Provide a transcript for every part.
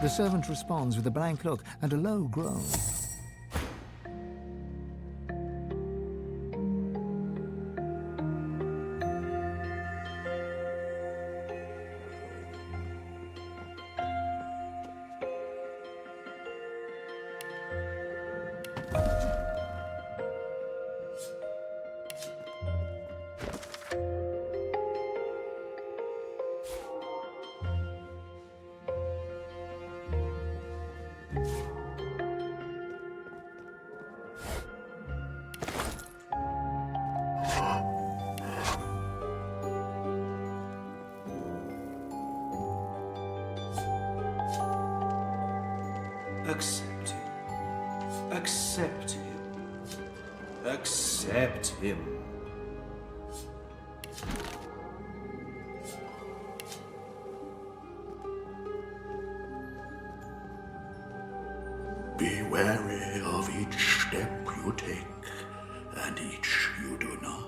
The servant responds with a blank look and a low groan. Accept him. Accept him. Accept him. Be wary of each step you take, and each you do not.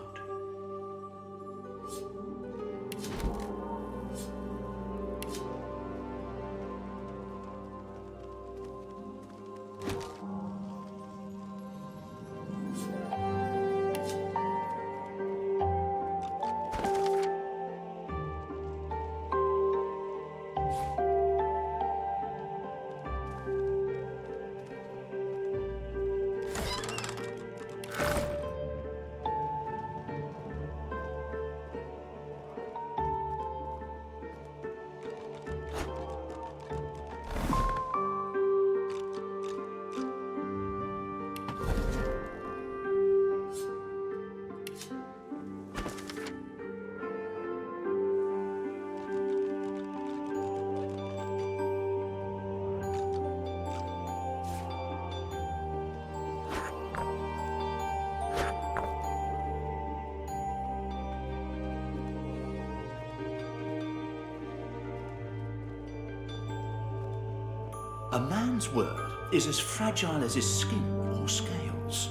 A man's word is as fragile as his skin or scales.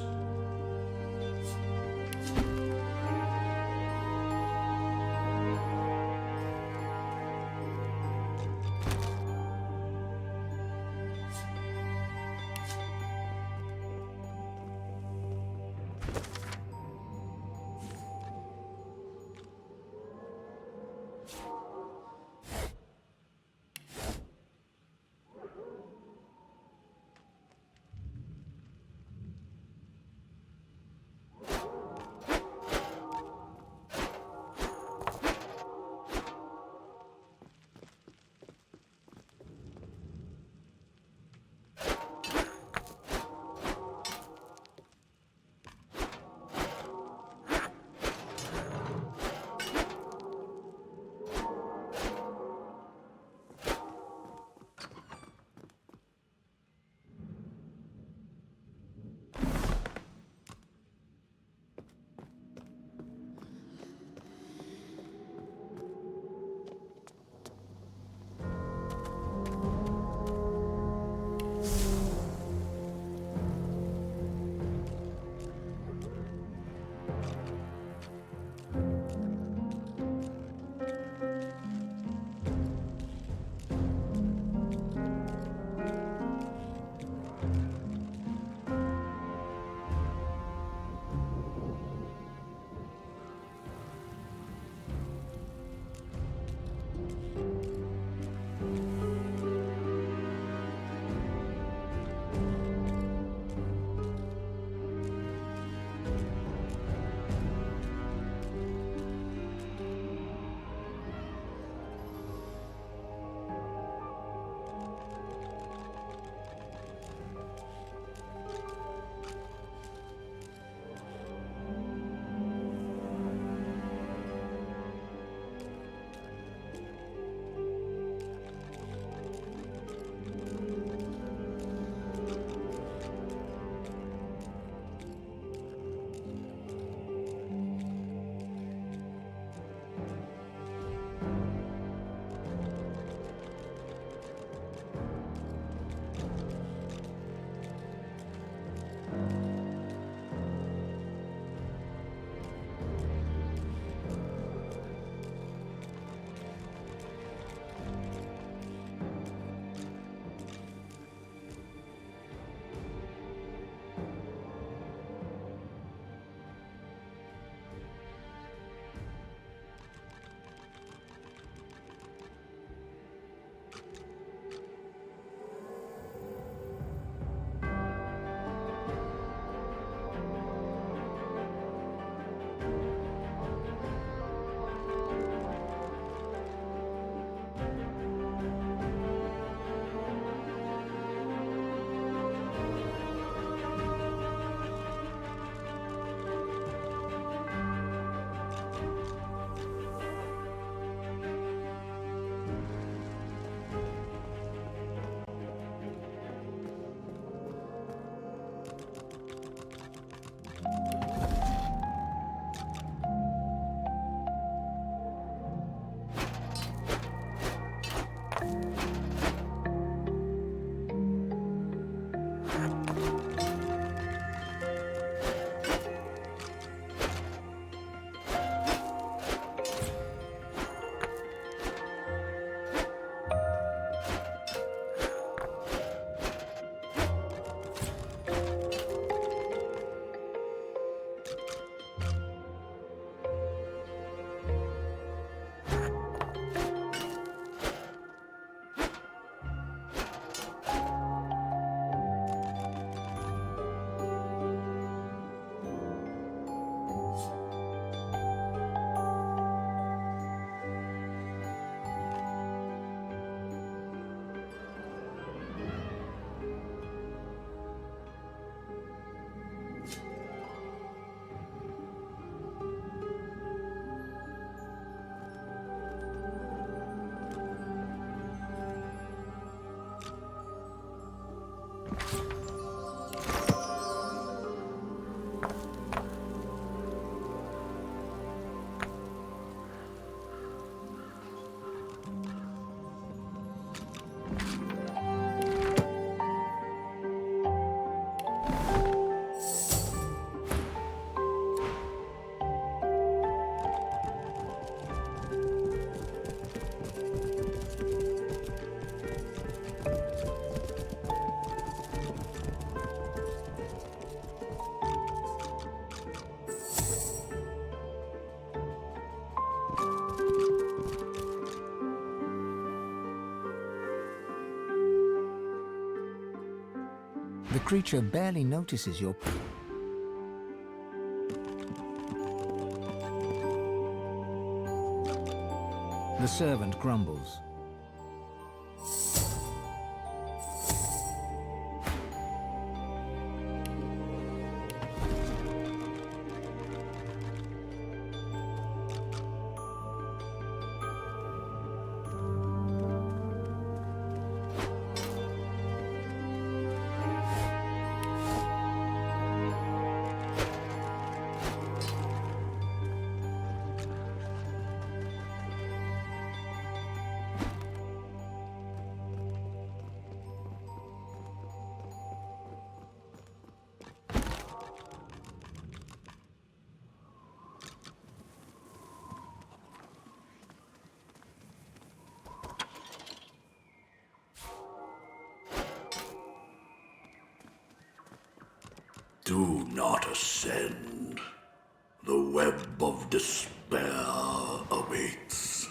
creature barely notices your... The servant grumbles. Do not ascend. The web of despair awaits.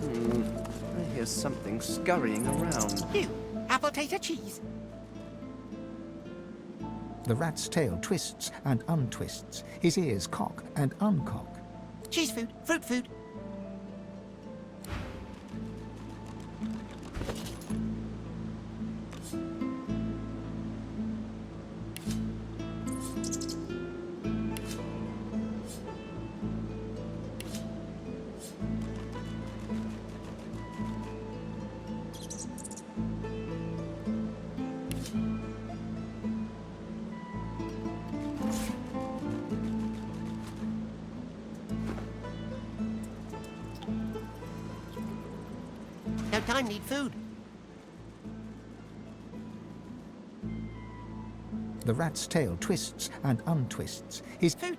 I hear something scurrying around. You, apple tater cheese. The rat's tail twists and untwists. His ears cock and uncock. Cheese food, fruit food. No time, need food. The rat's tail twists and untwists. His Food.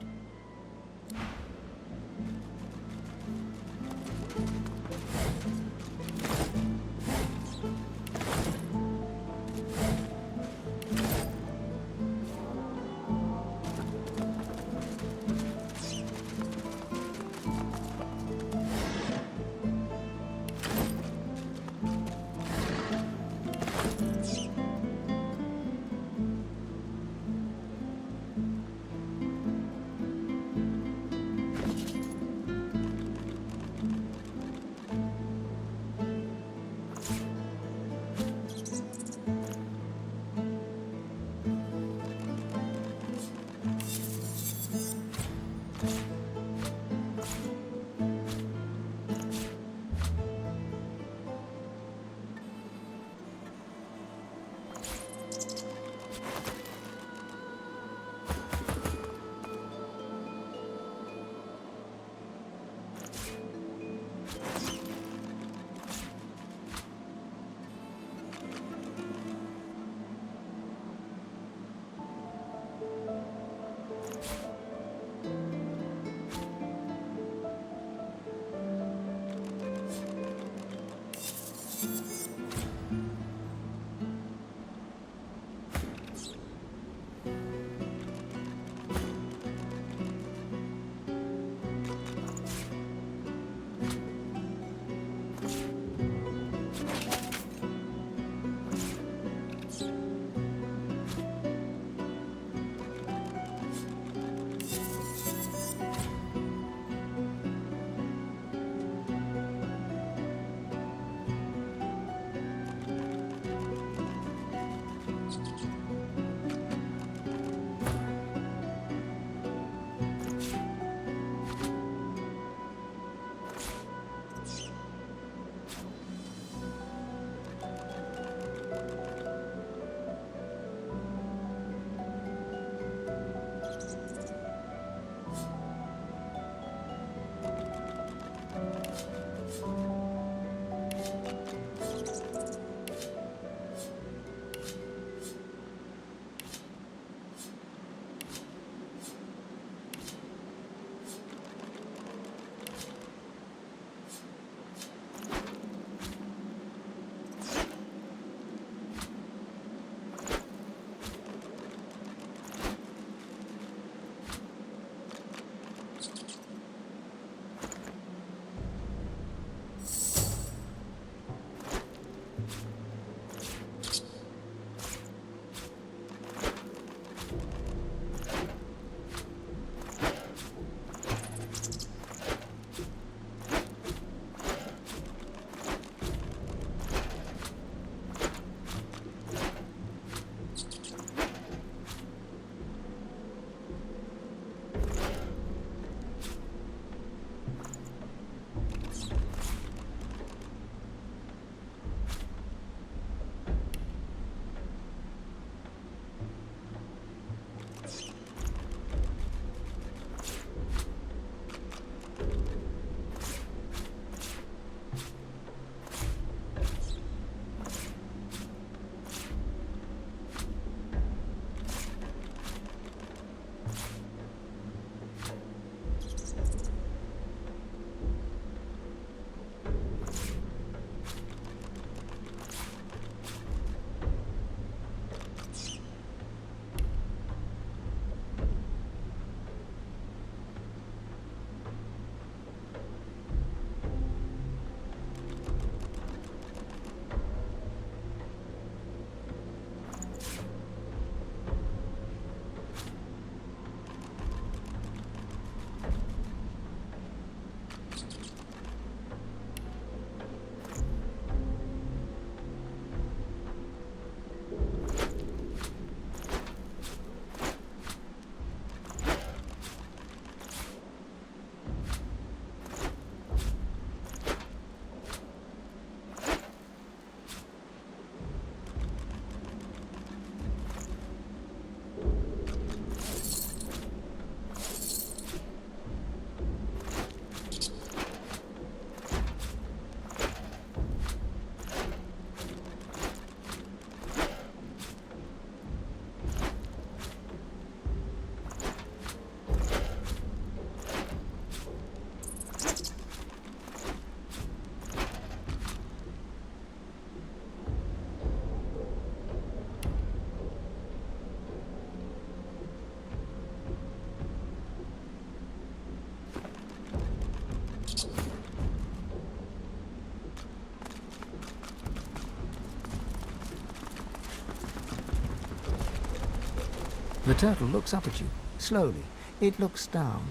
The turtle looks up at you, slowly. It looks down,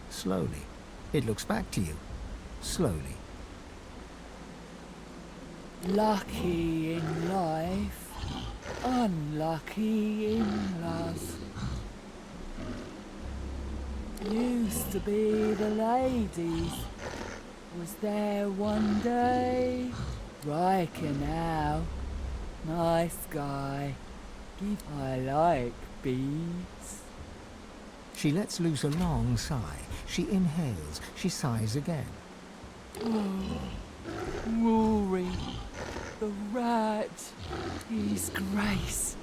slowly. It looks back to you, slowly. Lucky in life, unlucky in love. Used to be the ladies, was there one day. Riker now, nice guy. I like bees. She lets loose a long sigh. She inhales. She sighs again. Rory, the rat, his grace.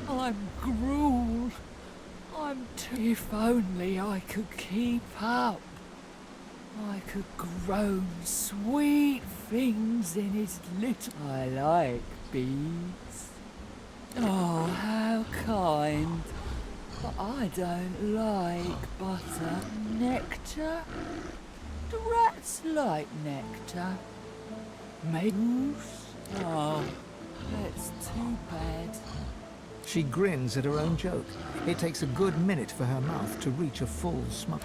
I'm gruel. If only I could keep up. I could groan sweet things in his little... I like bees. Oh, how kind. But I don't like butter. Nectar? Do rats like nectar? Maidens? Oh, that's too bad. She grins at her own joke. It takes a good minute for her mouth to reach a full smile.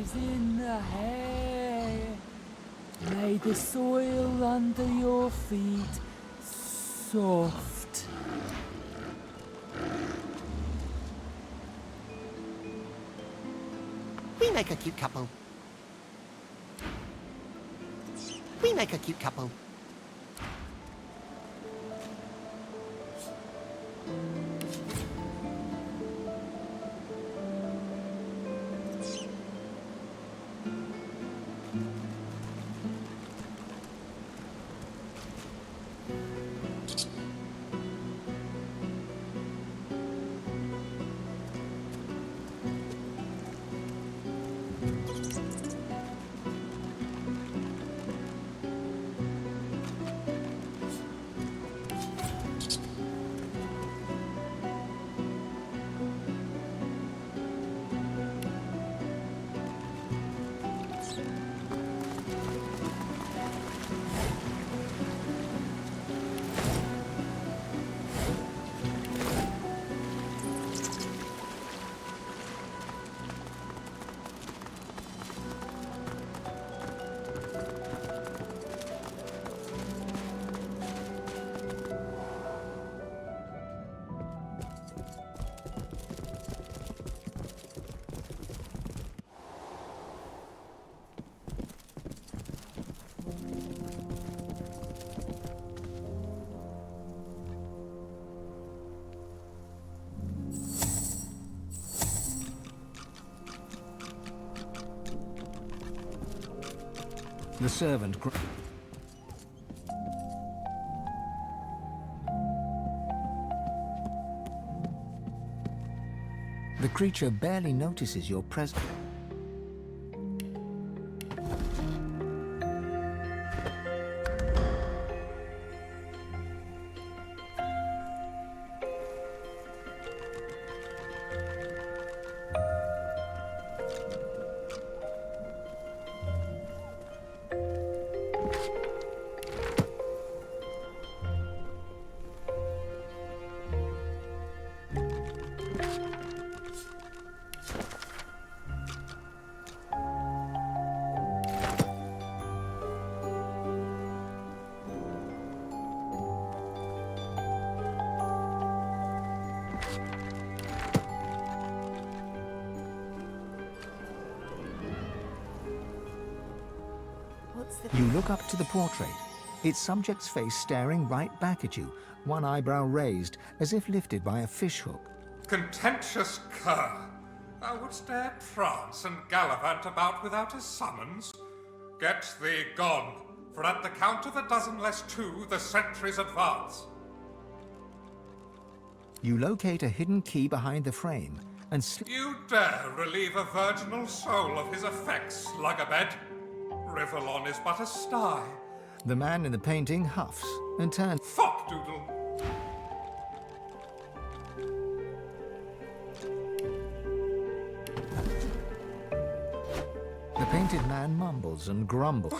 is in the hair. May the soil under your feet soft. We make a cute couple. We make a cute couple. The servant The creature barely notices your presence. You look up to the portrait, its subject's face staring right back at you, one eyebrow raised, as if lifted by a fishhook. Contentious cur! Thou wouldst dare prance and gallivant about without a summons? Get thee gone, for at the count of 12 less 2, the sentries advance. You locate a hidden key behind the frame, and You dare relieve a virginal soul of his effects, Slugabed? Rivellon is but a sty. The man in the painting huffs and turns. Fopdoodle! The painted man mumbles and grumbles.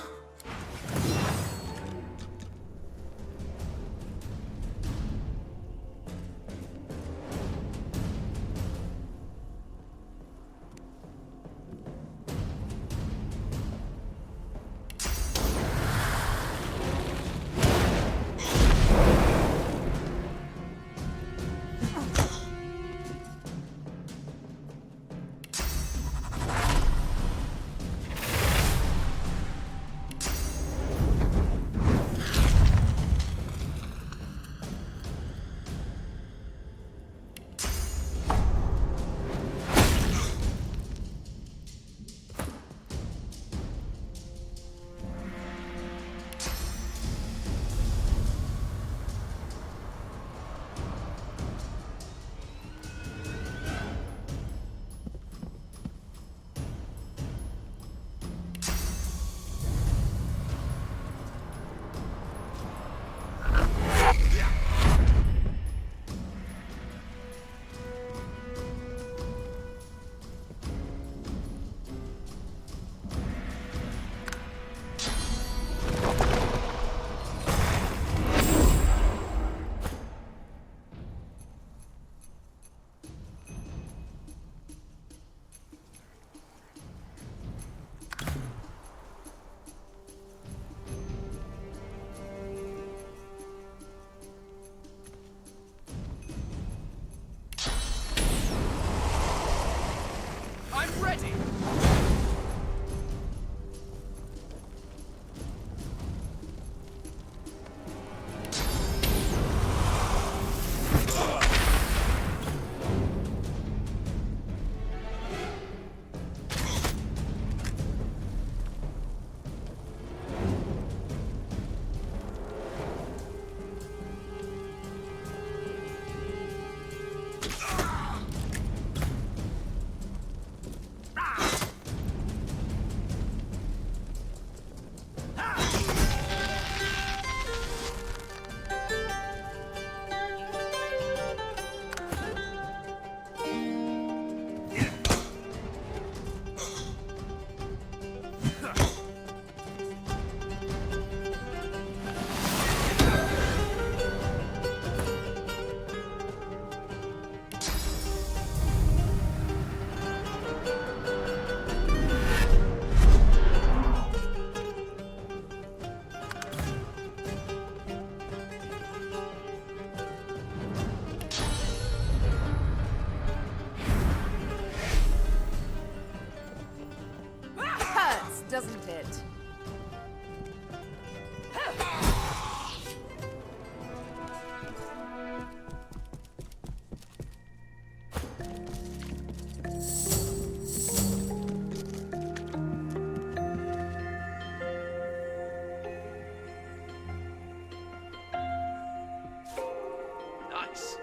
Ready! Hurts, doesn't it? Nice.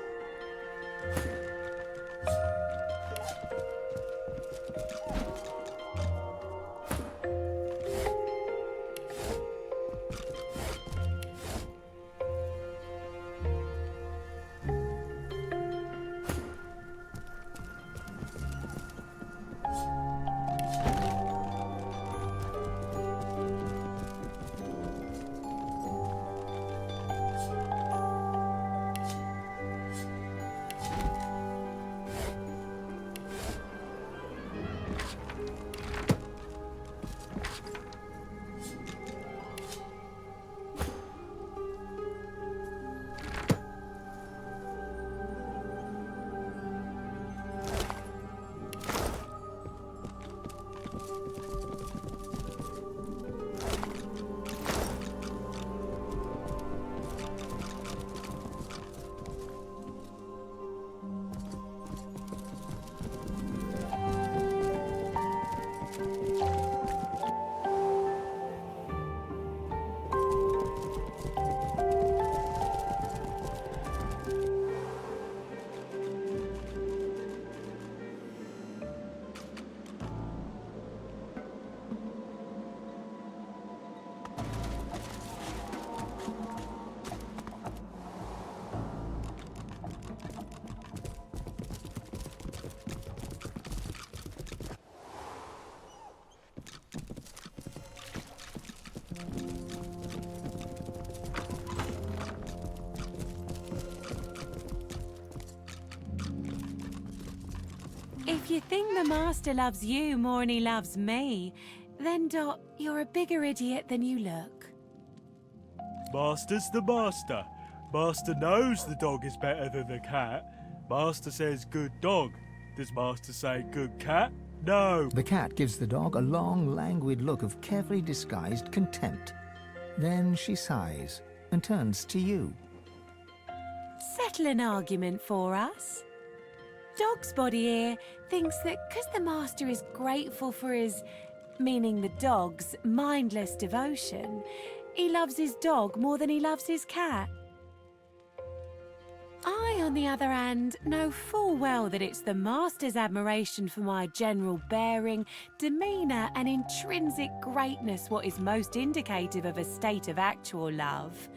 If you think the Master loves you more than he loves me, then Dot, you're a bigger idiot than you look. Master's the master. Master knows the dog is better than the cat. Master says good dog. Does Master say good cat? No. The cat gives the dog a long, languid look of carefully disguised contempt. Then she sighs and turns to you. Settle an argument for us. Dog's body here thinks that because the Master is grateful for his, meaning the dog's, mindless devotion, he loves his dog more than he loves his cat. I, on the other hand, know full well that it's the Master's admiration for my general bearing, demeanour and intrinsic greatness what is most indicative of a state of actual love.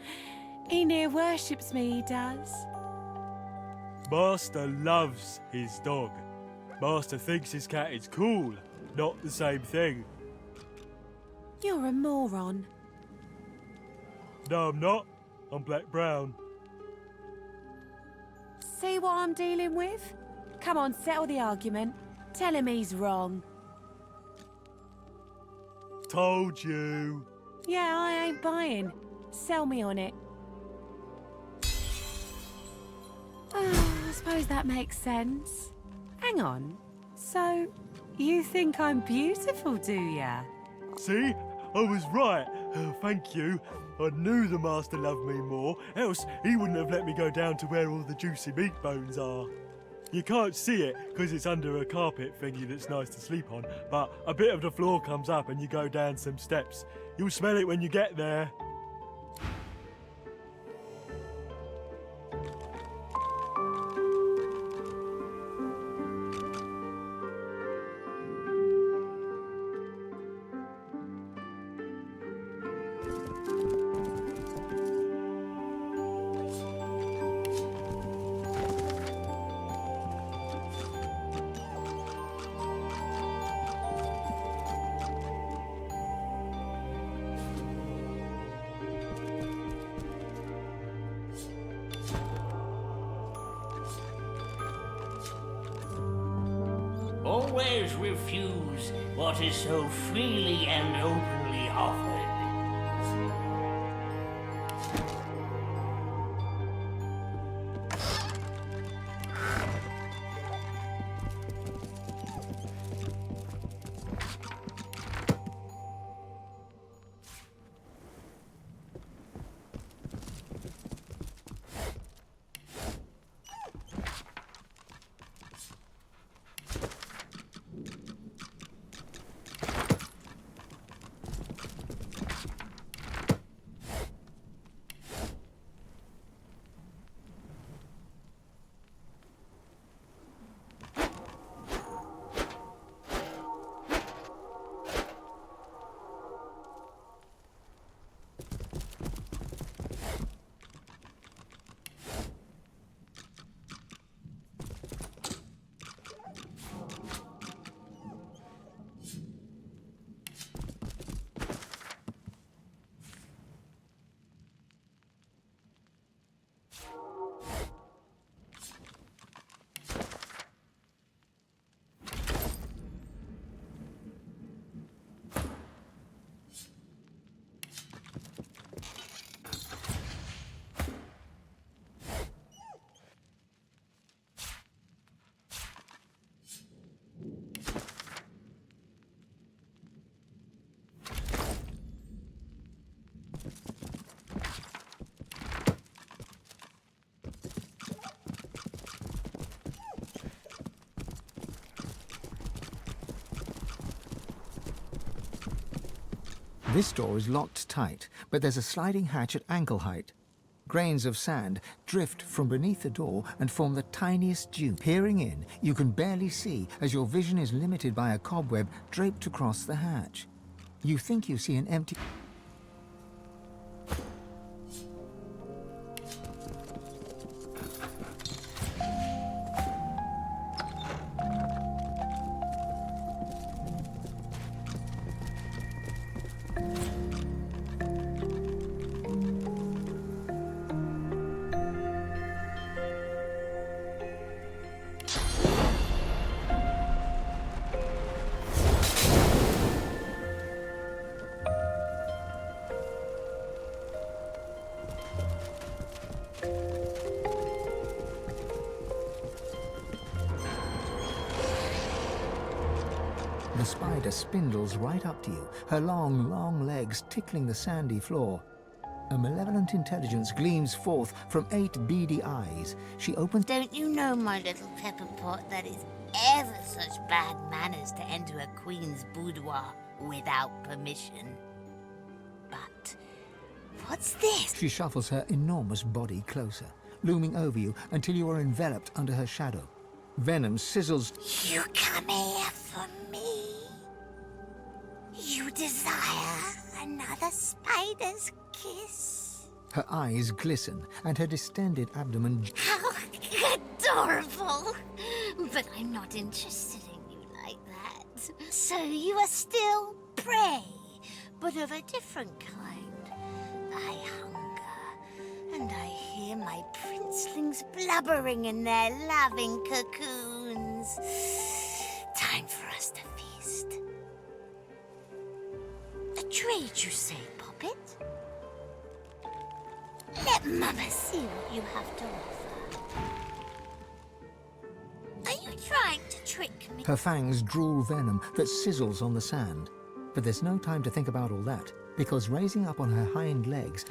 He near worships me, he does. Master loves his dog. Master thinks his cat is cool, not the same thing. You're a moron. No, I'm not. I'm black-brown. See what I'm dealing with? Come on, settle the argument. Tell him he's wrong. Told you. Yeah, I ain't buying. Sell me on it. I suppose that makes sense. Hang on. So, You think I'm beautiful, do ya? See? I was right. Thank you. I knew the master loved me more, else he wouldn't have let me go down to where all the juicy meat bones are. You can't see it because it's under a carpet thingy that's nice to sleep on, but a bit of the floor comes up and you go down some steps. You'll smell it when you get there. Always refuse what is so freely and openly offered. This door is locked tight, but there's a sliding hatch at ankle height. Grains of sand drift from beneath the door and form the tiniest dew. Peering in, you can barely see as your vision is limited by a cobweb draped across the hatch. You think you see an empty... The spider spindles right up to you, her long, long legs tickling the sandy floor. A malevolent intelligence gleams forth from 8 beady eyes. She opens... Don't you know, my little pepper pot, that it's ever such bad manners to enter a queen's boudoir without permission? But what's this? She shuffles her enormous body closer, looming over you until you are enveloped under her shadow. Venom sizzles... You come here for me? You desire another spider's kiss? Her eyes glisten, and her distended abdomen... How adorable! But I'm not interested in you like that. So you are still prey, but of a different kind. I hunger, and I hear my princelings blubbering in their loving cocoons. Time for us to feast. A trade, you say, Poppet? Let Mama see what you have to offer. Are you trying to trick me? Her fangs drool venom that sizzles on the sand. But there's no time to think about all that, because raising up on her hind legs,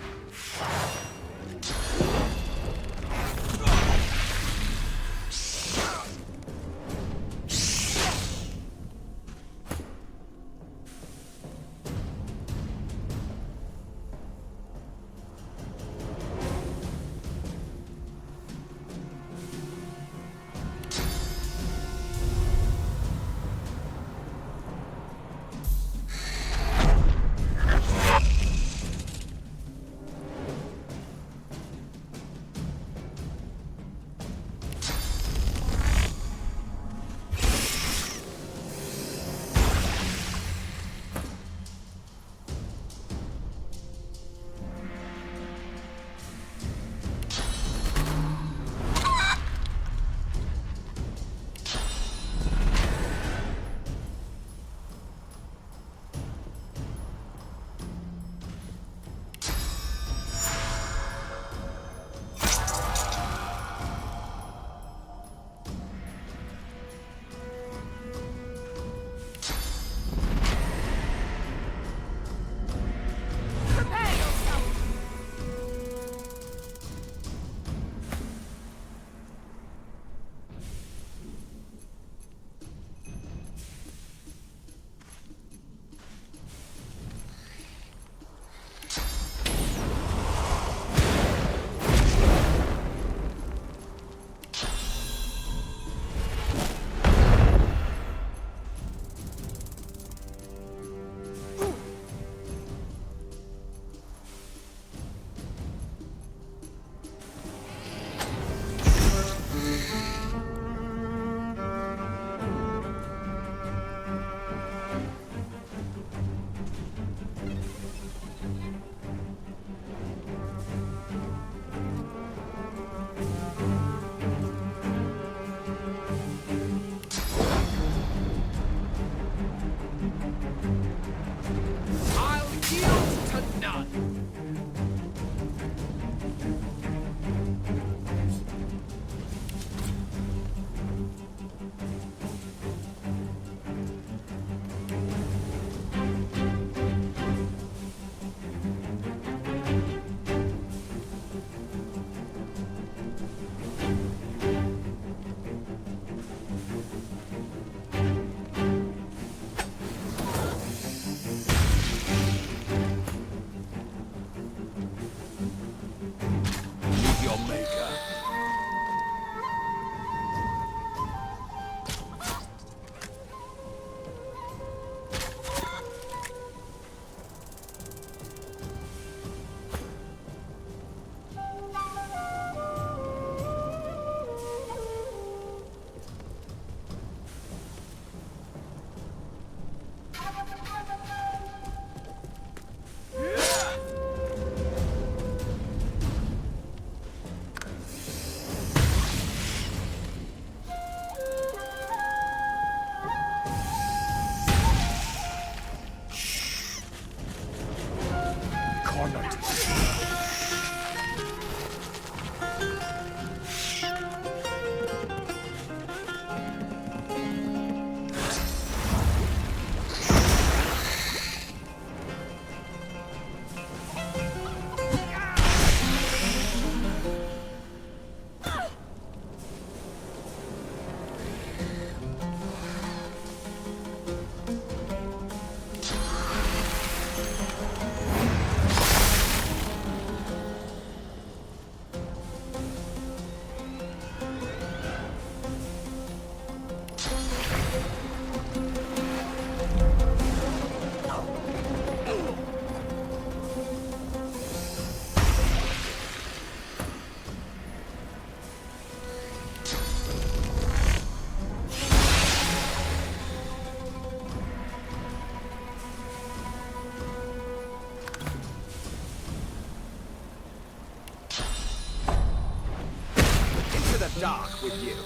Dock with you.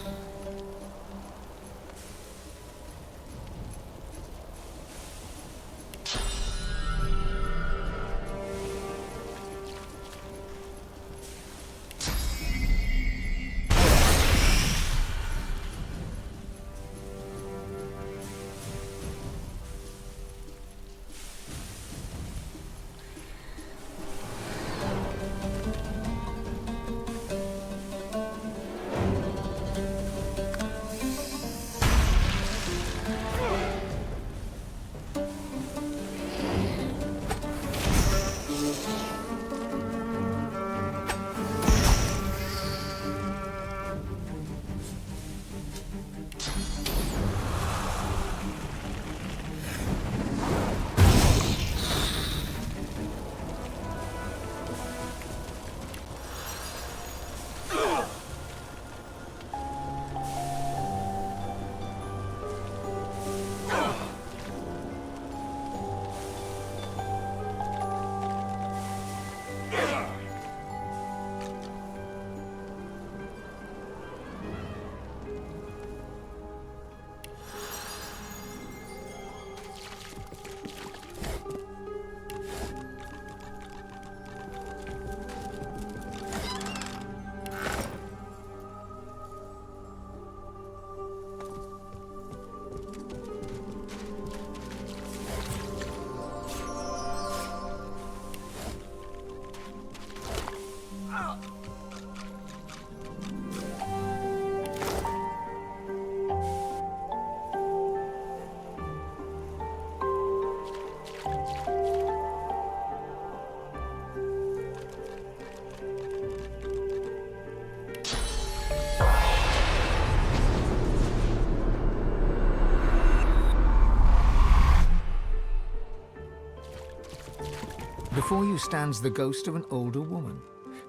Before you stands the ghost of an older woman.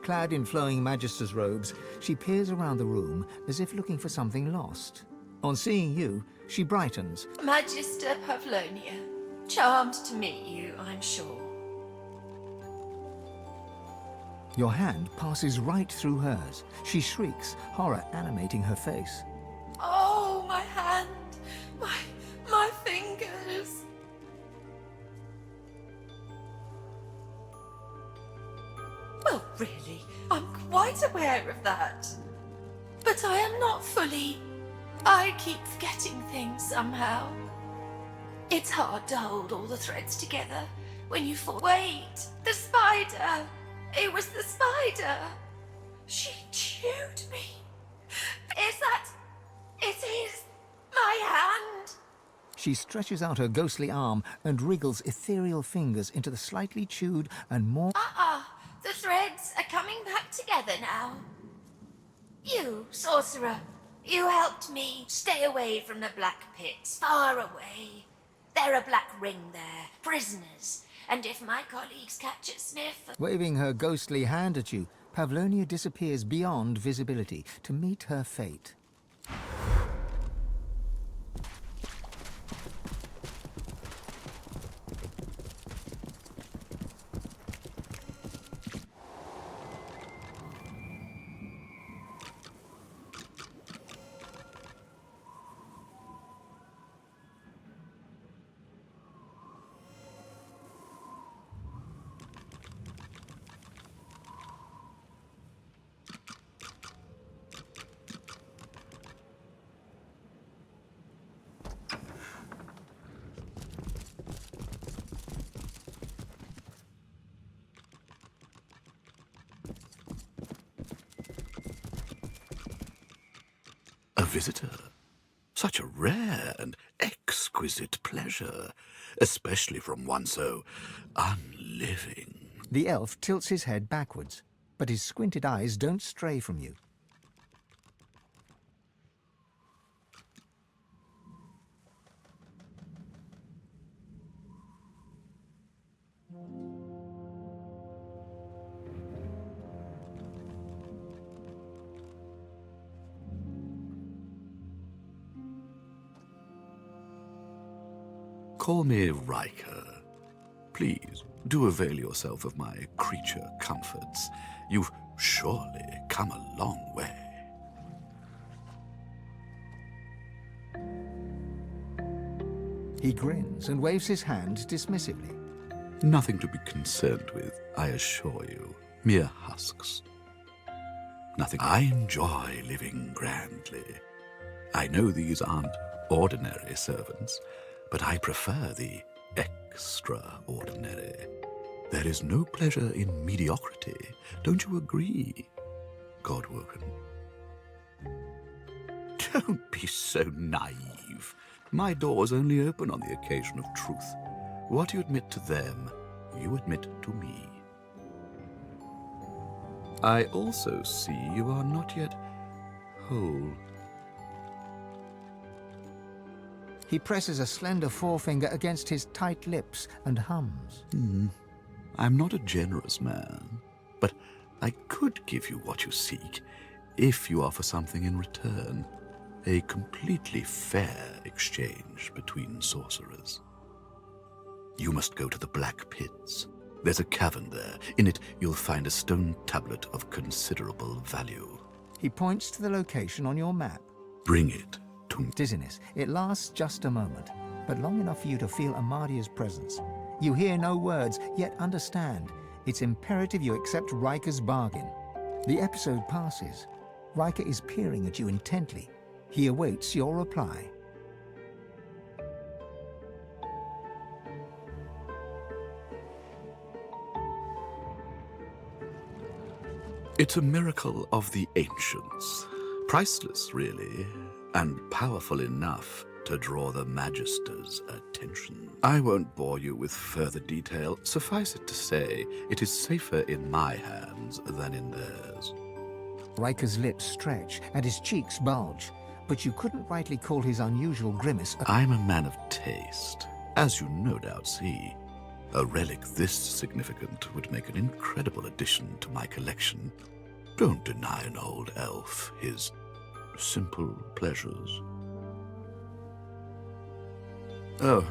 Clad in flowing Magister's robes, she peers around the room as if looking for something lost. On seeing you, she brightens. Magister Pavlonia, charmed to meet you, I'm sure. Your hand passes right through hers. She shrieks, horror animating her face. Oh, my hand! My fingers! Well, really, I'm quite aware of that. But I am not fully. I keep forgetting things somehow. It's hard to hold all the threads together when you fall. Wait, the spider! It was the spider! She chewed me. Is that... It is my hand! She stretches out her ghostly arm and wriggles ethereal fingers into the slightly chewed and more... The threads are coming back together now. You, sorcerer, you helped me stay away from the black pits, far away. There are black ring there, prisoners, and if my colleagues catch a sniff... Waving her ghostly hand at you, Pavlonia disappears beyond visibility to meet her fate. A visitor. Such a rare and exquisite pleasure, especially from one so unliving. The elf tilts his head backwards, but his squinted eyes don't stray from you. Call me Riker. Please, do avail yourself of my creature comforts. You've surely come a long way. He grins and waves his hand dismissively. Nothing to be concerned with, I assure you. Mere husks. Nothing. I enjoy living grandly. I know these aren't ordinary servants, but I prefer the extraordinary. There is no pleasure in mediocrity. Don't you agree, Godwoken? Don't be so naive. My doors only open on the occasion of truth. What you admit to them, you admit to me. I also see you are not yet whole. He presses a slender forefinger against his tight lips and hums. I'm not a generous man, but I could give you what you seek if you offer something in return. A completely fair exchange between sorcerers. You must go to the Black Pits. There's a cavern there. In it, you'll find a stone tablet of considerable value. He points to the location on your map. Bring it to me. Dizziness. It lasts just a moment, but long enough for you to feel Amadia's presence. You hear no words, yet understand. It's imperative you accept Riker's bargain. The episode passes. Riker is peering at you intently. He awaits your reply. It's a miracle of the ancients. Priceless, really, and powerful enough to draw the Magister's attention. I won't bore you with further detail. Suffice it to say, it is safer in my hands than in theirs. Riker's lips stretch and his cheeks bulge, but you couldn't rightly call his unusual grimace I'm a man of taste, as you no doubt see. A relic this significant would make an incredible addition to my collection. Don't deny an old elf his simple pleasures. Oh,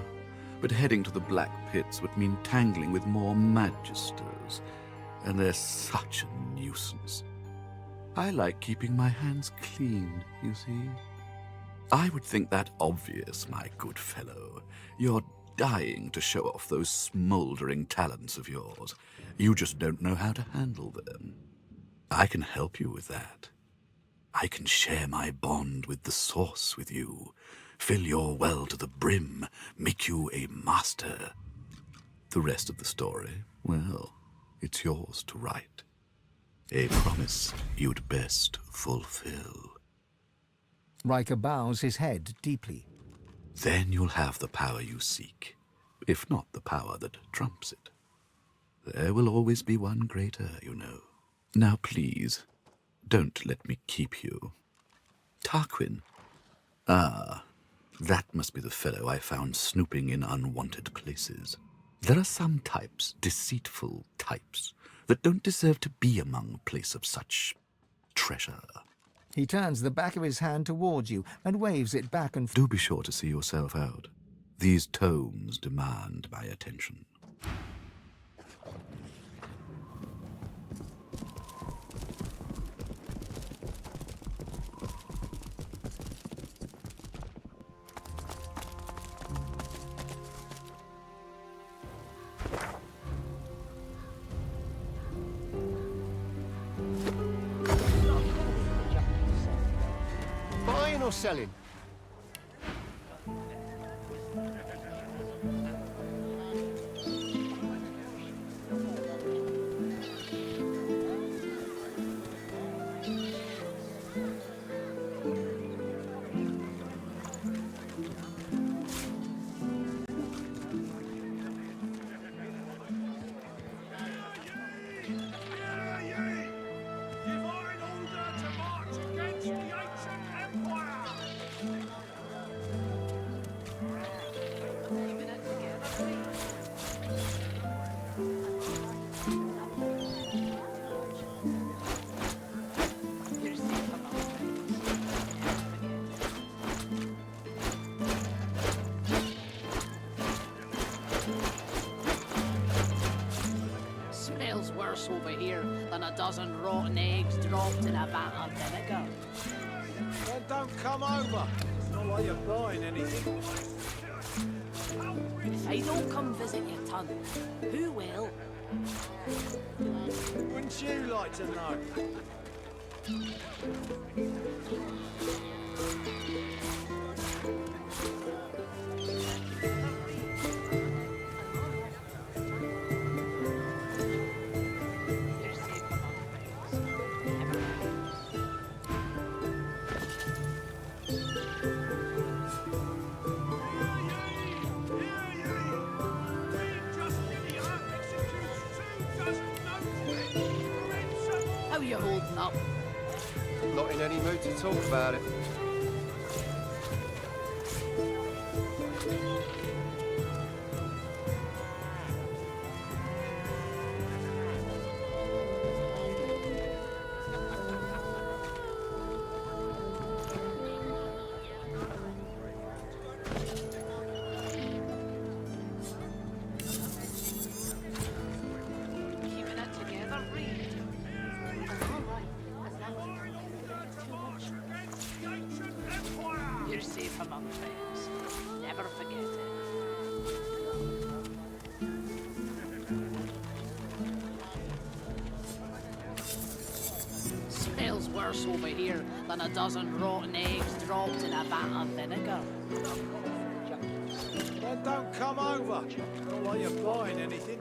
but heading to the Black Pits would mean tangling with more magisters, and they're such a nuisance. I like keeping my hands clean, you see. I would think that obvious, my good fellow. You're dying to show off those smoldering talents of yours. You just don't know how to handle them. I can help you with that. I can share my bond with the source with you, fill your well to the brim, make you a master. The rest of the story, well, it's yours to write. A promise you'd best fulfill. Riker bows his head deeply. Then you'll have the power you seek, if not the power that trumps it. There will always be one greater, you know. Now please, don't let me keep you. Tarquin. Ah, that must be the fellow I found snooping in unwanted places. There are some types, deceitful types, that don't deserve to be among a place of such treasure. He turns the back of his hand towards you and waves it back and forth. Do be sure to see yourself out. These tomes demand my attention. Buying or selling? Over here than a dozen rotten eggs dropped in a vat of vinegar. Then don't come over. It's not like you're buying anything. If I don't come visit your ton, who will? Wouldn't you like to know? How you holding up? Not in any mood to talk about it. You're safe among friends. Never forget it. Smells worse over here than a dozen rotten eggs dropped in a vat of vinegar. Then don't come over. Not like you're buying anything.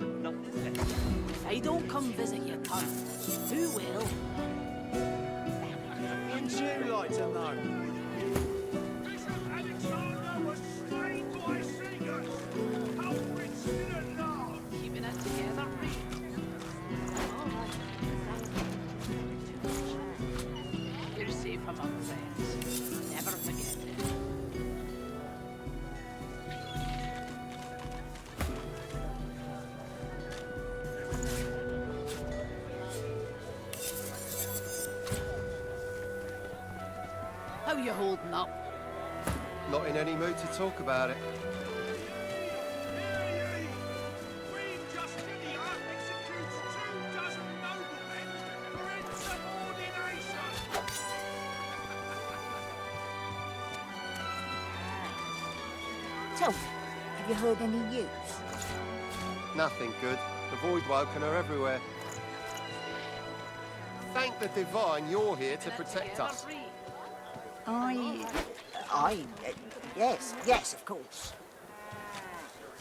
If I don't come visit your ton, who will? Wouldn't you like to know? Keeping it together, You're safe among friends. Never forget it. you holding up? Not in any mood to talk about it. Tell me, have you heard any news? Nothing good. The Voidwoken are everywhere. Thank the Divine you're here to protect us. Yes, of course.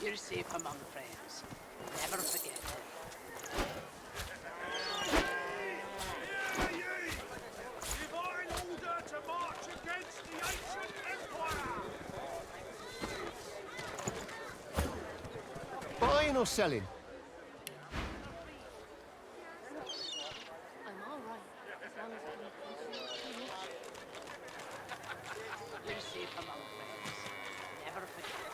You're safe among friends. Never forget it. Divine order to march against the ancient empire! Buying or selling? I'm all right, as long as I can You're safe among friends. Never forget it.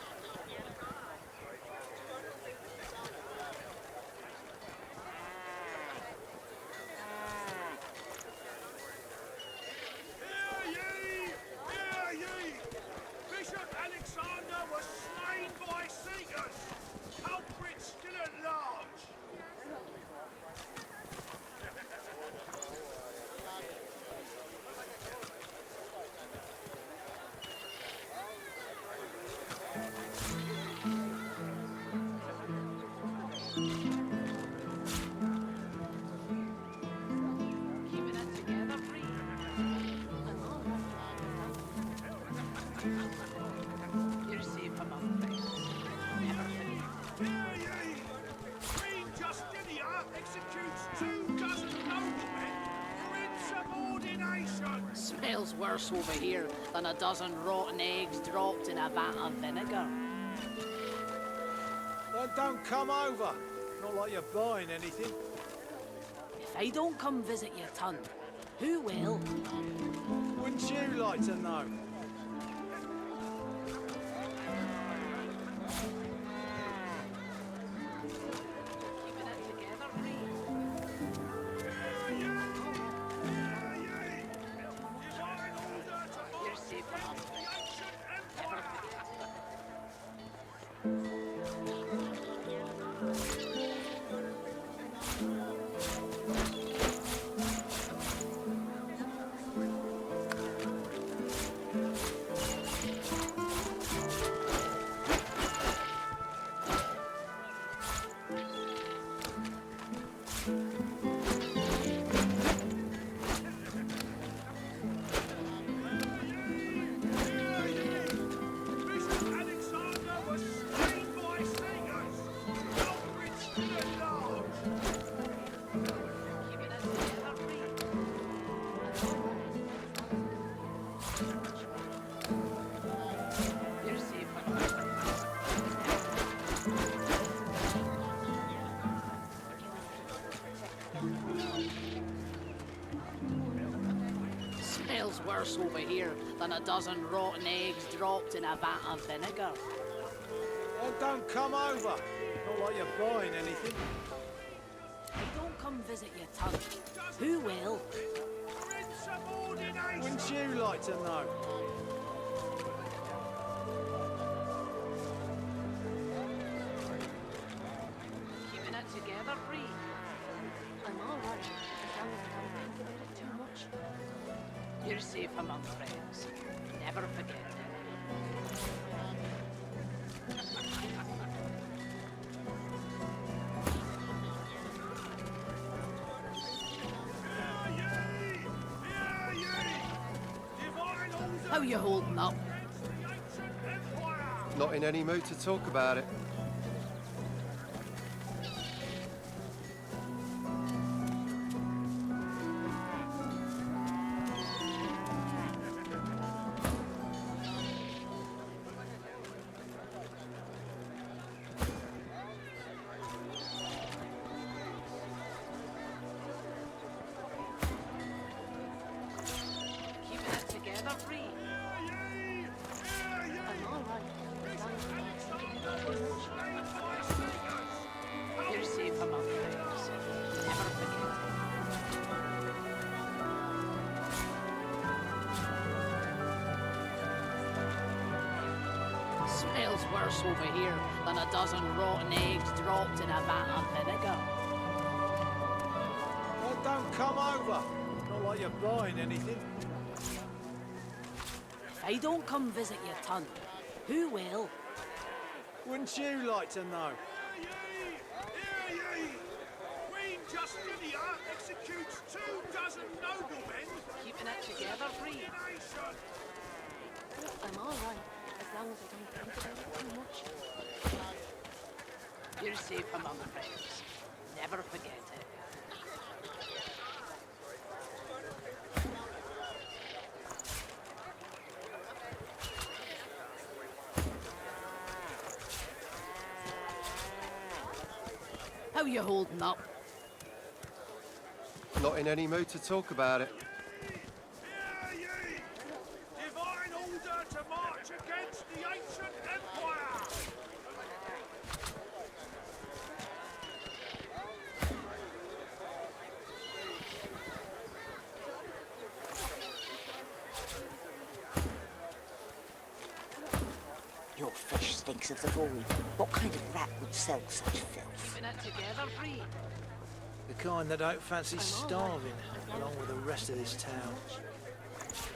Hear ye! Bishop Alexander was slain by Seekers! Culprits still at large! Keeping it together, Bree. You're safe among friends. Never forget. Hear ye! Queen Justinia executes 24 noblemen for insubordination! Smells worse over here than a dozen rotten eggs dropped in a vat of vinegar. Then don't come over. Not like you're buying anything. If I don't come visit your ton, who will? Wouldn't you like to know? Keeping it together, Bree. You're safe among friends. Never forget. Bishop Alexander was slain by Seekers! Culprits still at large! Keeping it together, Bree. You're safe among friends. Smells worse over here than a dozen rotten eggs dropped in a vat of vinegar. Then don't come over. Not like you're buying anything. I don't come visit your ton. Who will? For insubordination! Wouldn't you like to know? Keeping it together, Bree. I'm all right, as long as I don't think about it too much. You're safe among friends. Never forget it. Divine order How you holding up? against the ancient empire! Not in any mood to talk about it. Keeping it together, Bree. Hear ye! I'm all right, as long as I don't think about it too much. worse over here than a dozen rotten eggs dropped in a vat of vinegar. Well, don't come over. Not like you're buying anything. If I don't come visit your ton, who will? Wouldn't you like to know? Hear ye! Queen Justinia executes 24 noblemen. Keeping it together, Free. I'm all right, as long as I don't think about it too much. You're safe among friends. Never forget it. How you holding up? Not in any mood to talk about it. Hear ye! Divine order to march against the ancient empire! Your fish stinks of the void. What kind of rat would sell such filth? Keeping it together, Free. The kind that don't fancy starving, along with the rest of this town.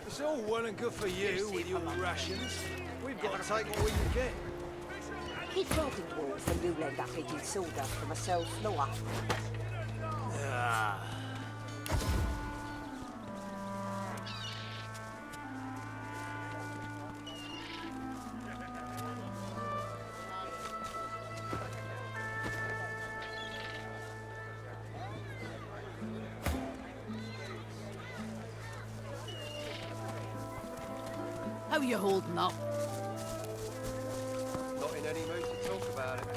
It's all well and good for you with your rations. We've got to take what we can get. Keep talking dwarf and you'll end up eating sawdust from a cell floor. Ah. How you holding up? Not in any mood to talk about it.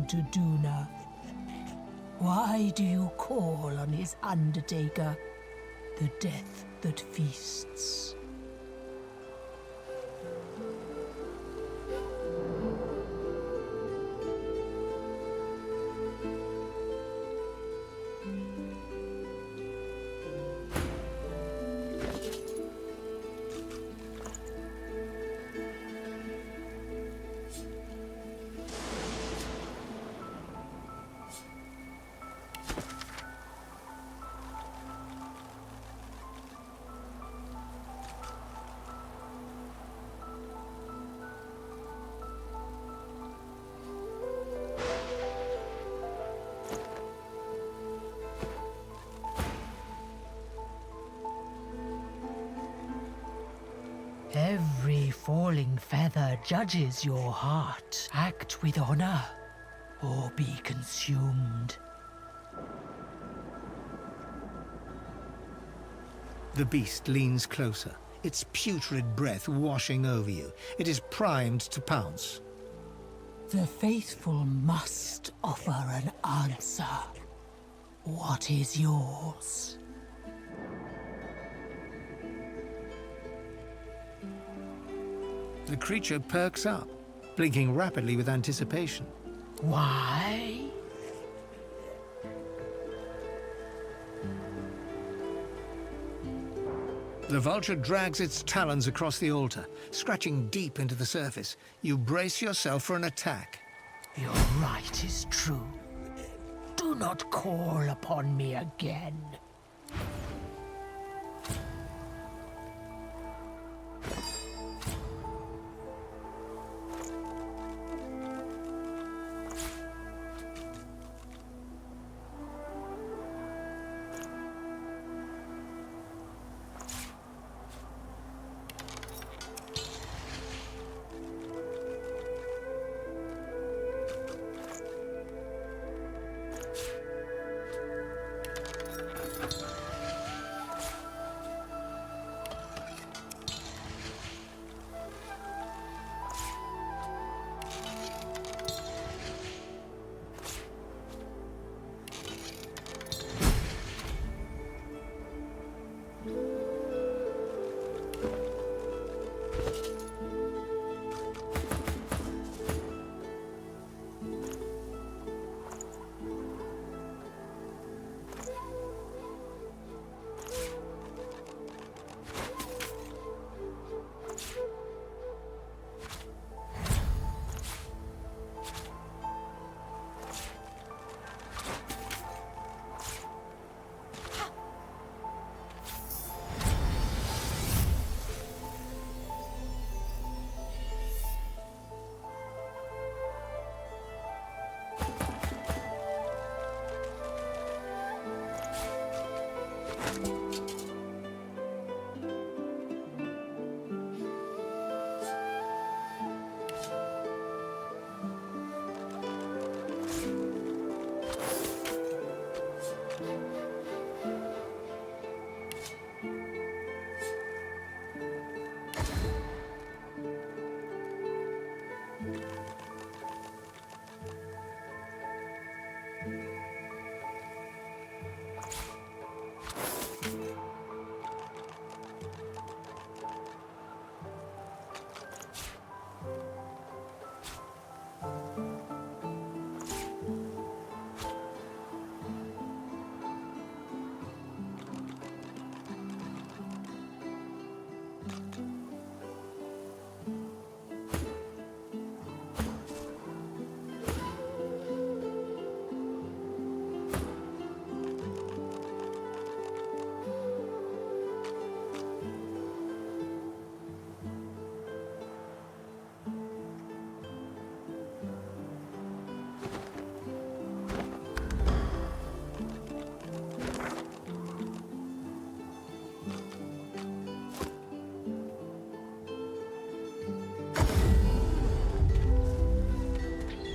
To Duna. Why do you call on his undertaker, the death that feasts? Every falling feather judges your heart. Act with honor, or be consumed. The beast leans closer, its putrid breath washing over you. It is primed to pounce. The faithful must offer an answer. What is yours? The creature perks up, blinking rapidly with anticipation. Why? The vulture drags its talons across the altar, scratching deep into the surface. You brace yourself for an attack. Your right is true. Do not call upon me again.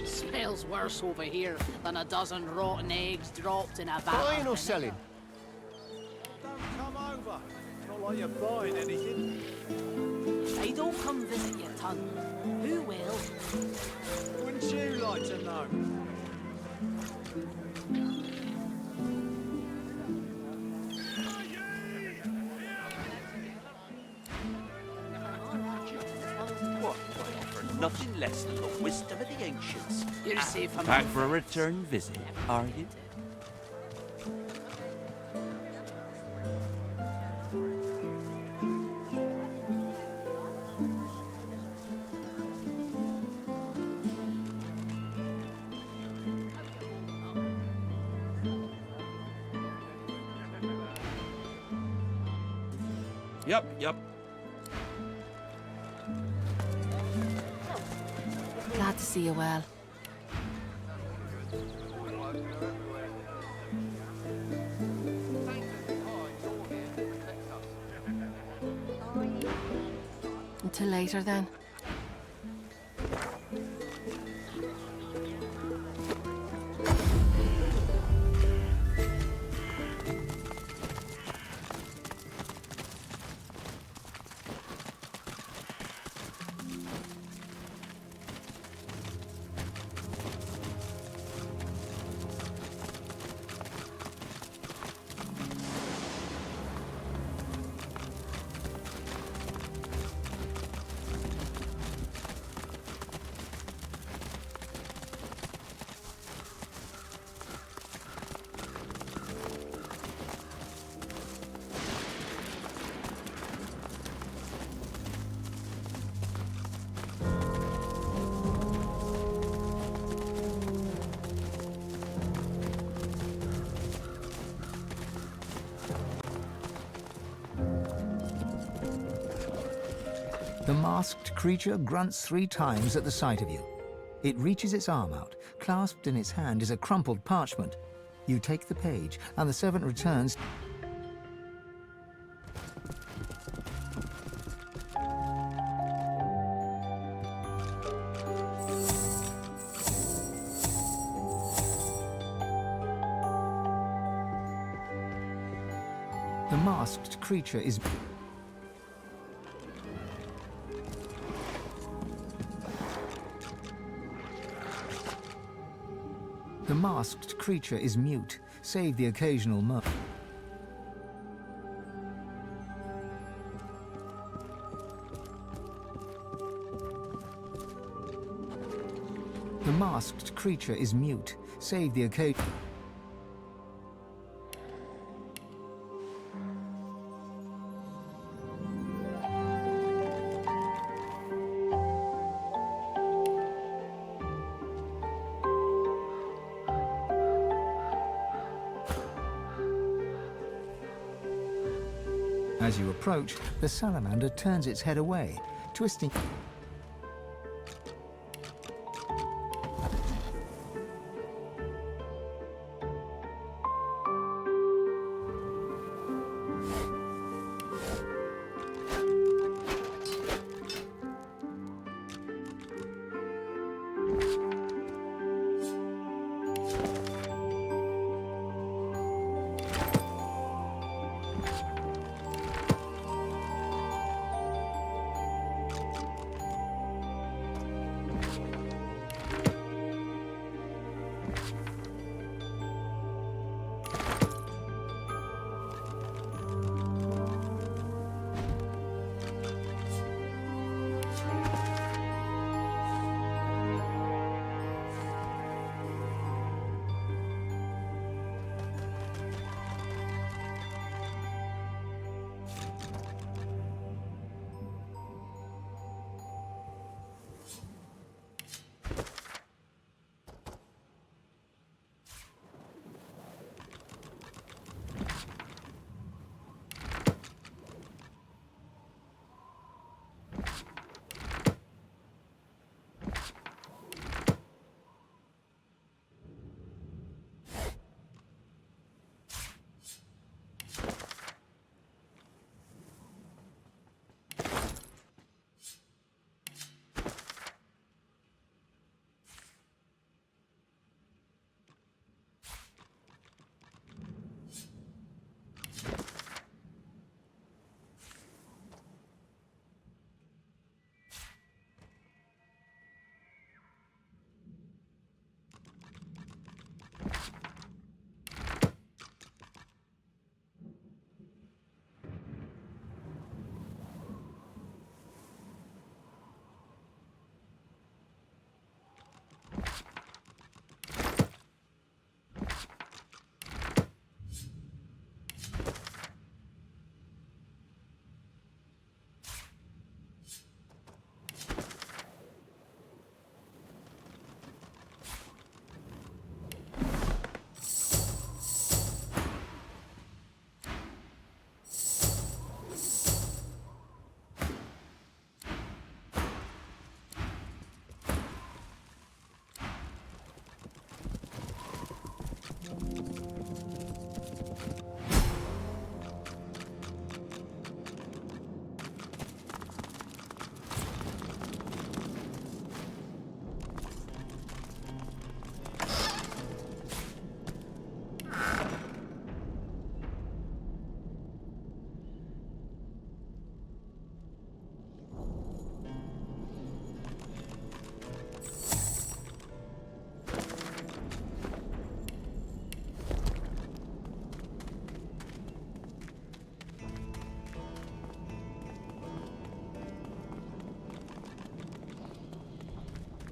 Smells worse over here than a dozen rotten eggs dropped in a vat. Buying or selling? Don't come over. Not like you're buying anything. I don't come visit your ton. Who will? Wouldn't you like to know? What? I offer nothing less than the wisdom of the ancients. You're safe among Back for a return visit, are you? Yep. Glad to see you well. Until later, then. The masked creature grunts 3 times at the sight of you. It reaches its arm out. Clasped in its hand is a crumpled parchment. You take the page, and the servant returns. The masked creature is... The masked creature is mute, save the occasional murmur. The masked creature is mute, save the occasional... As you approach, the salamander turns its head away, twisting...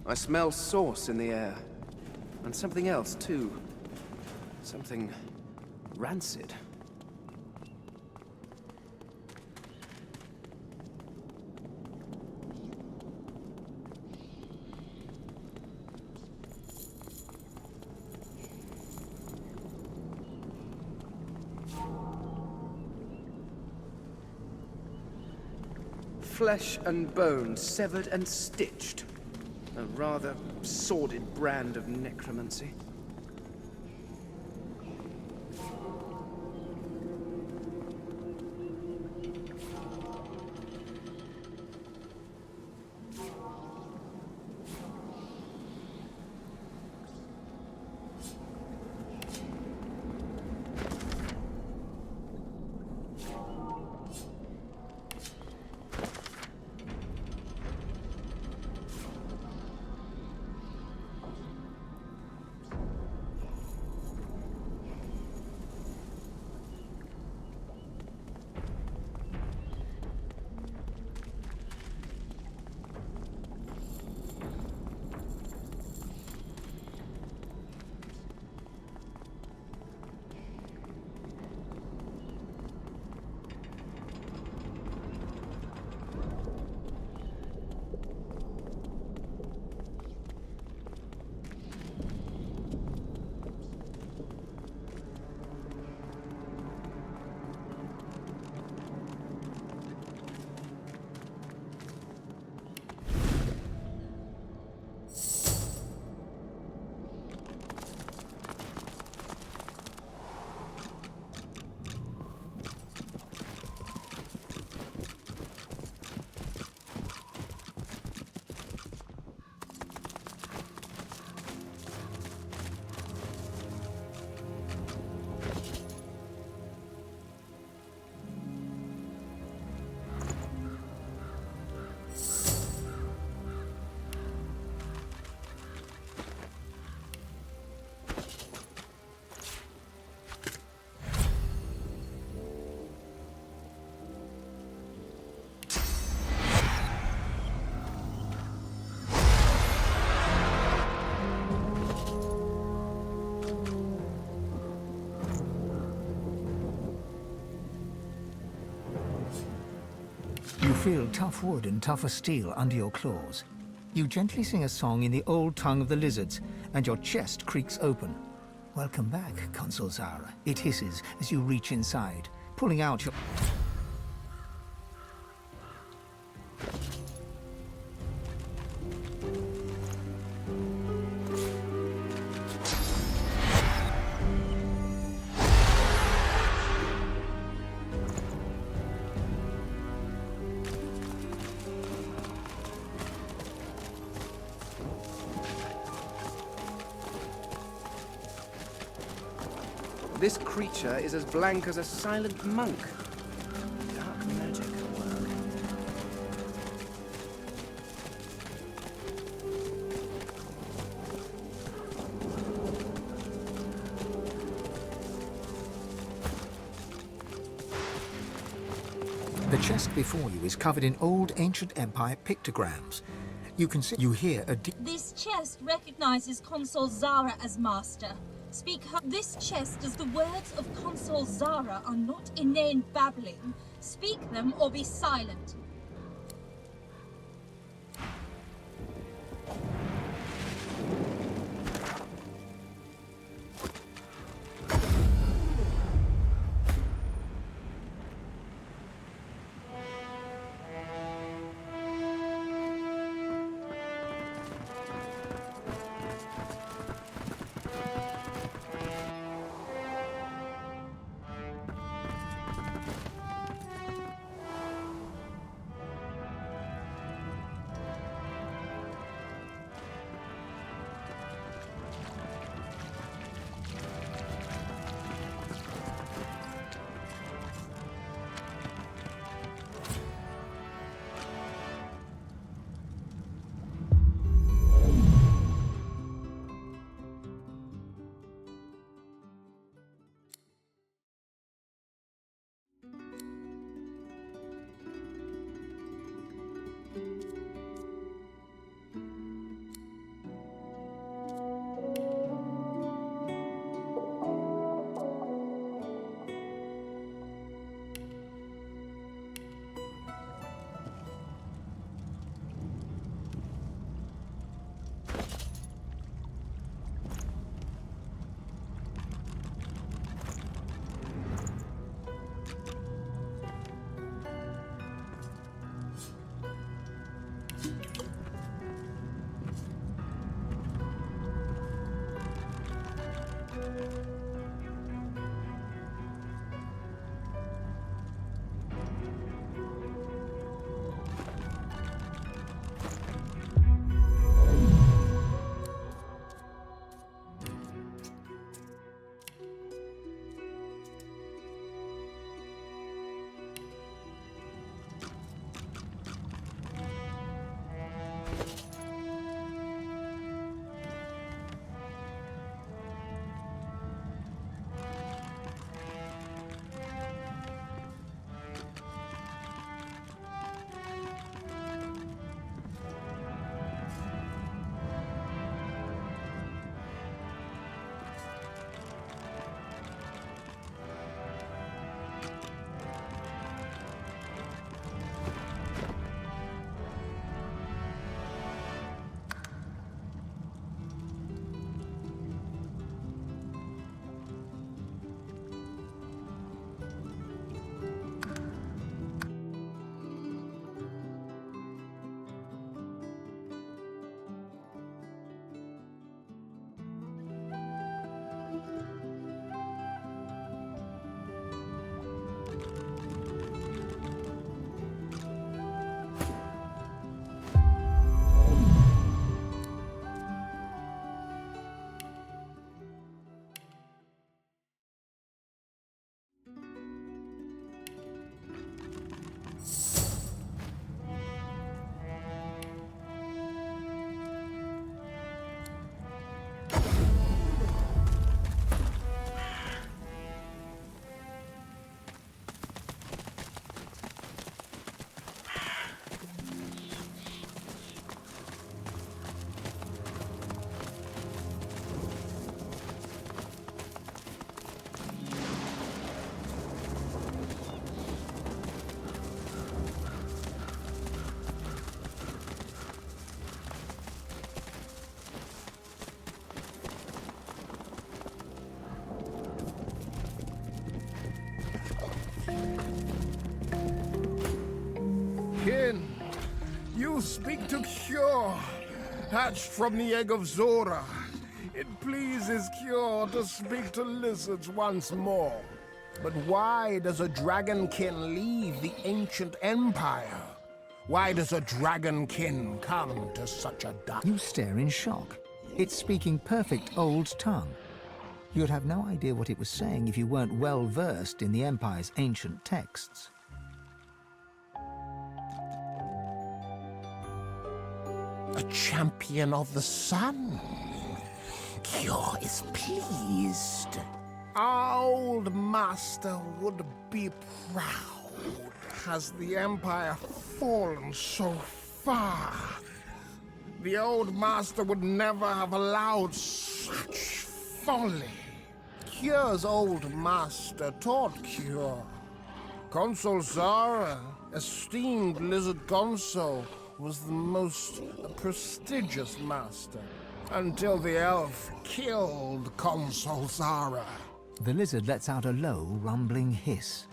I smell sauce in the air. And something else, too. Something rancid. Flesh and bone severed and stitched. A rather sordid brand of necromancy. You feel tough wood and tougher steel under your claws. You gently sing a song in the old tongue of the lizards, and your chest creaks open. Welcome back, Consul Zara. It hisses as you reach inside, pulling out your... This creature is as blank as a silent monk. Dark magic at work. The chest before you is covered in old ancient empire pictograms. You hear a deep... This chest recognizes Consul Zara as master. Speak her. This chest does the words of Consul Zara are not inane babbling. Speak them or be silent. Kin, you speak to Cure, hatched from the egg of Zora. It pleases Cure to speak to lizards once more. But why does a dragonkin leave the ancient empire? Why does a dragonkin come to such a dark... You stare in shock. It's speaking perfect old tongue. You'd have no idea what it was saying if you weren't well versed in the Empire's ancient texts. A champion of the sun. Cure is pleased. Our old master would be proud. Has the Empire fallen so far? The old master would never have allowed such folly. Cure's old master taught Cure. Consul Zara, esteemed lizard consul, was the most prestigious master, until the elf killed Consul Zara. The lizard lets out a low, rumbling hiss.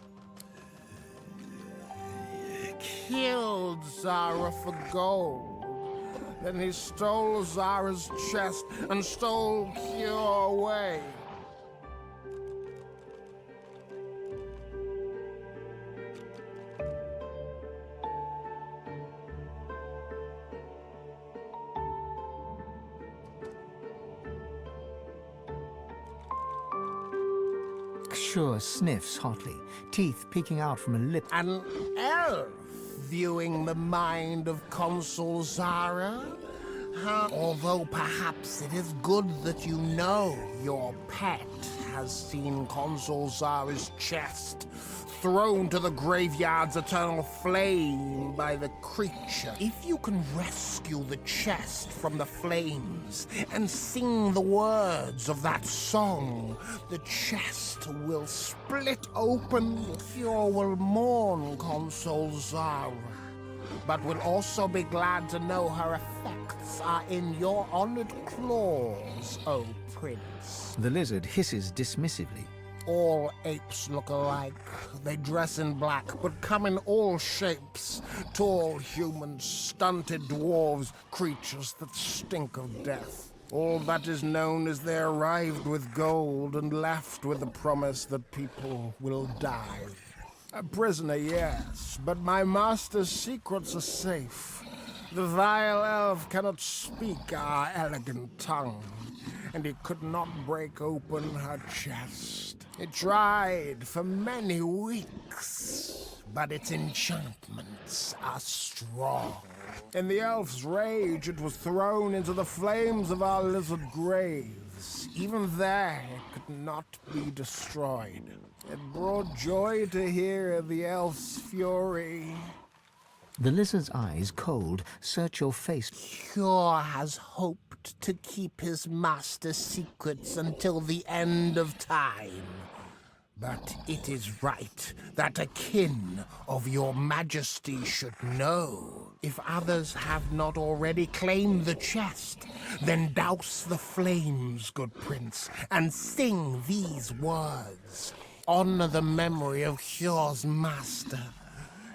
Killed Zara for gold. Then he stole Zara's chest and stole Cure away. Cure sniffs hotly, teeth peeking out from a lip. An elf viewing the mind of Consul Zara? Although perhaps it is good that you know your pet has seen Consul Zara's chest thrown to the graveyard's eternal flame by the creature. If you can rescue the chest from the flames and sing the words of that song, the chest will split open. Cure will mourn Consul Zara, but will also be glad to know her effects are in your honored claws, O Prince. The lizard hisses dismissively. All apes look alike. They dress in black, but come in all shapes. Tall humans, stunted dwarves, creatures that stink of death. All that is known is they arrived with gold and left with the promise that people will die. A prisoner, yes, but my master's secrets are safe. The vile elf cannot speak our elegant tongue, and he could not break open her chest. It tried for many weeks, but its enchantments are strong. In the elf's rage, it was thrown into the flames of our lizard graves. Even there, it could not be destroyed. It brought joy to hear the elf's fury. The lizard's eyes, cold, search your face. Cure has hoped to keep his master's secrets until the end of time. But it is right that a kin of your majesty should know. If others have not already claimed the chest, then douse the flames, good prince, and sing these words. Honor the memory of Hure's master.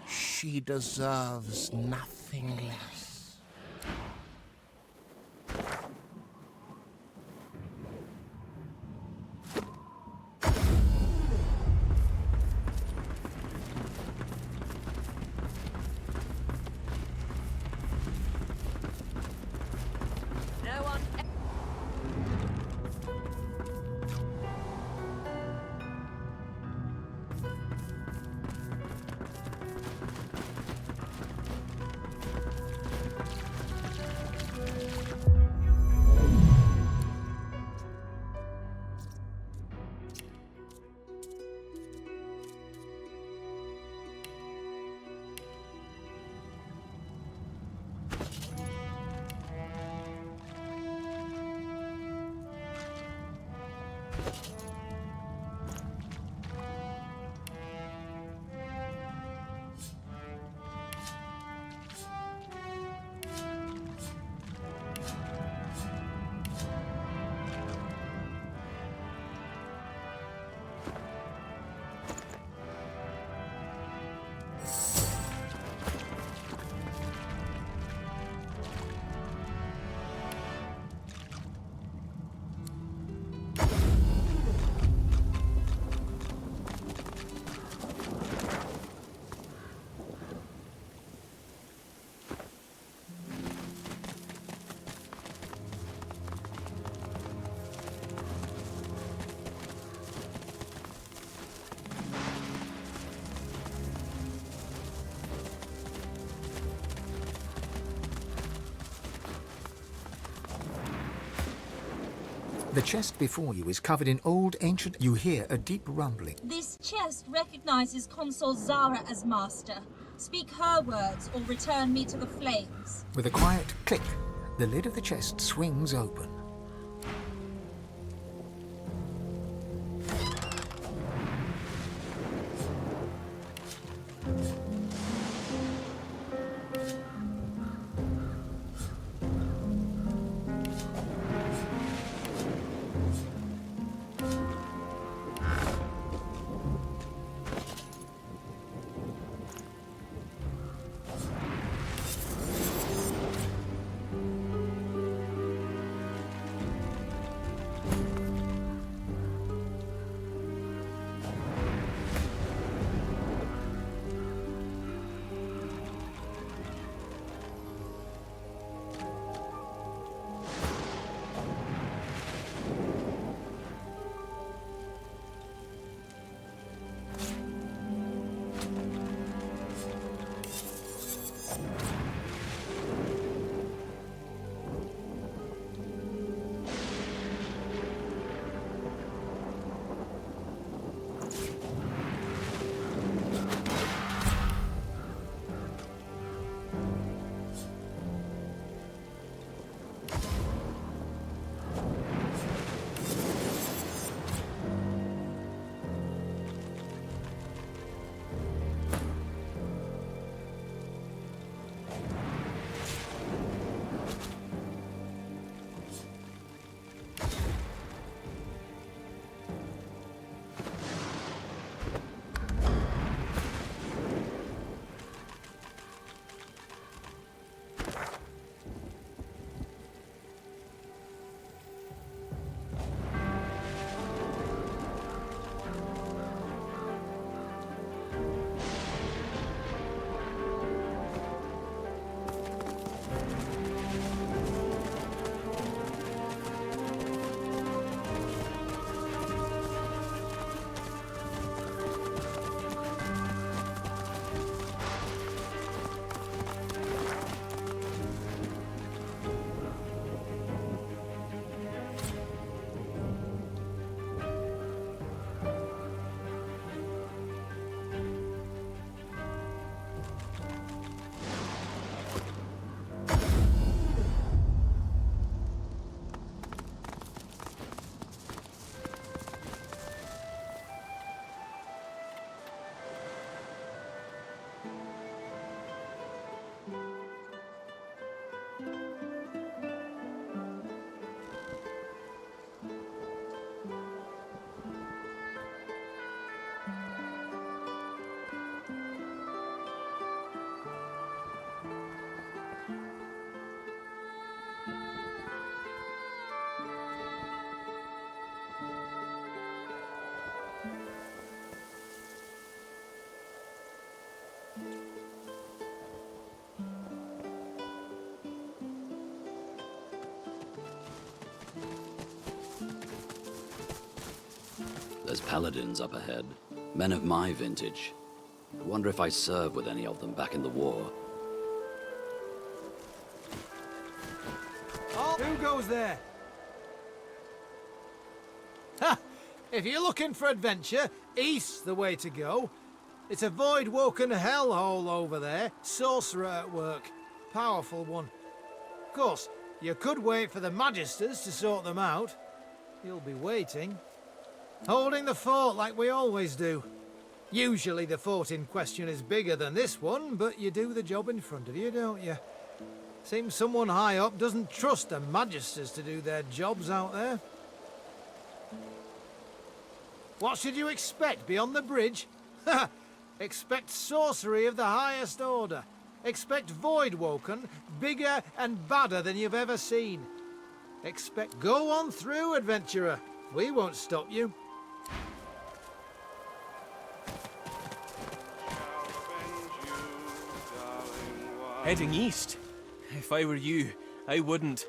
She deserves nothing less. No one. The chest before you is covered in old ancient... You hear a deep rumbling. This chest recognizes Consul Zara as master. Speak her words or return me to the flames. With a quiet click, the lid of the chest swings open. There's paladins up ahead, men of my vintage. I wonder if I served with any of them back in the war. Oh, who goes there? Ha! If you're looking for adventure, east's the way to go. It's a void-woken hellhole over there. Sorcerer at work. Powerful one. Of course, you could wait for the Magisters to sort them out. You'll be waiting. Holding the fort like we always do. Usually the fort in question is bigger than this one, but you do the job in front of you, don't you? Seems someone high up doesn't trust the Magisters to do their jobs out there. What should you expect beyond the bridge? Expect sorcery of the highest order. Expect void-woken, bigger and badder than you've ever seen. Go on through, adventurer. We won't stop you. Heading east? If I were you, I wouldn't.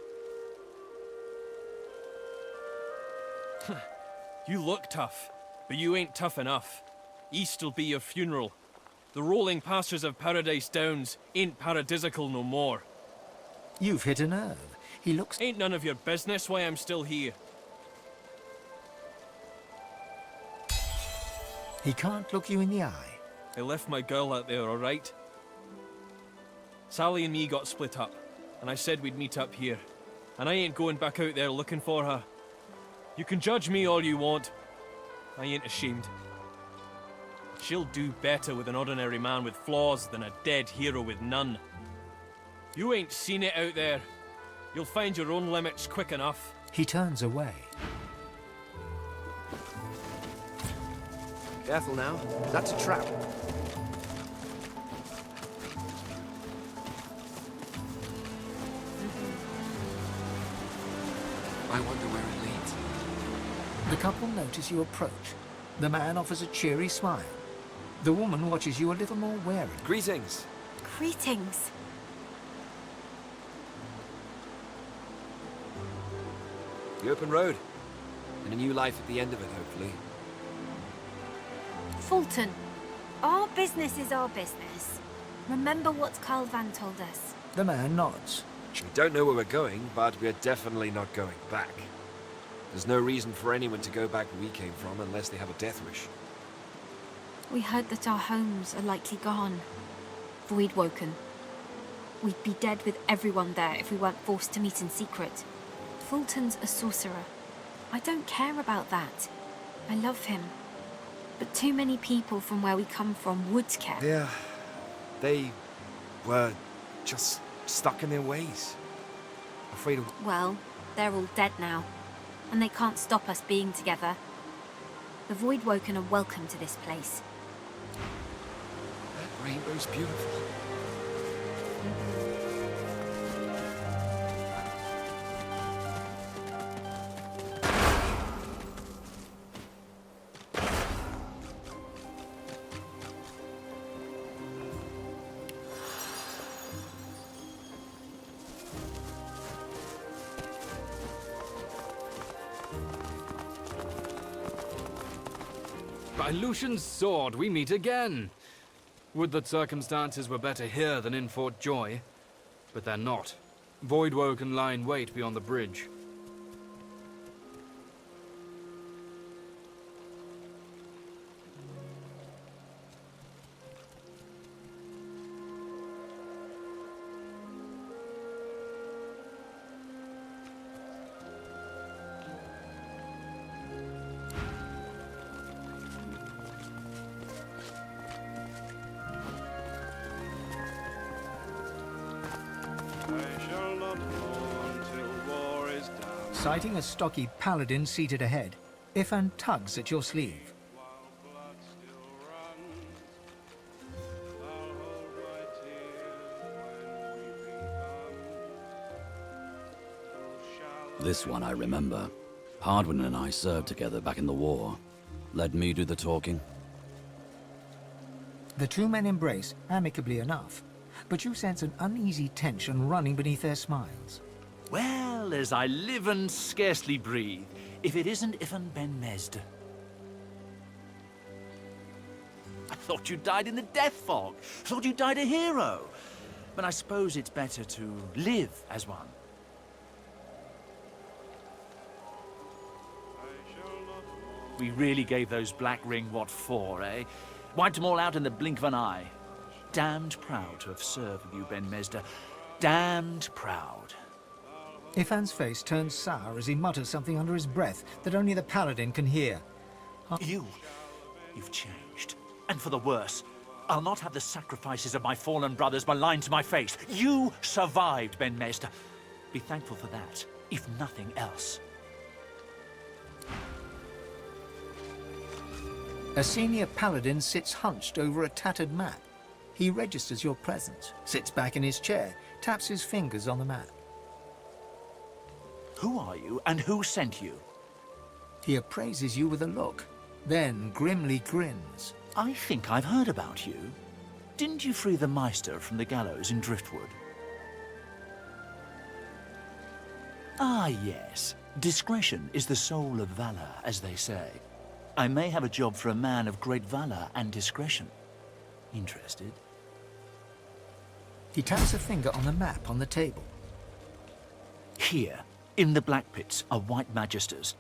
You look tough, but you ain't tough enough. East'll be your funeral. The rolling pastures of Paradise Downs ain't paradisical no more. You've hit a nerve. He looks... Ain't none of your business why I'm still here. He can't look you in the eye. I left my girl out there, all right? Sally and me got split up, and I said we'd meet up here. And I ain't going back out there looking for her. You can judge me all you want. I ain't ashamed. She'll do better with an ordinary man with flaws than a dead hero with none. You ain't seen it out there. You'll find your own limits quick enough. He turns away. Careful now. That's a trap. I wonder where it leads. The couple notice you approach. The man offers a cheery smile. The woman watches you a little more wary. Greetings. Greetings. The open road. And a new life at the end of it, hopefully. Fulton, our business is our business. Remember what Calvan told us. The man nods. We don't know where we're going, but we're definitely not going back. There's no reason for anyone to go back where we came from unless they have a death wish. We heard that our homes are likely gone. Void-woken. We'd be dead with everyone there if we weren't forced to meet in secret. Fulton's a sorcerer. I don't care about that. I love him. But too many people from where we come from would care. Yeah. They were just stuck in their ways. Afraid of... Well, they're all dead now. And they can't stop us being together. The Void-woken are welcome to this place. That rainbow's beautiful. By Lucian's sword, we meet again. Would that circumstances were better here than in Fort Joy, but they're not. Void-woken lie in wait beyond the bridge. Sighting a stocky paladin seated ahead, Ifan tugs at your sleeve. This one I remember. Hardwin and I served together back in the war. Let me do the talking. The two men embrace, amicably enough, but you sense an uneasy tension running beneath their smiles. Well, as I live and scarcely breathe, if it isn't Ifan ben Mesd. Thought you died in the death fog. Thought you died a hero. But I suppose it's better to live as one. We really gave those Black Ring what for, eh? Wiped them all out in the blink of an eye. Damned proud to have served with you, Ben Mesder. Damned proud. Ifan's face turns sour as he mutters something under his breath that only the paladin can hear. You've changed. And for the worse. I'll not have the sacrifices of my fallen brothers maligned to my face. You survived, Ben Mesder. Be thankful for that, if nothing else. A senior paladin sits hunched over a tattered map. He registers your presence, sits back in his chair, taps his fingers on the map. Who are you, and who sent you? He appraises you with a look, then grimly grins. I think I've heard about you. Didn't you free the Meister from the gallows in Driftwood? Ah, yes. Discretion is the soul of valor, as they say. I may have a job for a man of great valor and discretion. Interested? He taps a finger on the map on the table. Here, in the Black Pits, are White Magisters.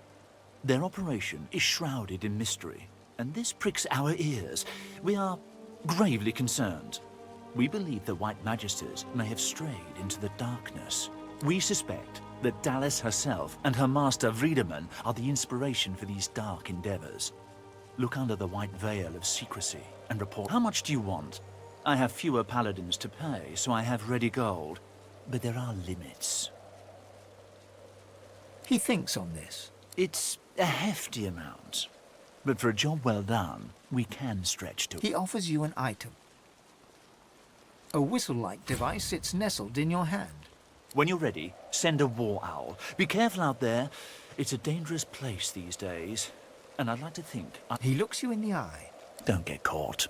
Their operation is shrouded in mystery, and this pricks our ears. We are gravely concerned. We believe the White Magisters may have strayed into the darkness. We suspect that Dallas herself and her master Vriedemann are the inspiration for these dark endeavors. Look under the white veil of secrecy and report. How much do you want? I have fewer paladins to pay, so I have ready gold. But there are limits. He thinks on this. It's a hefty amount. But for a job well done, we can stretch to it. He offers you an item. A whistle-like device sits nestled in your hand. When you're ready, send a war owl. Be careful out there. It's a dangerous place these days. And I'd like to think... He looks you in the eye. Don't get caught.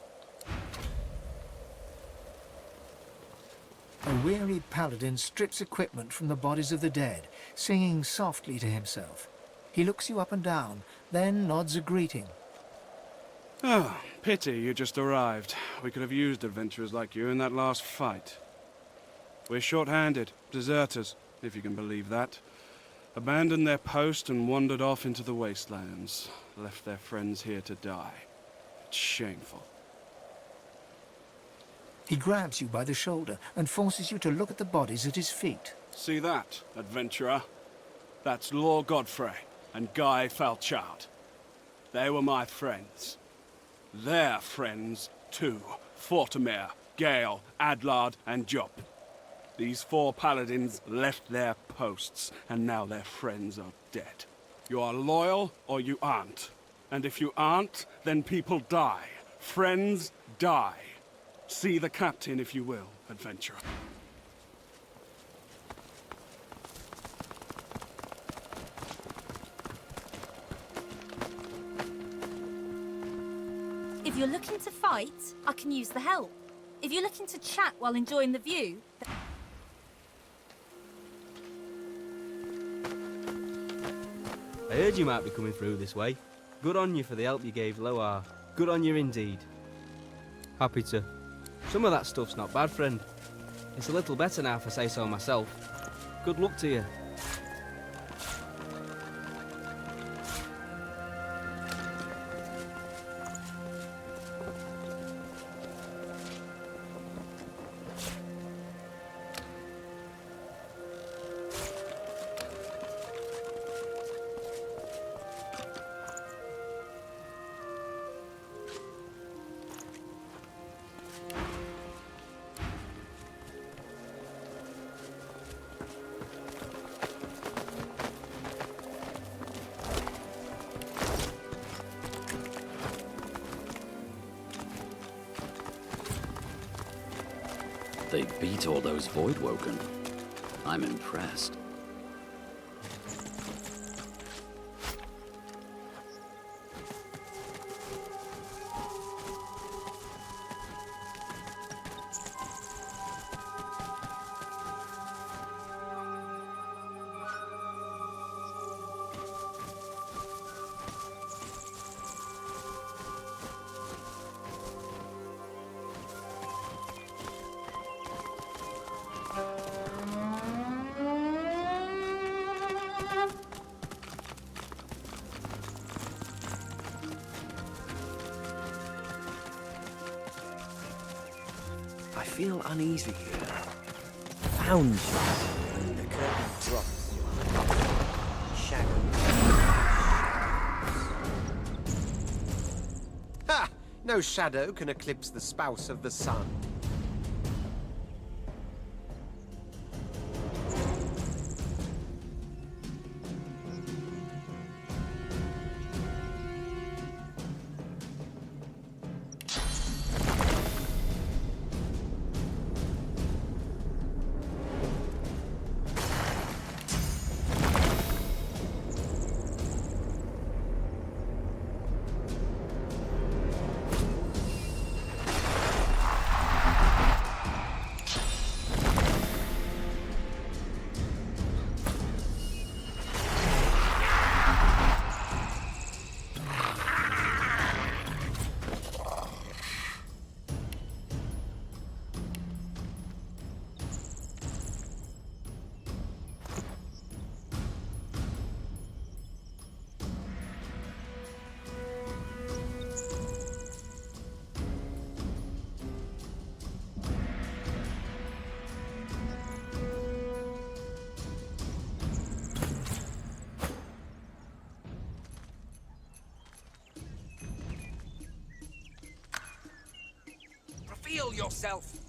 A weary paladin strips equipment from the bodies of the dead, singing softly to himself. He looks you up and down, then nods a greeting. Oh, pity you just arrived. We could have used adventurers like you in that last fight. We're short-handed, deserters, if you can believe that. Abandoned their post and wandered off into the wastelands. Left their friends here to die. It's shameful. He grabs you by the shoulder and forces you to look at the bodies at his feet. See that, adventurer? That's Lord Godfrey and Guy Falchard. They were my friends. Their friends, too. Fortimere, Gale, Adlard, and Job. These 4 paladins left their posts, and now their friends are dead. You are loyal, or you aren't. And if you aren't, then people die. Friends die. See the captain, if you will, adventurer. If you're looking to fight, I can use the help. If you're looking to chat while enjoying the view... I heard you might be coming through this way. Good on you for the help you gave Loar. Good on you indeed. Happy to. Some of that stuff's not bad, friend. It's a little better now if I say so myself. Good luck to you. They beat all those Voidwoken. I'm impressed. feel uneasy here. Found you. The curtain drops. Shadows. Ha! No shadow can eclipse the spouse of the sun. Reveal yourself!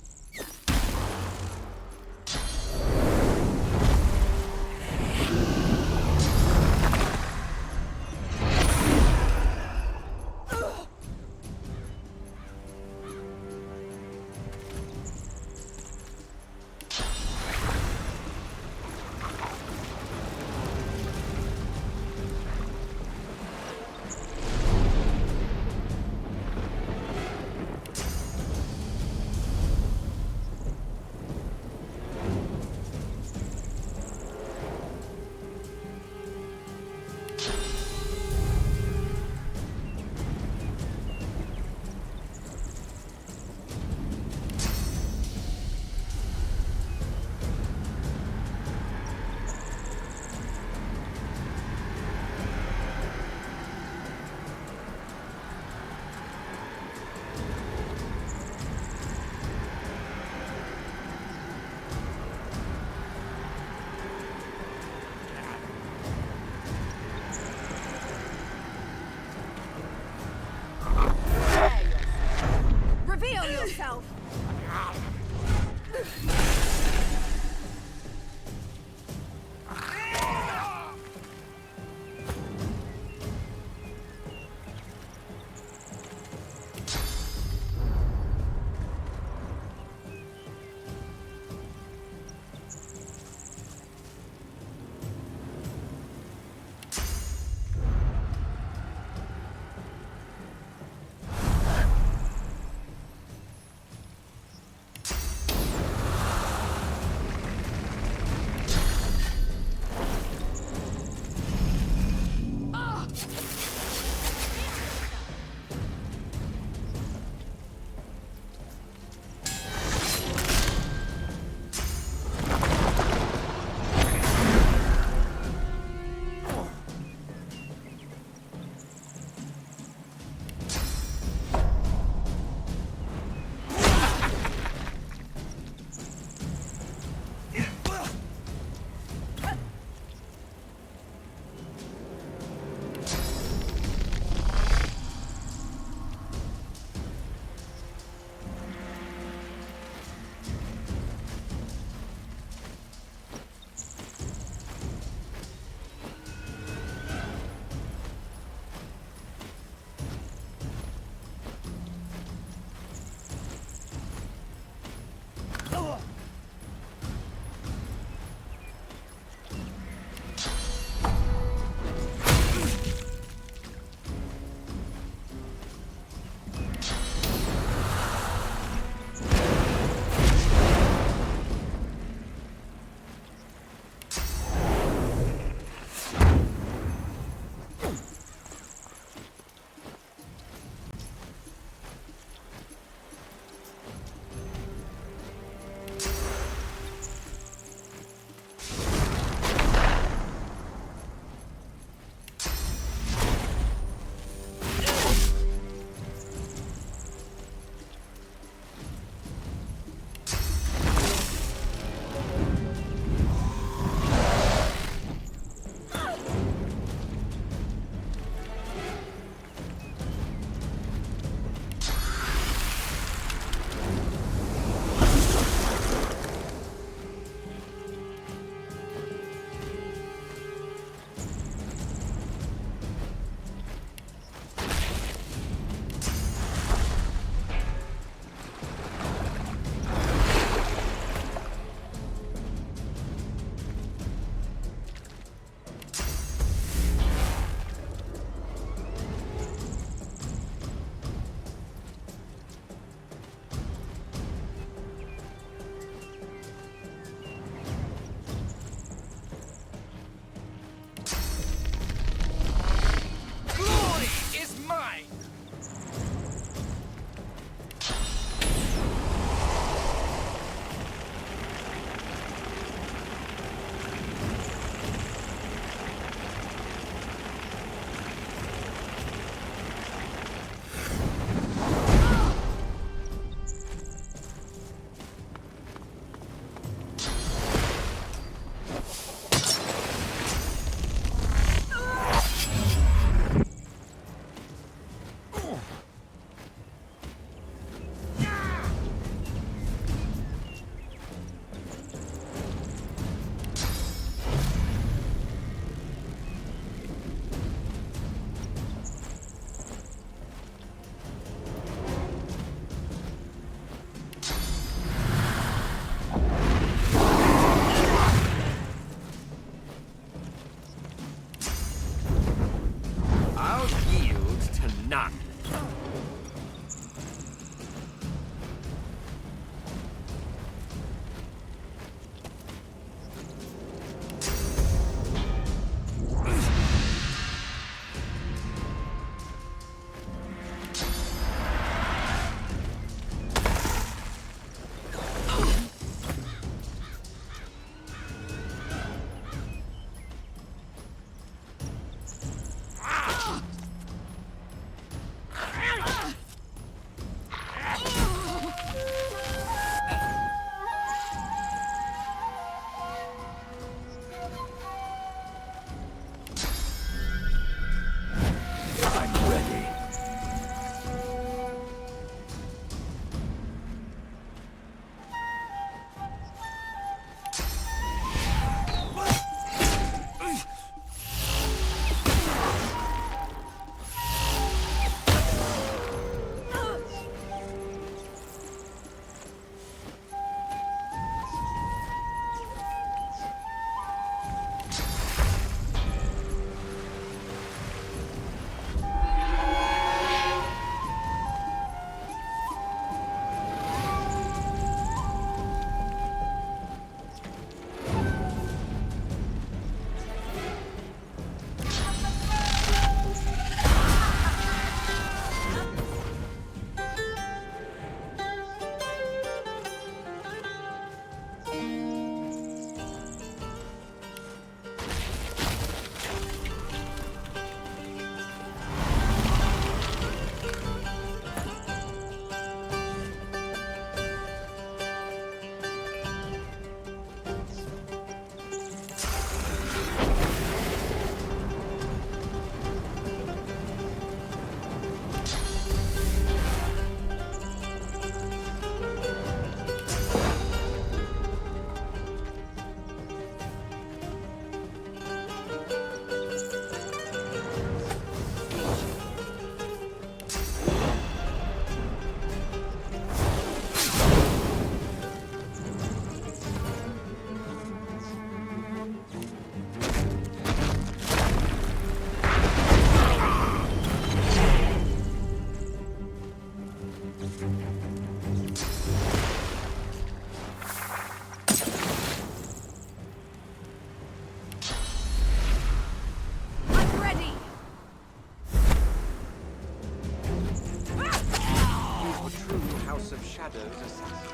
House of Shadows assassin.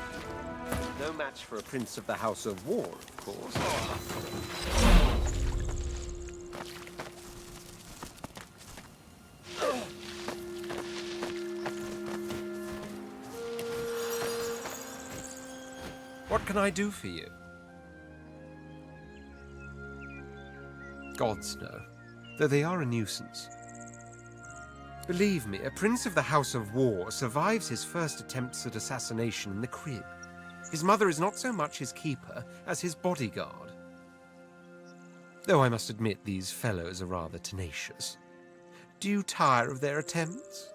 No match for a Prince of the House of War, of course. What can I do for you? Gods no, though they are a nuisance. Believe me, a Prince of the House of War survives his first attempts at assassination in the crib. His mother is not so much his keeper as his bodyguard. Though I must admit these fellows are rather tenacious. Do you tire of their attempts?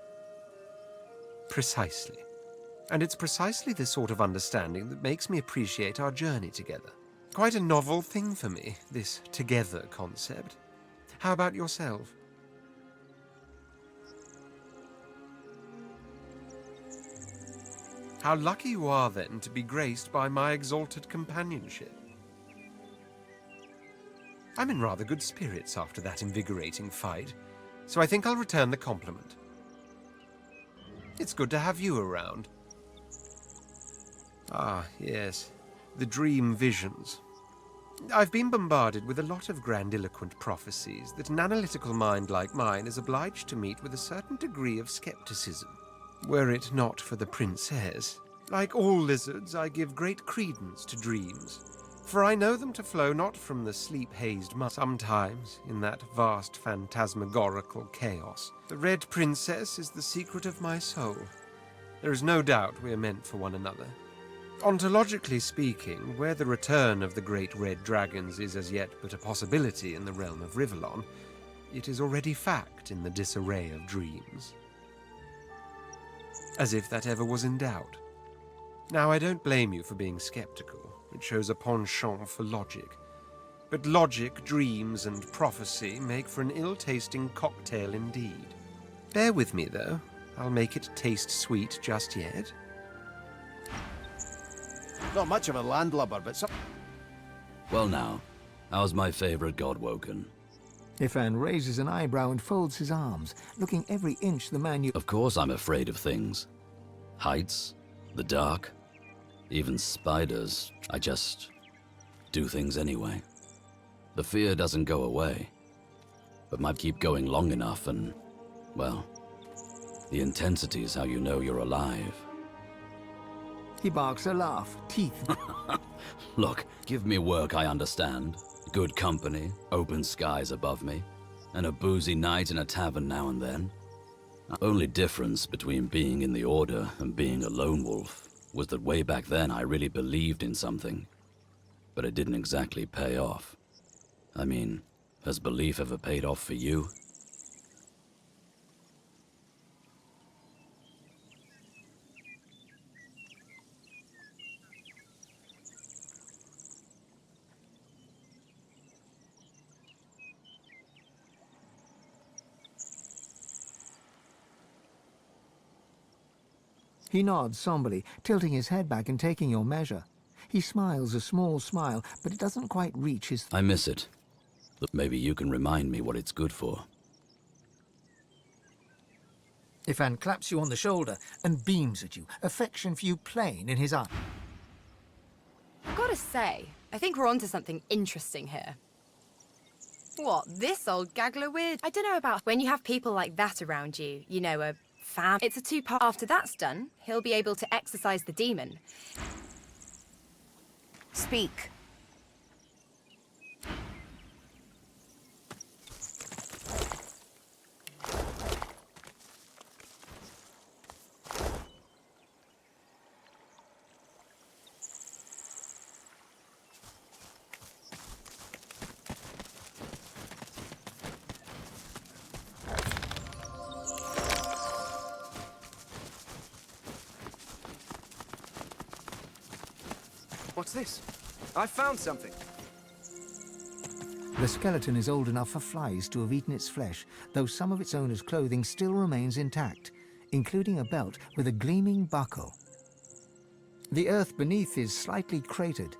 Precisely. And it's precisely this sort of understanding that makes me appreciate our journey together. Quite a novel thing for me, this together concept. How about yourself? How lucky you are, then, to be graced by my exalted companionship. I'm in rather good spirits after that invigorating fight, so I think I'll return the compliment. It's good to have you around. Ah, yes, the dream visions. I've been bombarded with a lot of grandiloquent prophecies that an analytical mind like mine is obliged to meet with a certain degree of skepticism. Were it not for the princess, like all lizards, I give great credence to dreams, for I know them to flow not from the sleep-hazed mind. Sometimes, in that vast phantasmagorical chaos, the Red Princess is the secret of my soul. There is no doubt we are meant for one another. Ontologically speaking, where the return of the great red dragons is as yet but a possibility in the realm of Rivellon, it is already fact in the disarray of dreams. As if that ever was in doubt. Now, I don't blame you for being skeptical. It shows a penchant for logic. But logic, dreams, and prophecy make for an ill-tasting cocktail indeed. Bear with me, though. I'll make it taste sweet just yet. Not much of a landlubber, but some... Well now, how's my favorite god woken? Ifan raises an eyebrow and folds his arms, looking every inch the man you... Of course I'm afraid of things. Heights, the dark, even spiders. I just do things anyway. The fear doesn't go away, but might keep going long enough and, well, the intensity is how you know you're alive. He barks a laugh, teeth. Look, give me work I understand. Good company, open skies above me, and a boozy night in a tavern now and then. The only difference between being in the Order and being a lone wolf was that way back then I really believed in something, but it didn't exactly pay off. I mean, has belief ever paid off for you? He nods somberly, tilting his head back and taking your measure. He smiles a small smile, but it doesn't quite reach his... I miss it. But maybe you can remind me what it's good for. Ifan claps you on the shoulder and beams at you, affection for you plain in his eye. I've gotta say, I think we're onto something interesting here. What, this old gaggler weird? I don't know about when you have people like that around you, you know, a fam. It's a two-part. After that's done, he'll be able to exorcise the demon. Speak. What's this? I found something. The skeleton is old enough for flies to have eaten its flesh, though some of its owner's clothing still remains intact, including a belt with a gleaming buckle. The earth beneath is slightly cratered.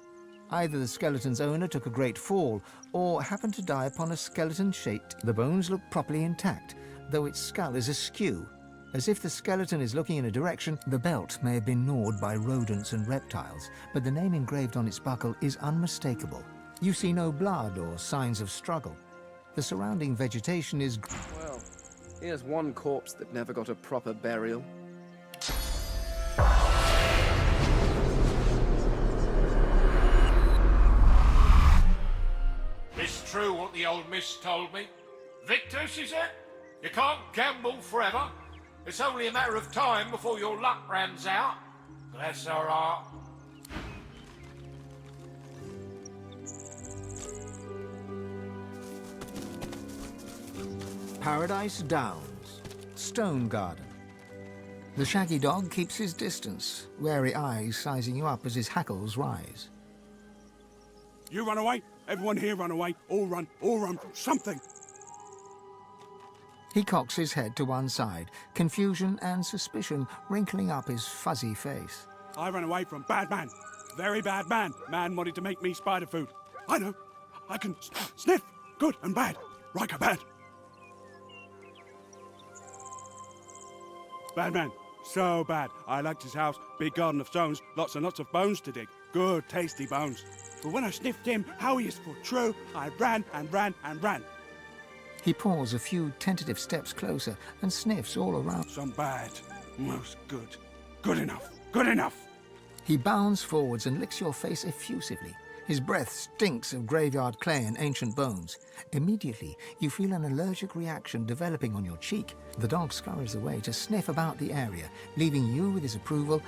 Either the skeleton's owner took a great fall, or happened to die upon a skeleton-shaped... The bones look properly intact, though its skull is askew. As if the skeleton is looking in a direction, the belt may have been gnawed by rodents and reptiles, but the name engraved on its buckle is unmistakable. You see no blood or signs of struggle. The surrounding vegetation is... Well, here's one corpse that never got a proper burial. It's true what the old miss told me. Victor, she said, you can't gamble forever. It's only a matter of time before your luck runs out. Bless her heart. Paradise Downs, Stone Garden. The shaggy dog keeps his distance, wary eyes sizing you up as his hackles rise. You run away. Everyone here run away. All run from something. He cocks his head to one side, confusion and suspicion wrinkling up his fuzzy face. I ran away from bad man. Very bad man. Man wanted to make me spider food. I know. I can sniff good and bad. Riker bad. Bad man. So bad. I liked his house. Big garden of stones. Lots and lots of bones to dig. Good, tasty bones. But when I sniffed him, how he is for true, I ran and ran and ran. He paws a few tentative steps closer and sniffs all around. Some bad. Most good. Good enough. Good enough. He bounds forwards and licks your face effusively. His breath stinks of graveyard clay and ancient bones. Immediately, you feel an allergic reaction developing on your cheek. The dog scurries away to sniff about the area, leaving you with his approval.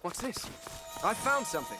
What's this? I found something.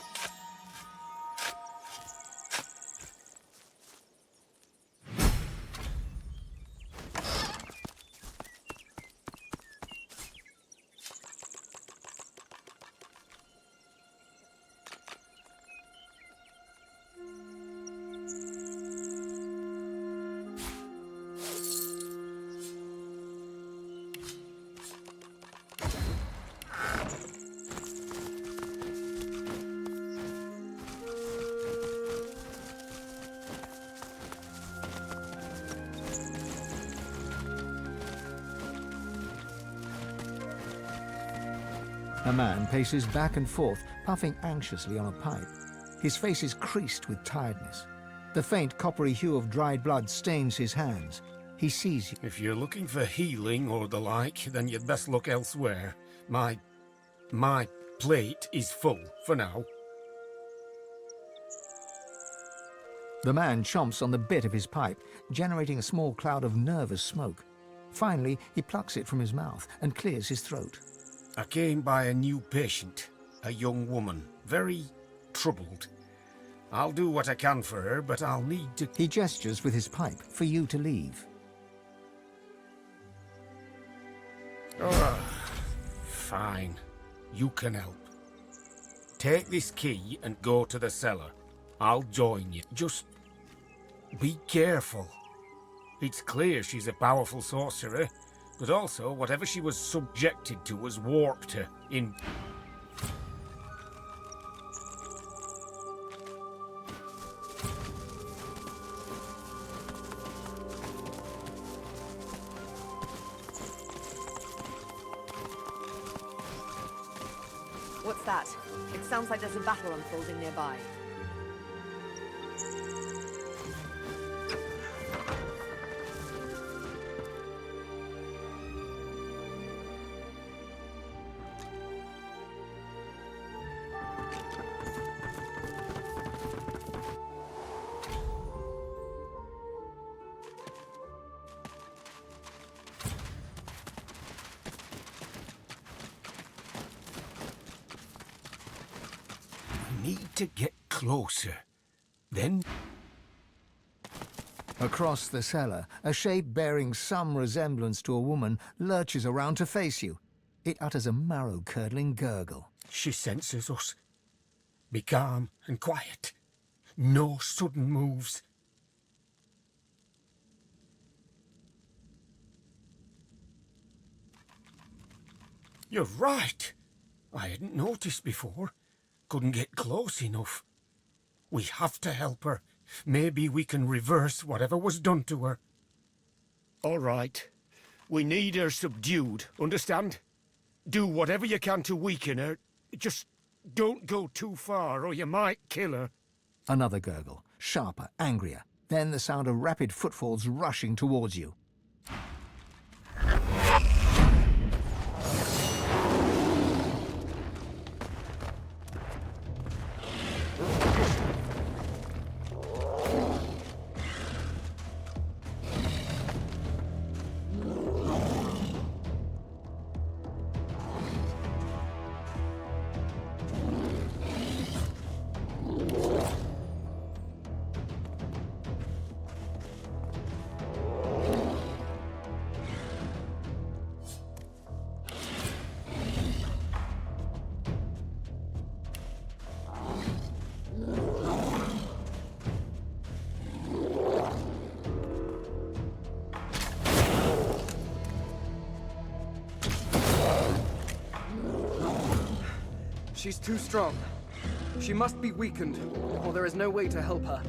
A man paces back and forth, puffing anxiously on a pipe. His face is creased with tiredness. The faint coppery hue of dried blood stains his hands. He sees you. If you're looking for healing or the like, then you'd best look elsewhere. My plate is full for now. The man chomps on the bit of his pipe, generating a small cloud of nervous smoke. Finally, he plucks it from his mouth and clears his throat. I came by a new patient, a young woman, very troubled. I'll do what I can for her, but I'll need to... He gestures with his pipe for you to leave. Fine. You can help. Take this key and go to the cellar. I'll join you. Just be careful. It's clear she's a powerful sorcerer, but also whatever she was subjected to has warped her in... What's that? It sounds like there's a battle unfolding nearby. Need to get closer. Then... Across the cellar, a shape bearing some resemblance to a woman lurches around to face you. It utters a marrow-curdling gurgle. She senses us. Be calm and quiet. No sudden moves. You're right. I hadn't noticed before. Couldn't get close enough. We have to help her. Maybe we can reverse whatever was done to her. All right. We need her subdued, understand? Do whatever you can to weaken her. Just don't go too far or you might kill her. Another gurgle, sharper, angrier. Then the sound of rapid footfalls rushing towards you. She's too strong. She must be weakened, or there is no way to help her.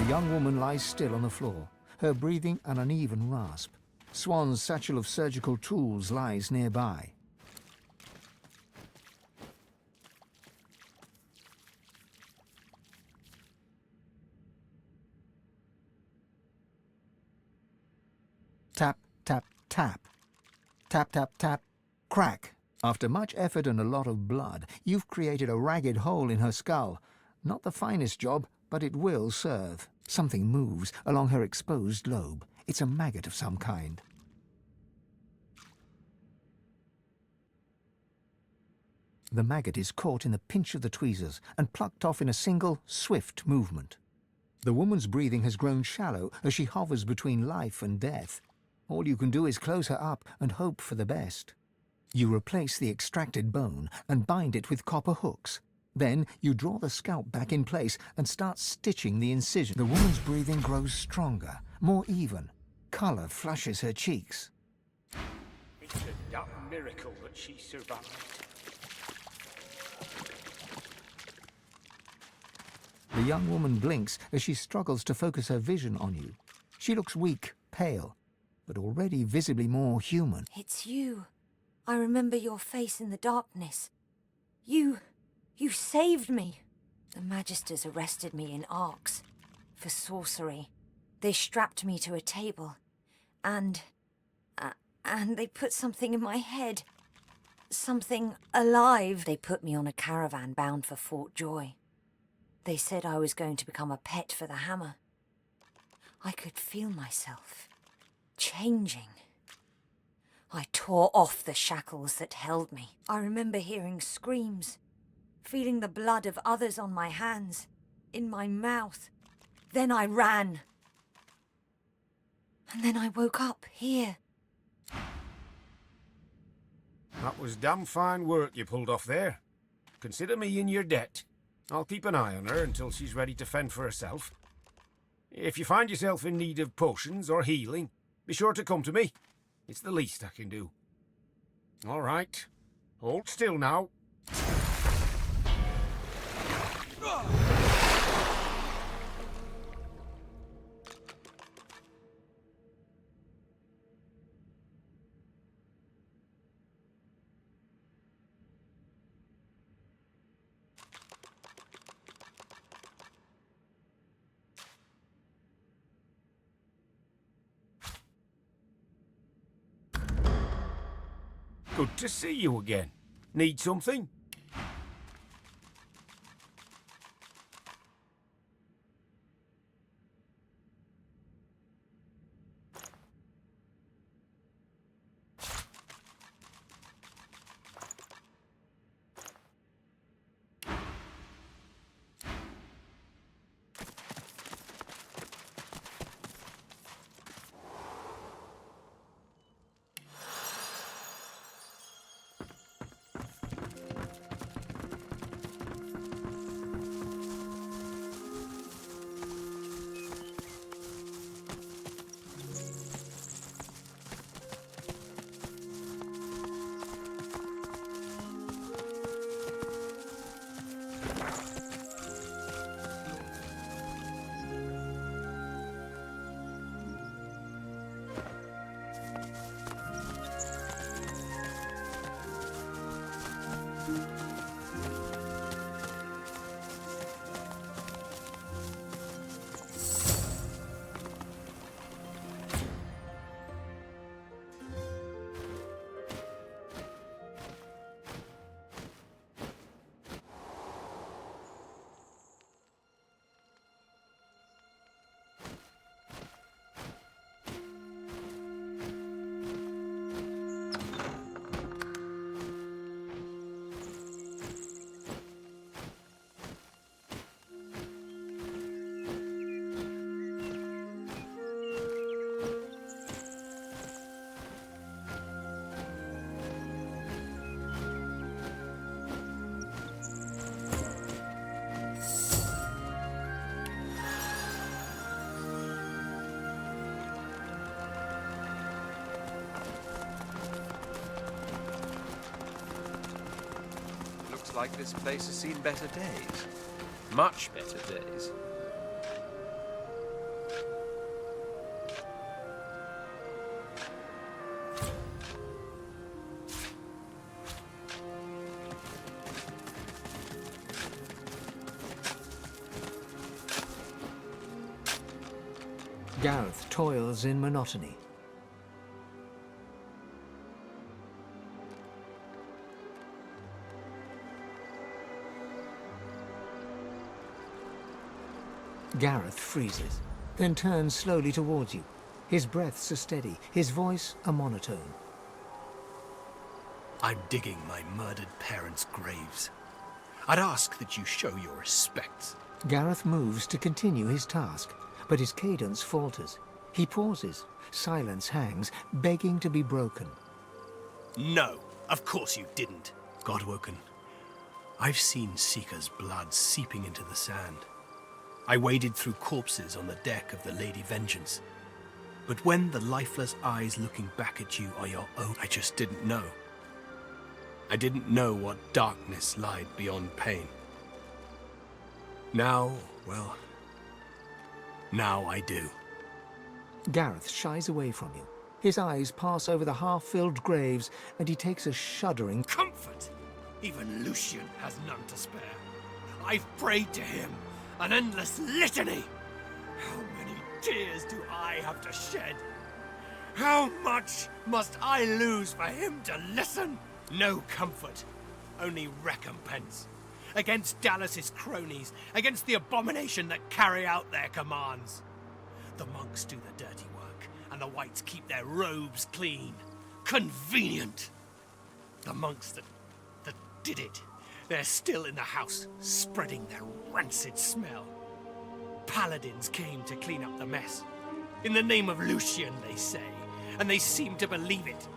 young woman lies still on the floor, her breathing an uneven rasp. Swan's satchel of surgical tools lies nearby. Tap, tap, tap. Tap, tap, tap. Crack. After much effort and a lot of blood, you've created a ragged hole in her skull. Not the finest job, but it will serve. Something moves along her exposed lobe. It's a maggot of some kind. The maggot is caught in the pinch of the tweezers and plucked off in a single, swift movement. The woman's breathing has grown shallow as she hovers between life and death. All you can do is close her up and hope for the best. You replace the extracted bone and bind it with copper hooks. Then you draw the scalp back in place and start stitching the incision. The woman's breathing grows stronger, more even. Colour flushes her cheeks. It's a damn miracle that she survived. The young woman blinks as she struggles to focus her vision on you. She looks weak, pale, but already visibly more human. It's you. I remember your face in the darkness. You saved me. The Magisters arrested me in Arx for sorcery. They strapped me to a table, and they put something in my head. Something alive. They put me on a caravan bound for Fort Joy. They said I was going to become a pet for the hammer. I could feel myself changing. I tore off the shackles that held me. I remember hearing screams, feeling the blood of others on my hands, in my mouth. Then I ran. And then I woke up here. That was damn fine work you pulled off there. Consider me in your debt. I'll keep an eye on her until she's ready to fend for herself. If you find yourself in need of potions or healing, be sure to come to me. It's the least I can do. All right. Hold still now. Good to see you again. Need something? Like this place has seen better days. Much better days. Gareth toils in monotony. Gareth freezes, then turns slowly towards you. His breaths are steady, his voice a monotone. I'm digging my murdered parents' graves. I'd ask that you show your respects. Gareth moves to continue his task, but his cadence falters. He pauses. Silence hangs, begging to be broken. No, of course you didn't. Godwoken, I've seen Seeker's blood seeping into the sand. I waded through corpses on the deck of the Lady Vengeance. But when the lifeless eyes looking back at you are your own, I just didn't know. I didn't know what darkness lied beyond pain. Now, well, now I do. Gareth shies away from you. His eyes pass over the half-filled graves, and he takes a shuddering comfort. Even Lucian has none to spare. I've prayed to him, an endless litany. How many tears do I have to shed? How much must I lose for him to listen? No comfort, only recompense. Against Dallas's cronies, against the abomination that carry out their commands. The monks do the dirty work, and the whites keep their robes clean. Convenient! The monks that did it, they're still in the house, spreading their rancid smell. Paladins came to clean up the mess. In the name of Lucian, they say, and they seem to believe it.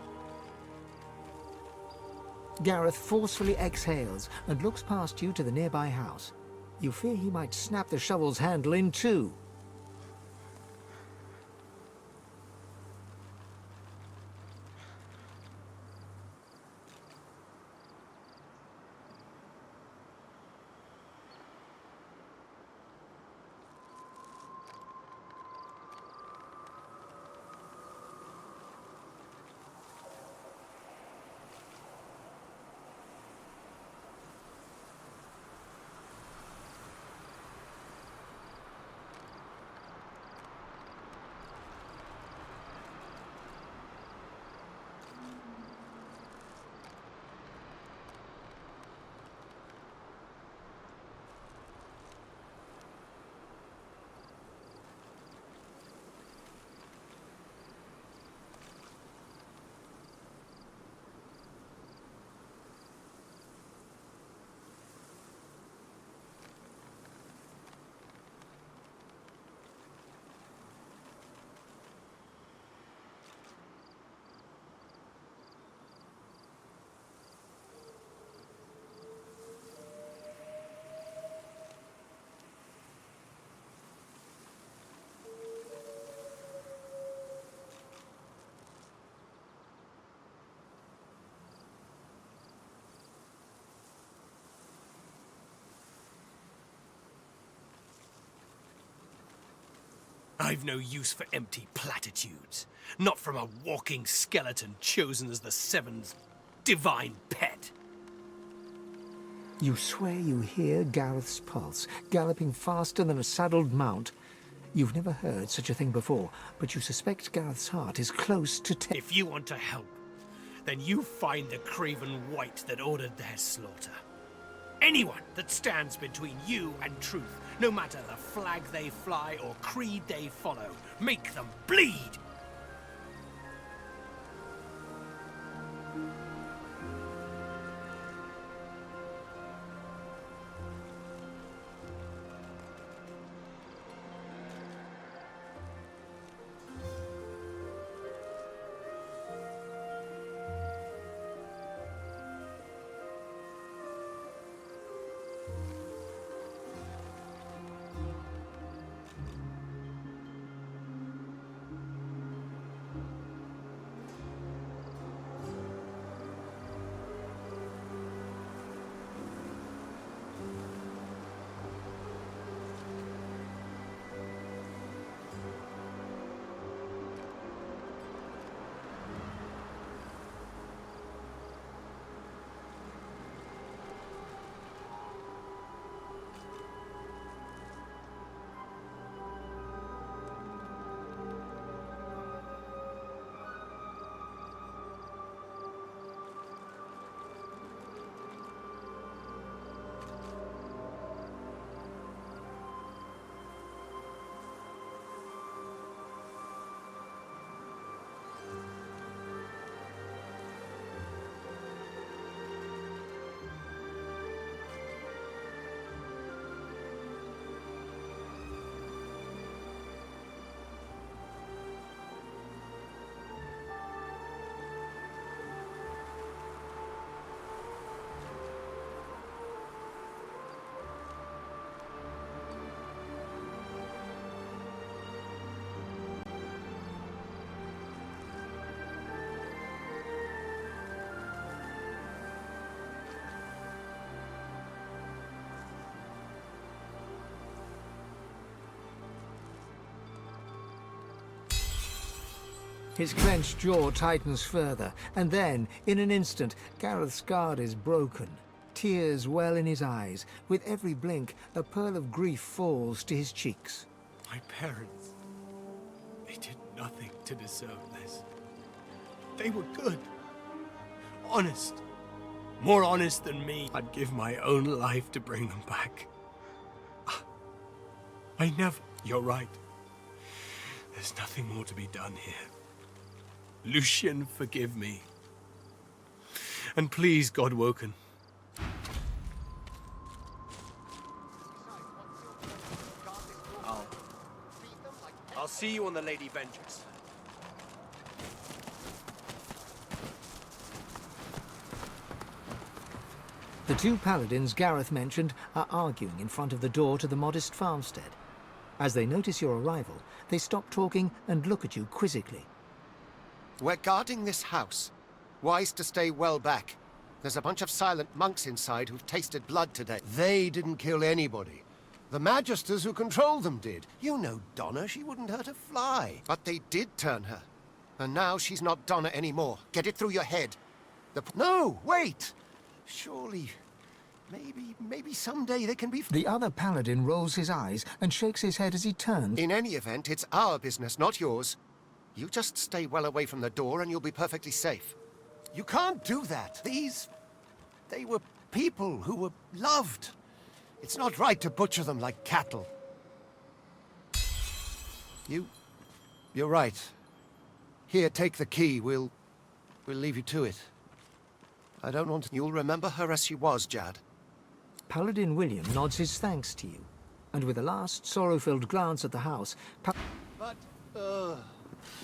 Gareth forcefully exhales and looks past you to the nearby house. You fear he might snap the shovel's handle in two. I've no use for empty platitudes. Not from a walking skeleton chosen as the Seven's divine pet. You swear you hear Gareth's pulse, galloping faster than a saddled mount. You've never heard such a thing before, but you suspect Gareth's heart is close to If you want to help, then you find the craven wight that ordered their slaughter. Anyone that stands between you and truth, no matter the flag they fly or creed they follow, make them bleed! His clenched jaw tightens further, and then, in an instant, Gareth's guard is broken. Tears well in his eyes. With every blink, a pearl of grief falls to his cheeks. My parents, they did nothing to deserve this. They were good. Honest. More honest than me. I'd give my own life to bring them back. I never... You're right. There's nothing more to be done here. Lucian, forgive me. And please, Godwoken. I'll see you on the Lady Vengeance. The two paladins Gareth mentioned are arguing in front of the door to the modest farmstead. As they notice your arrival, they stop talking and look at you quizzically. We're guarding this house. Wise to stay well back. There's a bunch of silent monks inside who've tasted blood today. They didn't kill anybody. The Magisters who control them did. You know Donna, she wouldn't hurt a fly. But they did turn her. And now she's not Donna anymore. Get it through your head. No, wait! Surely, maybe someday they can be... The other paladin rolls his eyes and shakes his head as he turns. In any event, it's our business, not yours. You just stay well away from the door and you'll be perfectly safe. You can't do that. They were people who were loved. It's not right to butcher them like cattle. You're right. Here, take the key. We'll leave you to it. I don't want... You'll remember her as she was, Jad. Paladin William nods his thanks to you, and with a last sorrow-filled glance at the house... But,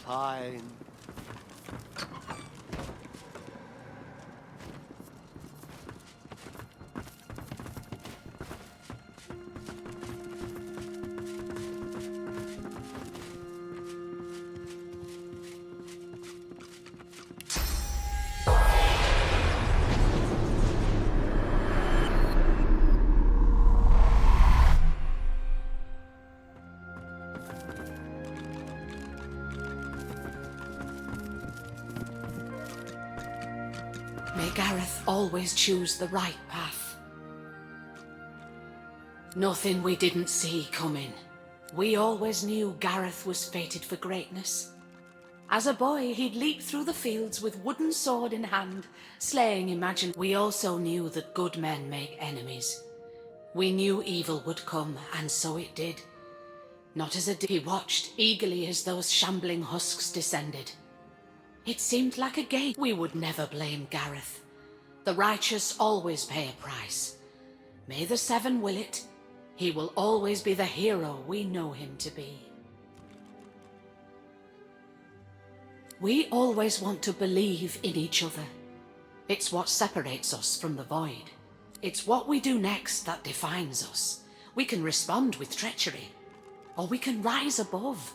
fine. May Gareth always choose the right path. Nothing we didn't see coming. We always knew Gareth was fated for greatness. As a boy, he'd leap through the fields with wooden sword in hand, slaying imagined. We also knew that good men make enemies. We knew evil would come, and so it did. Not as he watched eagerly as those shambling husks descended. It seemed like a game. We would never blame Gareth. The righteous always pay a price. May the Seven will it. He will always be the hero we know him to be. We always want to believe in each other. It's what separates us from the void. It's what we do next that defines us. We can respond with treachery, or we can rise above.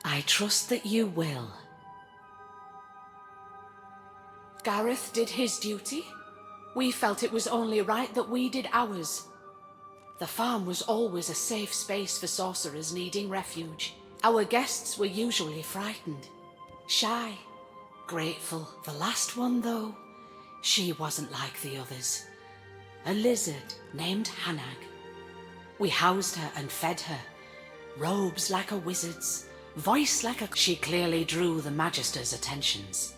I trust that you will. Gareth did his duty. We felt it was only right that we did ours. The farm was always a safe space for sorcerers needing refuge. Our guests were usually frightened, shy, grateful. The last one, though, she wasn't like the others. A lizard named Hanag. We housed her and fed her. Robes like a wizard's, voice like a... She clearly drew the Magister's attentions.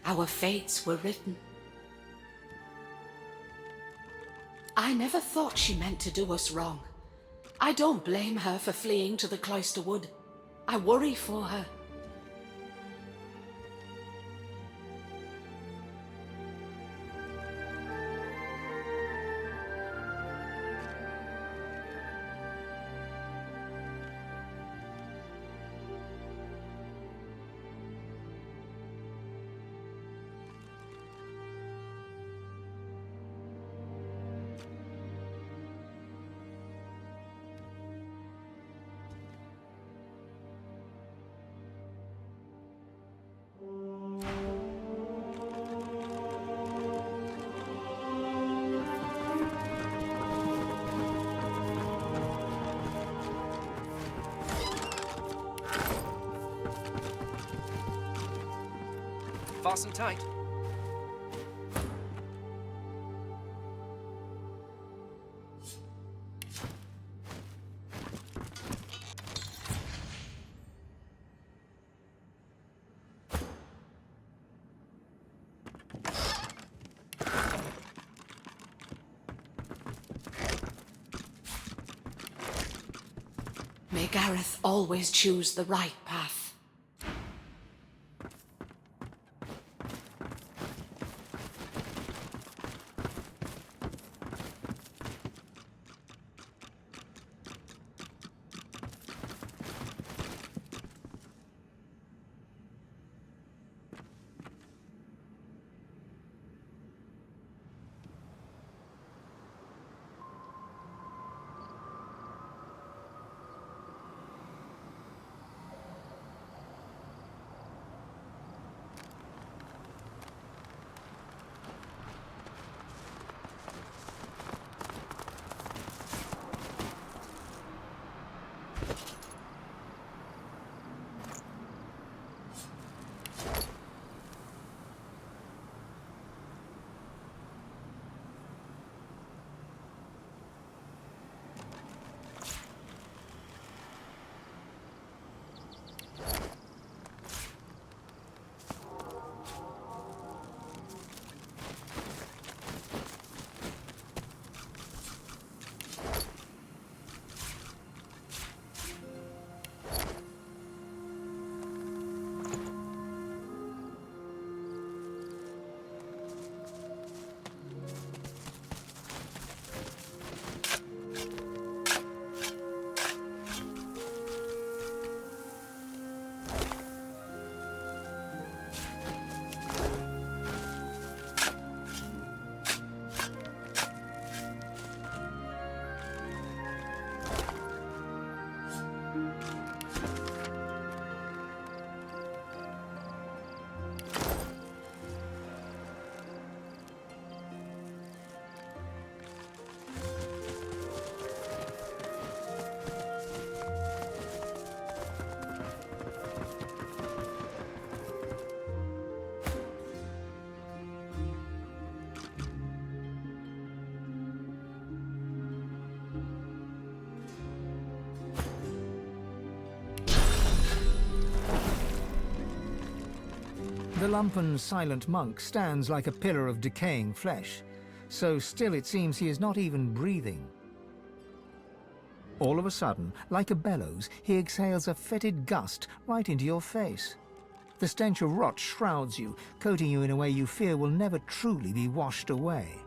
Our fates were written. I never thought she meant to do us wrong. I don't blame her for fleeing to the Cloister Wood. I worry for her. Fasten tight. May Gareth always choose the right path. The lumpen silent monk stands like a pillar of decaying flesh. So still it seems he is not even breathing. All of a sudden, like a bellows, he exhales a fetid gust right into your face. The stench of rot shrouds you, coating you in a way you fear will never truly be washed away.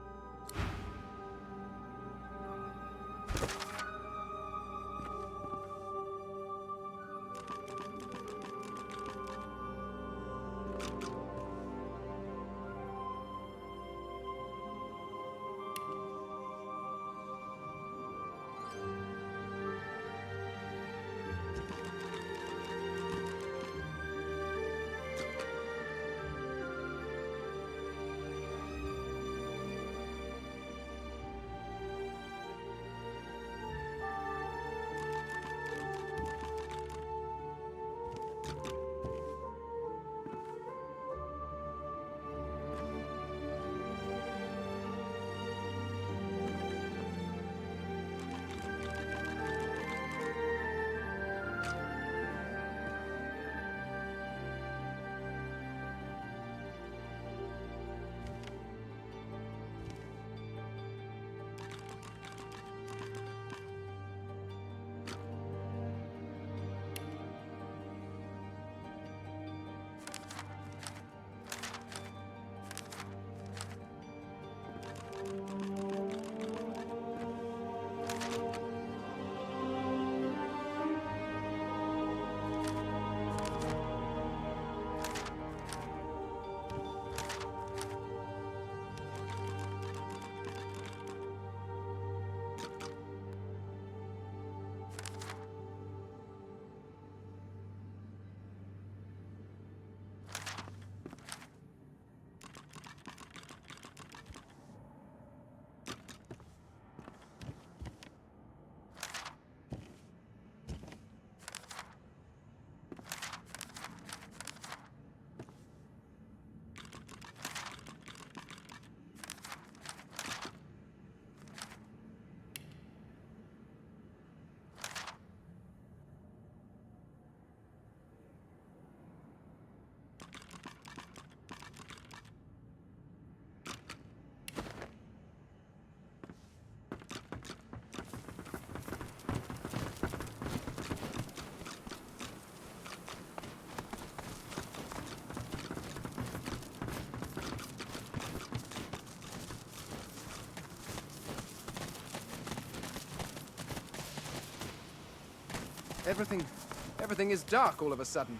Everything is dark all of a sudden.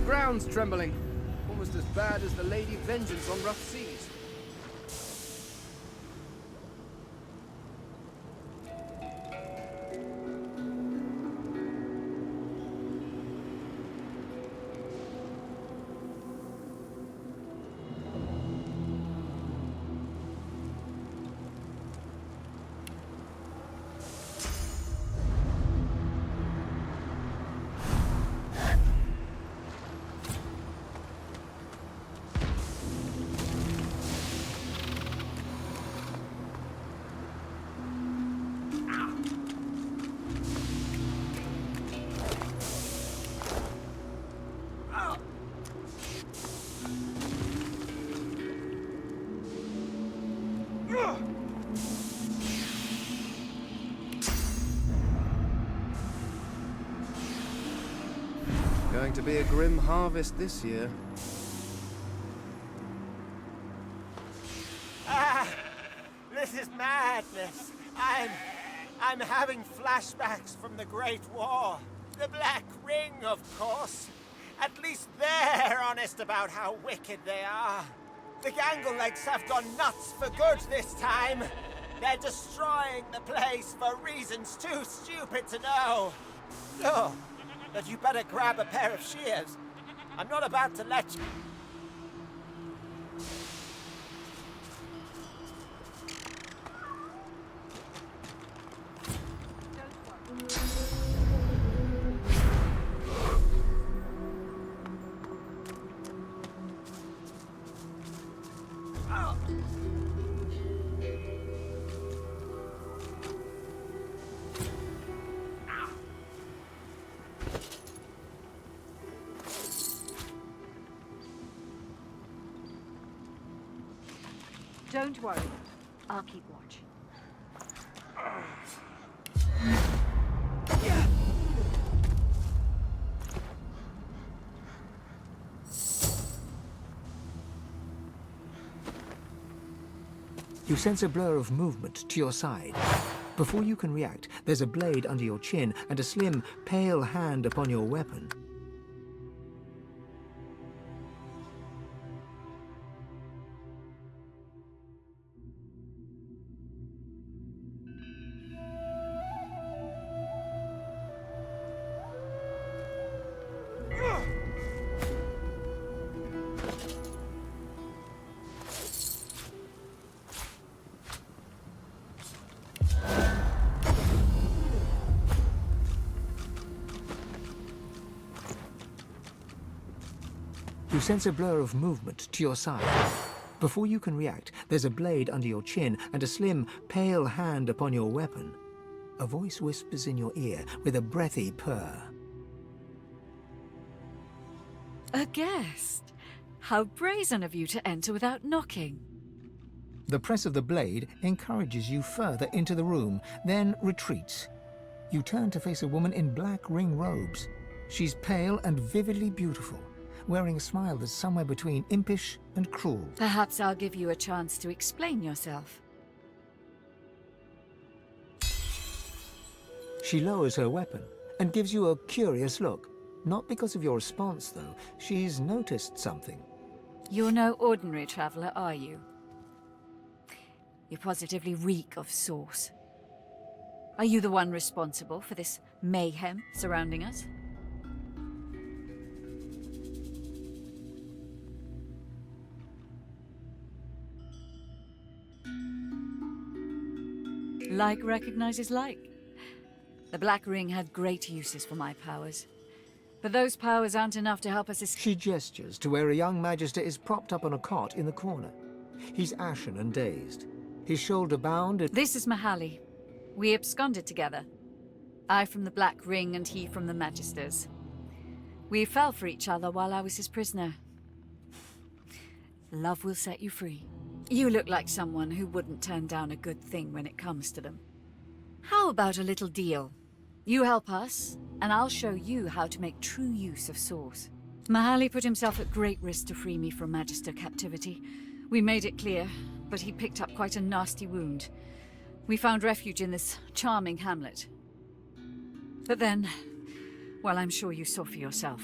Ground's trembling. Almost as bad as the Lady Vengeance on rough seas. Going to be a grim harvest this year. Ah! This is madness. I'm having flashbacks from the Great War. The Black Ring, of course. At least they're honest about how wicked they are. The Ganglelegs have gone nuts for good this time. They're destroying the place for reasons too stupid to know. Oh, but you better grab a pair of shears. I'm not about to let you... Don't worry. I'll keep watch. You sense a blur of movement to your side. Before you can react, there's a blade under your chin and a slim, pale hand upon your weapon. You sense a blur of movement to your side. Before you can react, there's a blade under your chin and a slim, pale hand upon your weapon. A voice whispers in your ear with a breathy purr. A guest? How brazen of you to enter without knocking. The press of the blade encourages you further into the room, then retreats. You turn to face a woman in black ring robes. She's pale and vividly beautiful, wearing a smile that's somewhere between impish and cruel. Perhaps I'll give you a chance to explain yourself. She lowers her weapon and gives you a curious look. Not because of your response, though. She's noticed something. You're no ordinary traveler, are you? You positively reek of sauce. Are you the one responsible for this mayhem surrounding us? Like recognizes like. The Black Ring had great uses for my powers. But those powers aren't enough to help us escape. She gestures to where a young magister is propped up on a cot in the corner. He's ashen and dazed. His shoulder bound and... This is Mahali. We absconded together. I from the Black Ring and he from the Magisters. We fell for each other while I was his prisoner. Love will set you free. You look like someone who wouldn't turn down a good thing when it comes to them. How about a little deal? You help us, and I'll show you how to make true use of Source. Mahali put himself at great risk to free me from Magister captivity. We made it clear, but he picked up quite a nasty wound. We found refuge in this charming hamlet. But then, well, I'm sure you saw for yourself.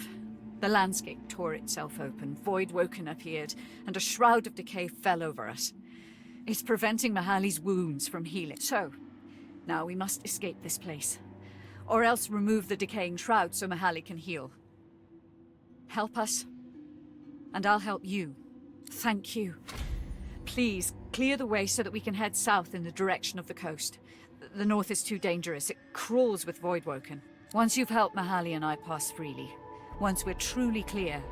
The landscape tore itself open, Voidwoken appeared, and a shroud of decay fell over us. It's preventing Mahali's wounds from healing. So, now we must escape this place. Or else remove the decaying shroud so Mahali can heal. Help us, and I'll help you. Thank you. Please, clear the way so that we can head south in the direction of the coast. The north is too dangerous. It crawls with Voidwoken. Once you've helped Mahali and I pass freely, once we're truly clear,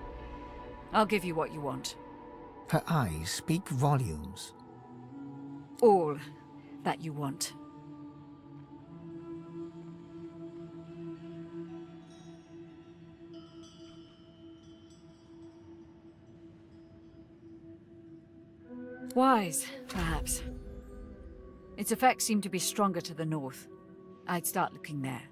I'll give you what you want. Her eyes speak volumes. All that you want. Wise, perhaps. Its effects seem to be stronger to the north. I'd start looking there.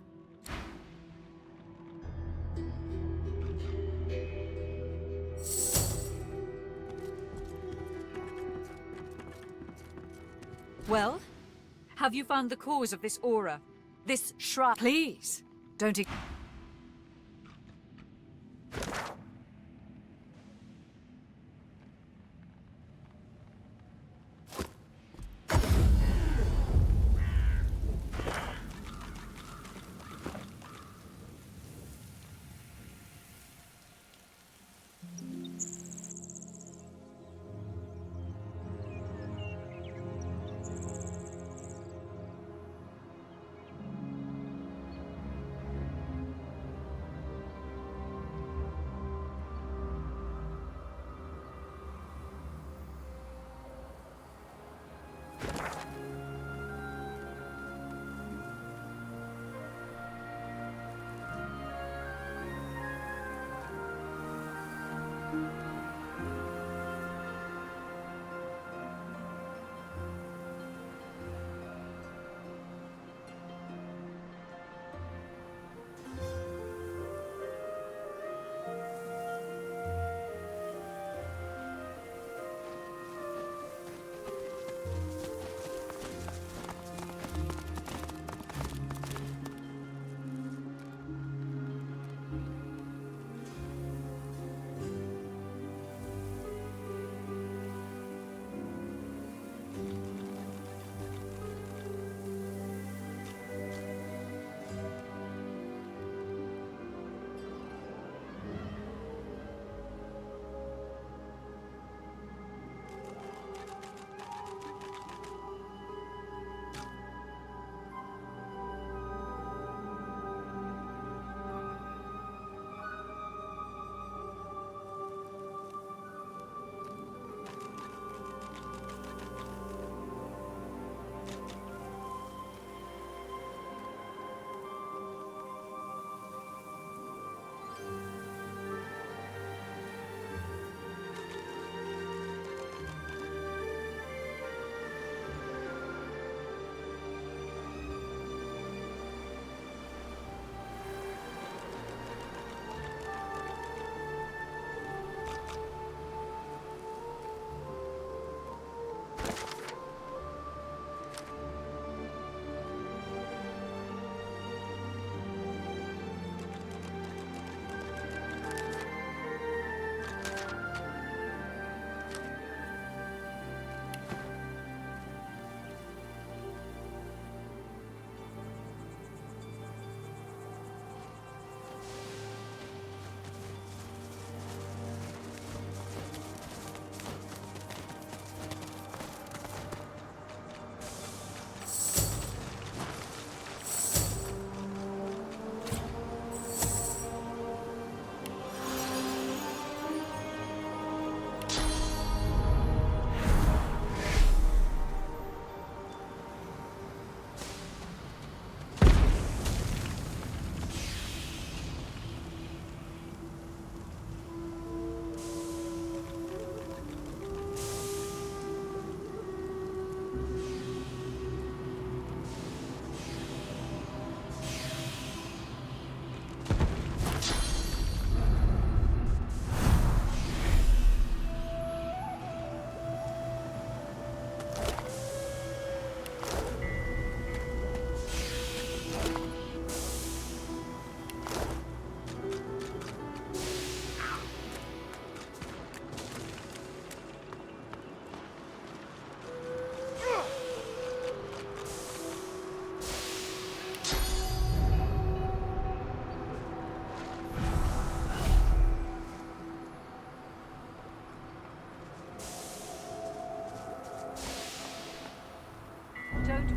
Well, have you found the cause of this aura? This shroud? Please, don't...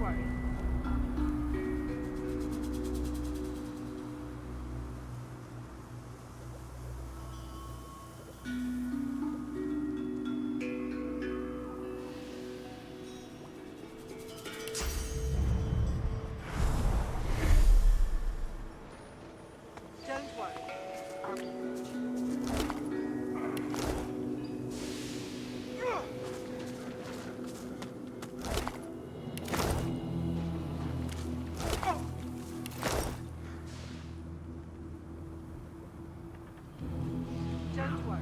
worry. Don't worry. Don't worry.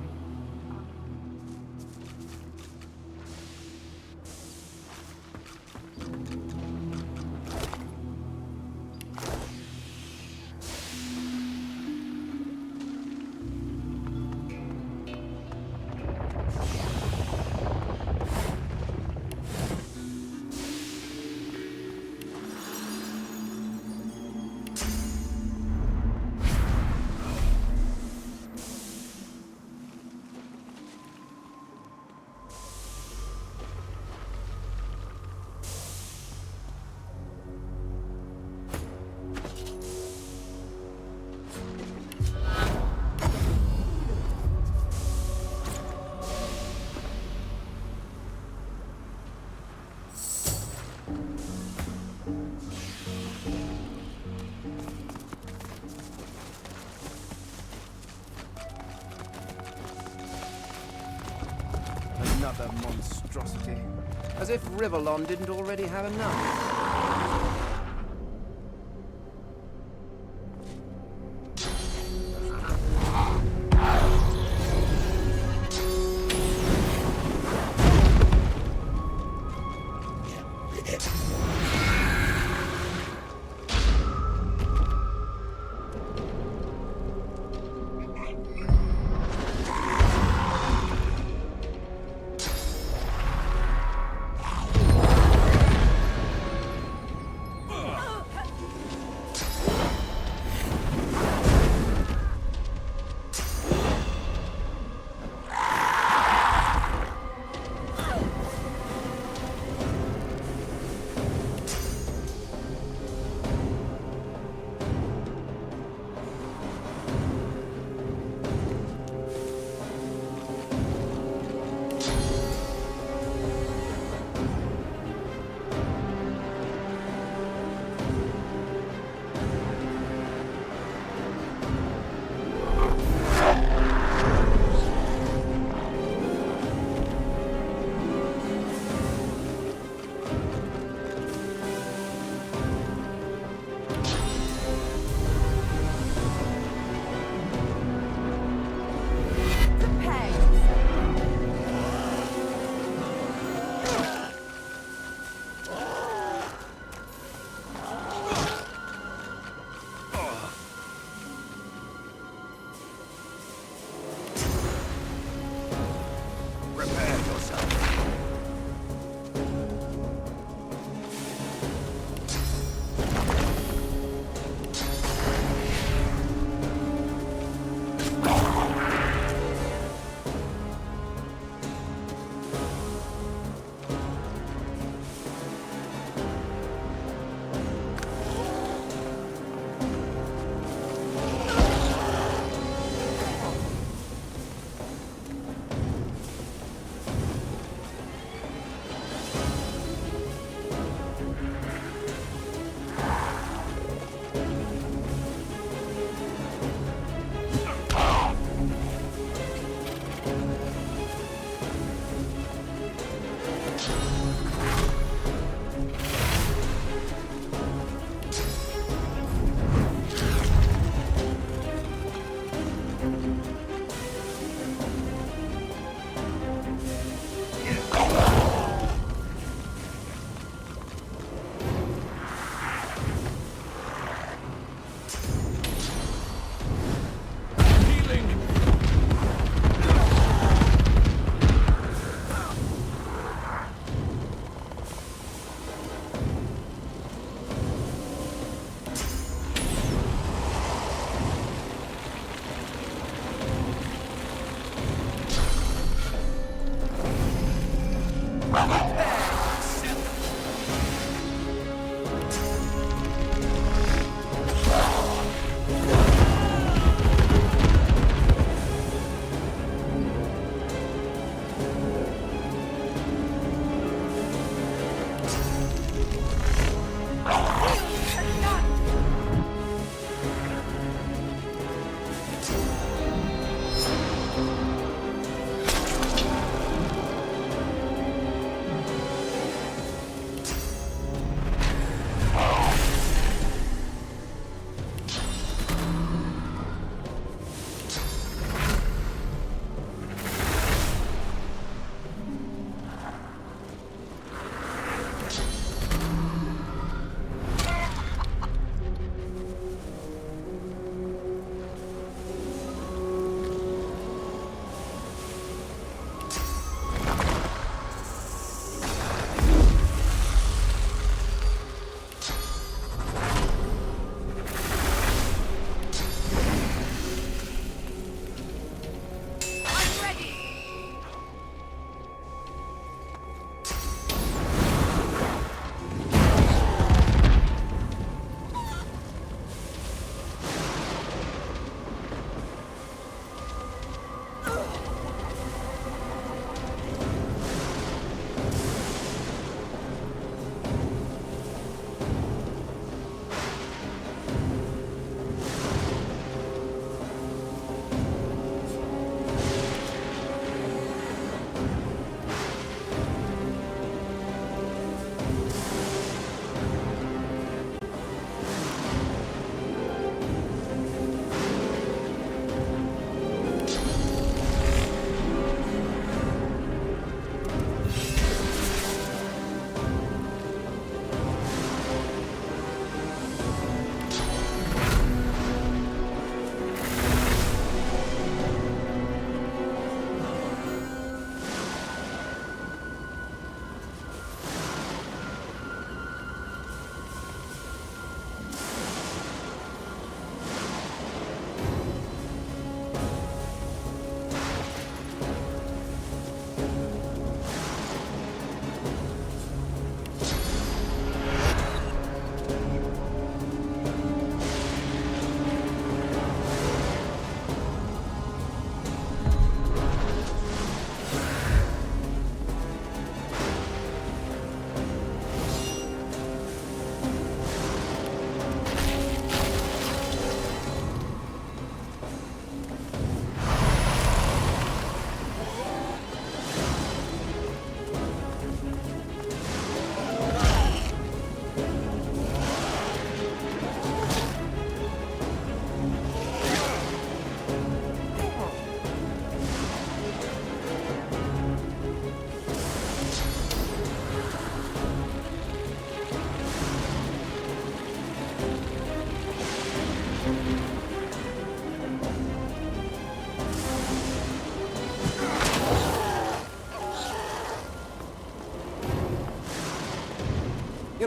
Another monstrosity. As if Rivellon didn't already have enough.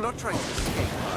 You're not trying to escape.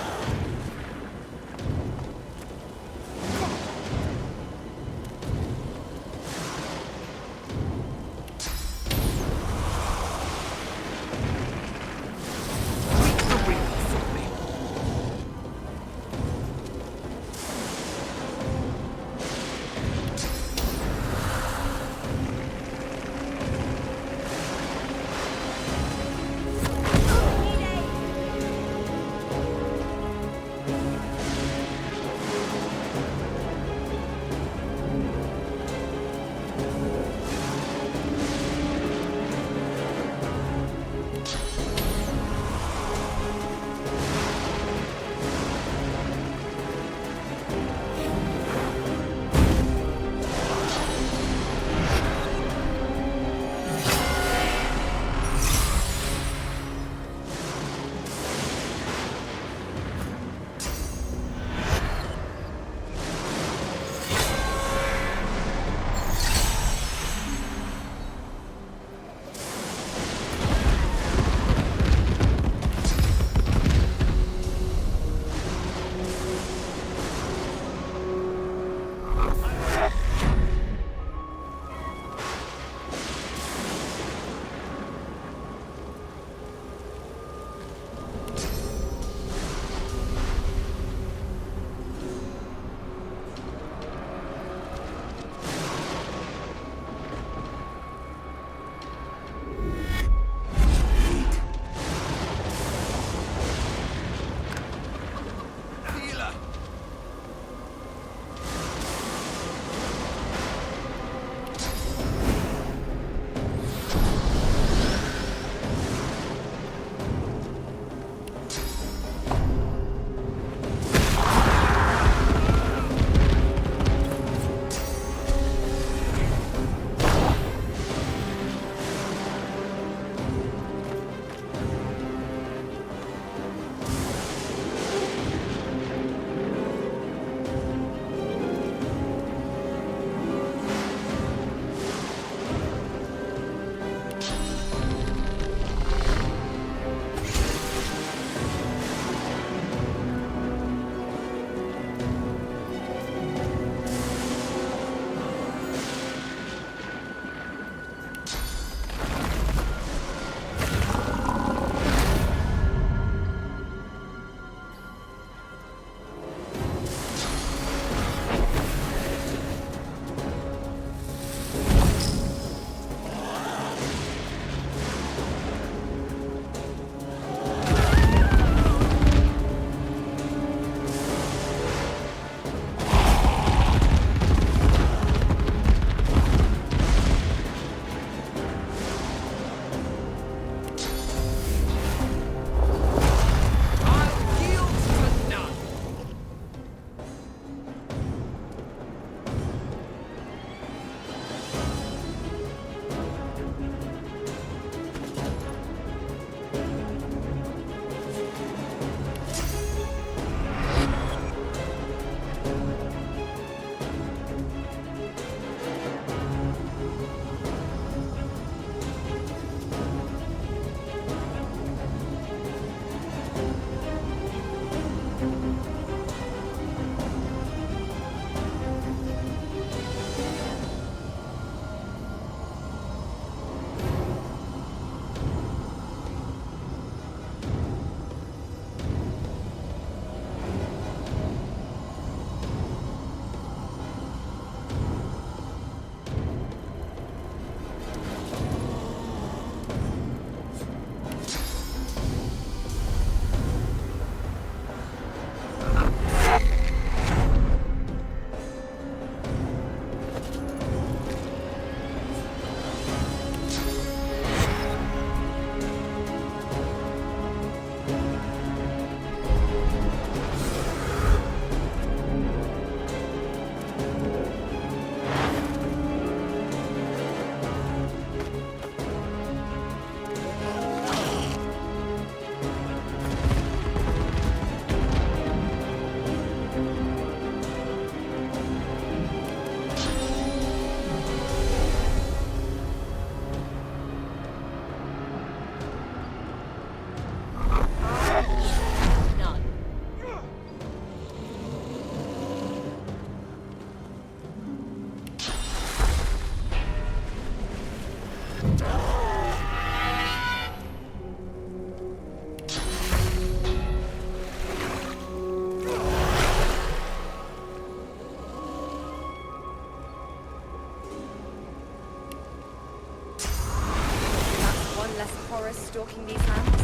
terrorists stalking these lands?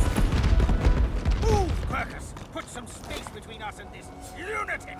Move, Quercus! Put some space between us and this lunatic!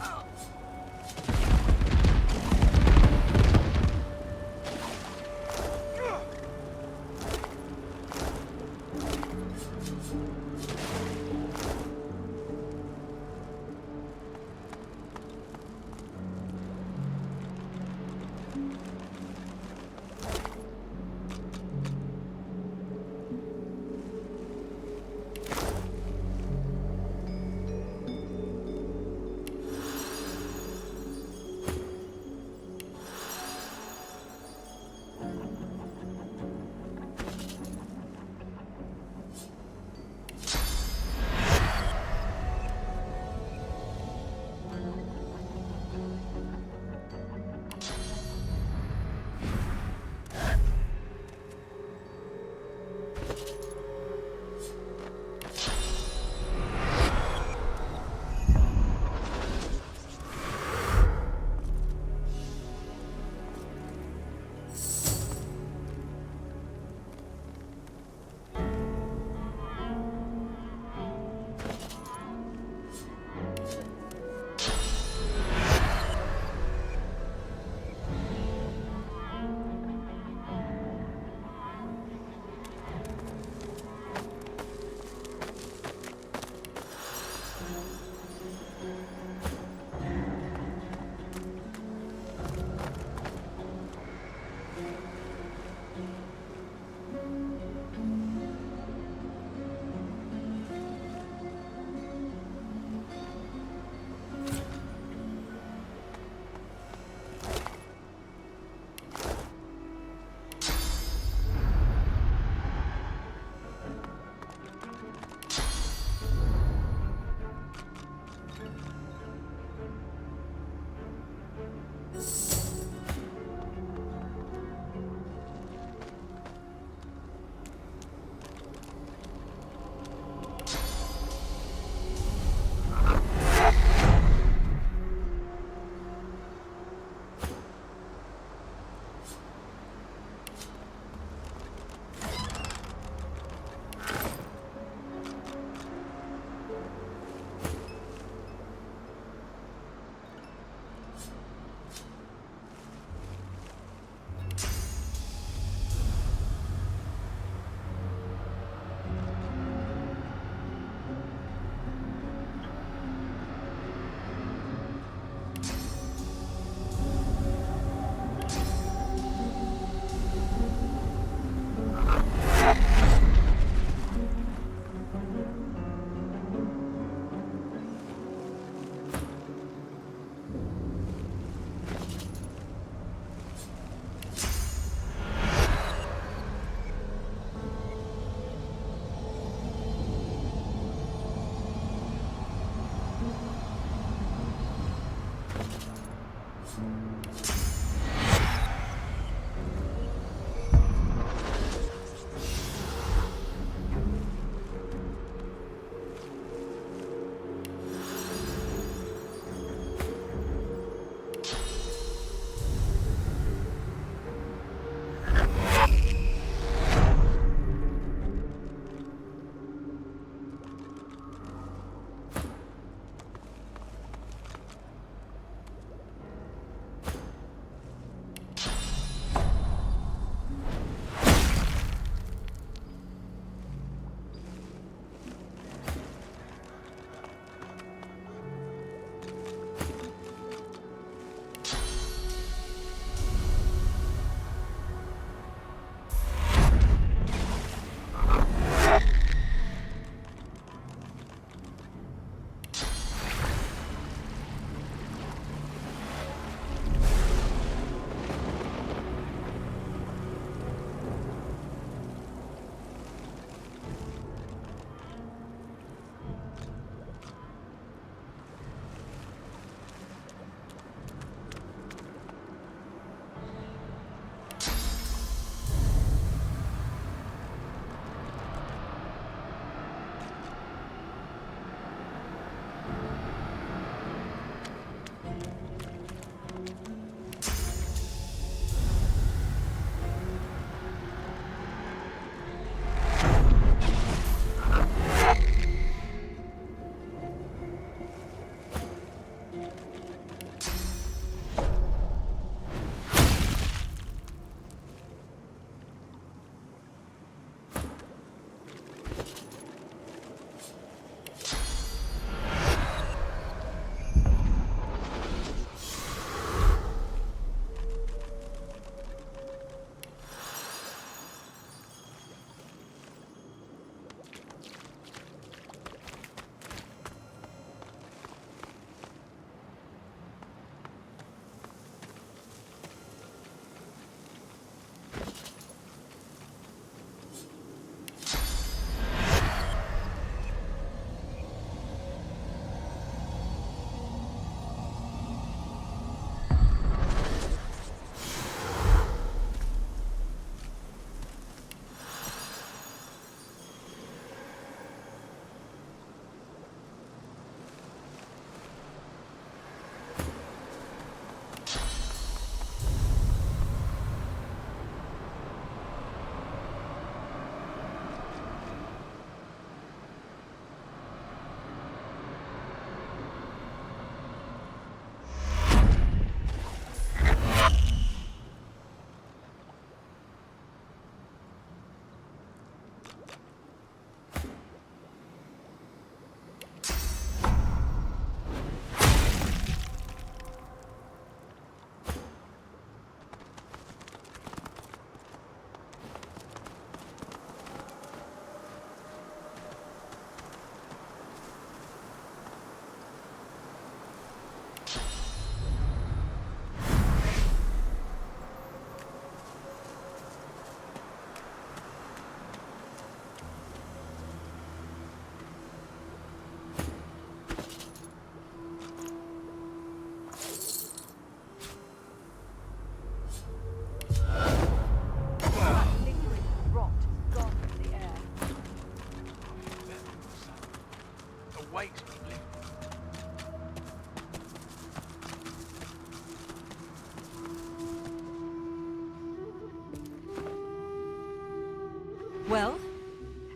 Well,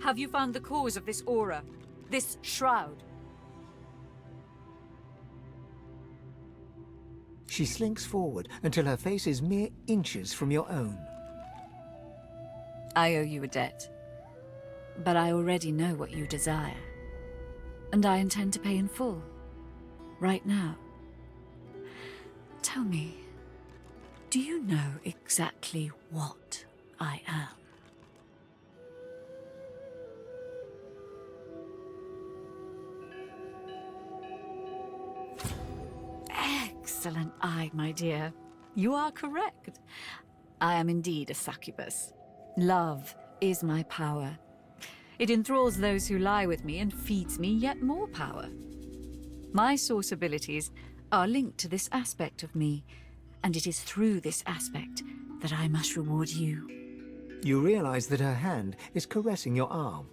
have you found the cause of this aura? This shroud? She slinks forward until her face is mere inches from your own. I owe you a debt. But I already know what you desire. And I intend to pay in full. Right now. Tell me, do you know exactly what I am? Excellent eye, my dear. You are correct. I am indeed a succubus. Love is my power. It enthralls those who lie with me and feeds me yet more power. My source abilities are linked to this aspect of me, and it is through this aspect that I must reward you. You realize that her hand is caressing your arm.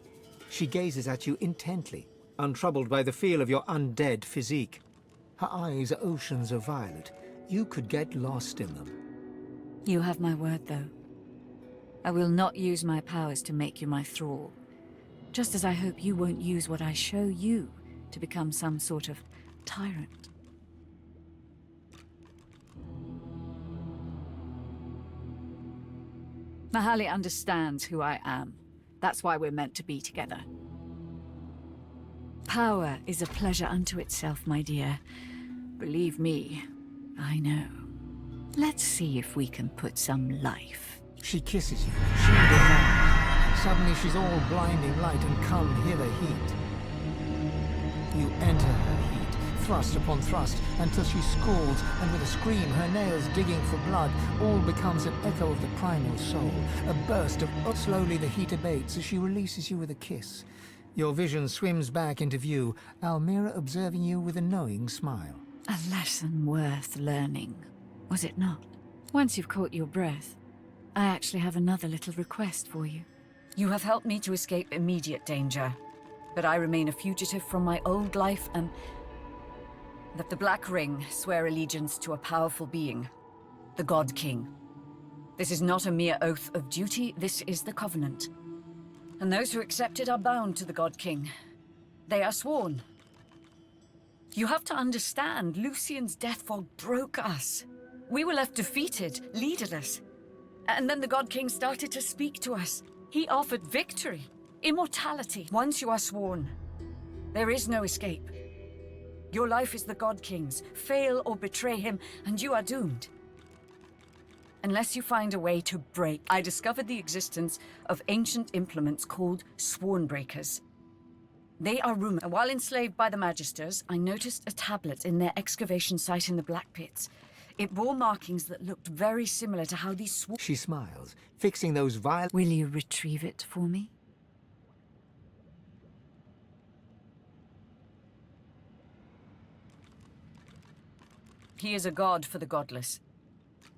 She gazes at you intently, untroubled by the feel of your undead physique. Her eyes are oceans of violet. You could get lost in them. You have my word, though. I will not use my powers to make you my thrall. Just as I hope you won't use what I show you to become some sort of tyrant. Mahali understands who I am. That's why we're meant to be together. Power is a pleasure unto itself, my dear. Believe me, I know. Let's see if we can put some life. She kisses you. She devours. Suddenly she's all blinding light and come hither heat. You enter her heat, thrust upon thrust, until she scalds, and with a scream, her nails digging for blood, all becomes an echo of the primal soul. A burst of... Slowly the heat abates as she releases you with a kiss. Your vision swims back into view, Almira observing you with a knowing smile. A lesson worth learning, was it not? Once you've caught your breath, I actually have another little request for you. You have helped me to escape immediate danger, but I remain a fugitive from my old life and... that the Black Ring swear allegiance to a powerful being, the God King. This is not a mere oath of duty, this is the Covenant. And those who accept it are bound to the God King. They are sworn. You have to understand, Lucian's death fog broke us. We were left defeated, leaderless. And then the God King started to speak to us. He offered victory, immortality. Once you are sworn, there is no escape. Your life is the God King's. Fail or betray him, and you are doomed. Unless you find a way to break. I discovered the existence of ancient implements called Swornbreakers. They are rumored. While enslaved by the Magisters, I noticed a tablet in their excavation site in the Black Pits. It bore markings that looked very similar to how these She smiles, fixing those vile... Will you retrieve it for me? He is a god for the godless.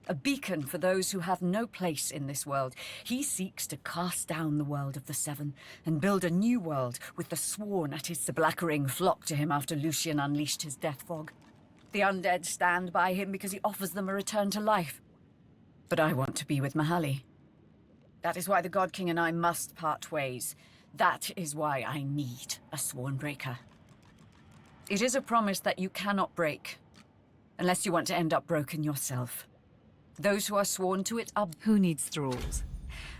A beacon for those who have no place in this world. He seeks to cast down the world of the Seven and build a new world with the Sworn at his... The Black Ring flocked to him after Lucian unleashed his death fog. The undead stand by him because he offers them a return to life. But I want to be with Mahali. That is why the God King and I must part ways. That is why I need a Swornbreaker. It is a promise that you cannot break, unless you want to end up broken yourself. Those who are sworn to it are... Who needs thralls?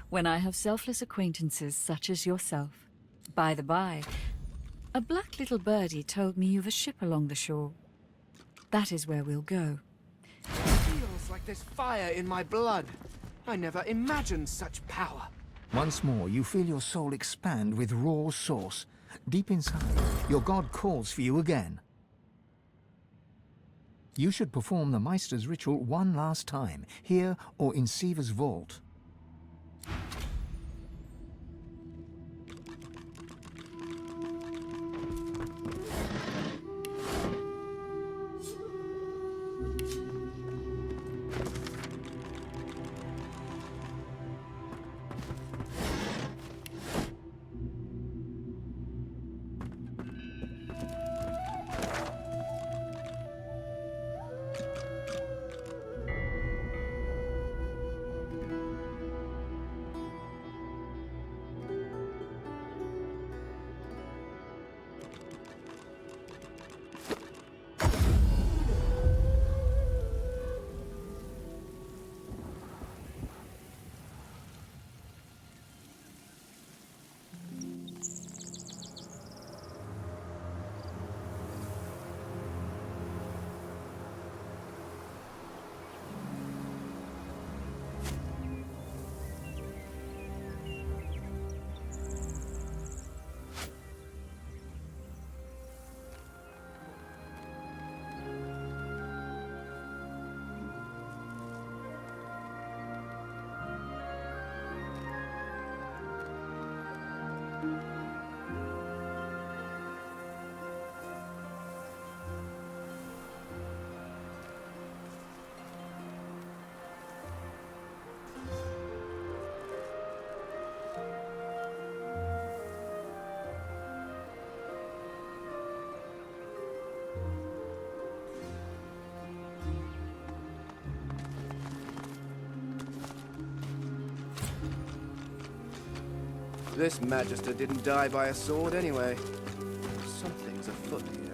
When I have selfless acquaintances such as yourself. By the by, a black little birdie told me you've a ship along the shore. That is where we'll go. It feels like there's fire in my blood. I never imagined such power. Once more, you feel your soul expand with raw source. Deep inside, your god calls for you again. You should perform the Meister's ritual one last time, here or in Siva's vault. This Magister didn't die by a sword anyway. Something's afoot here.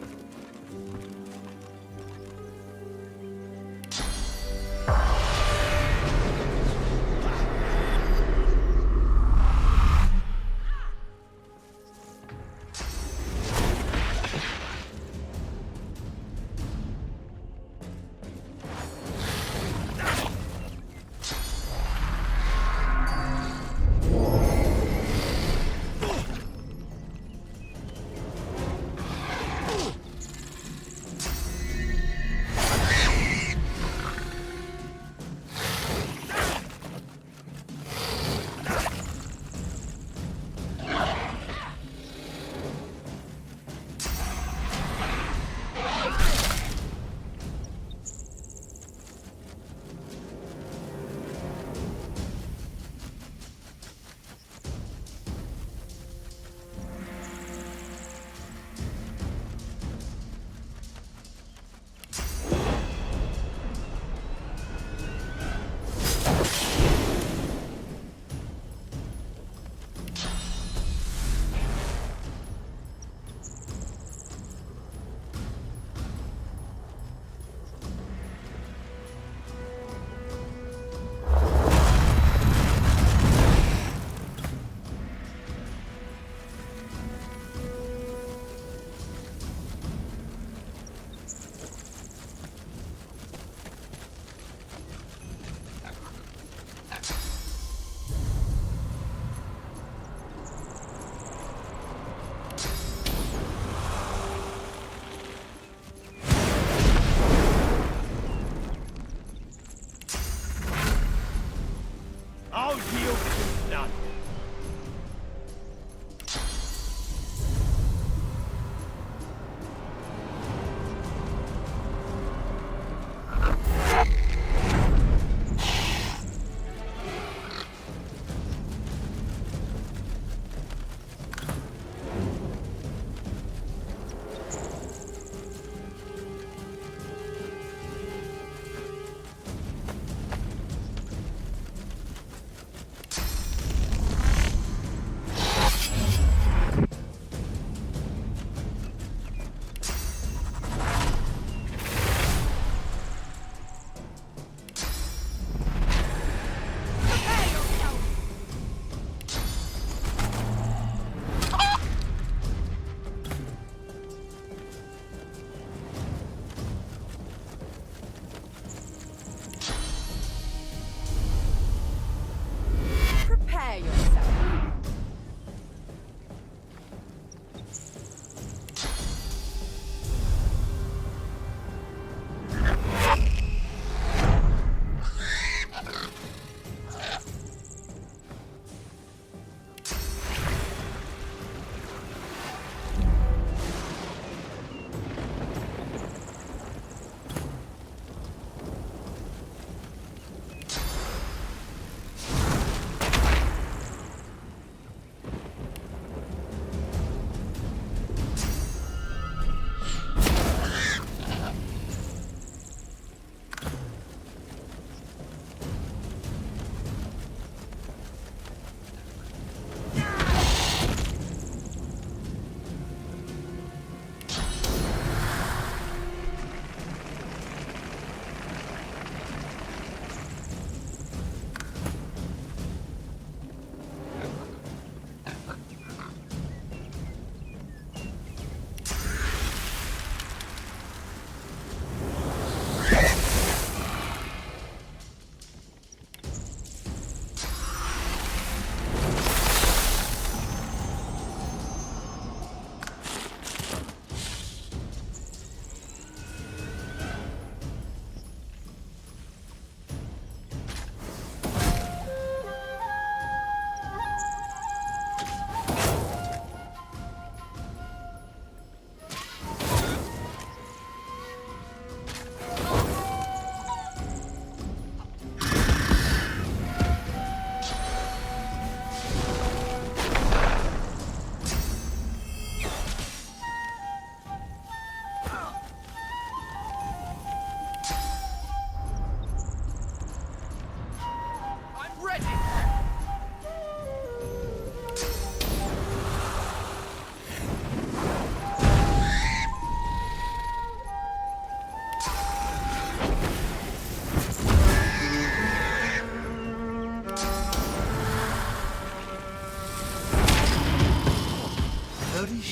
I'll yield to none.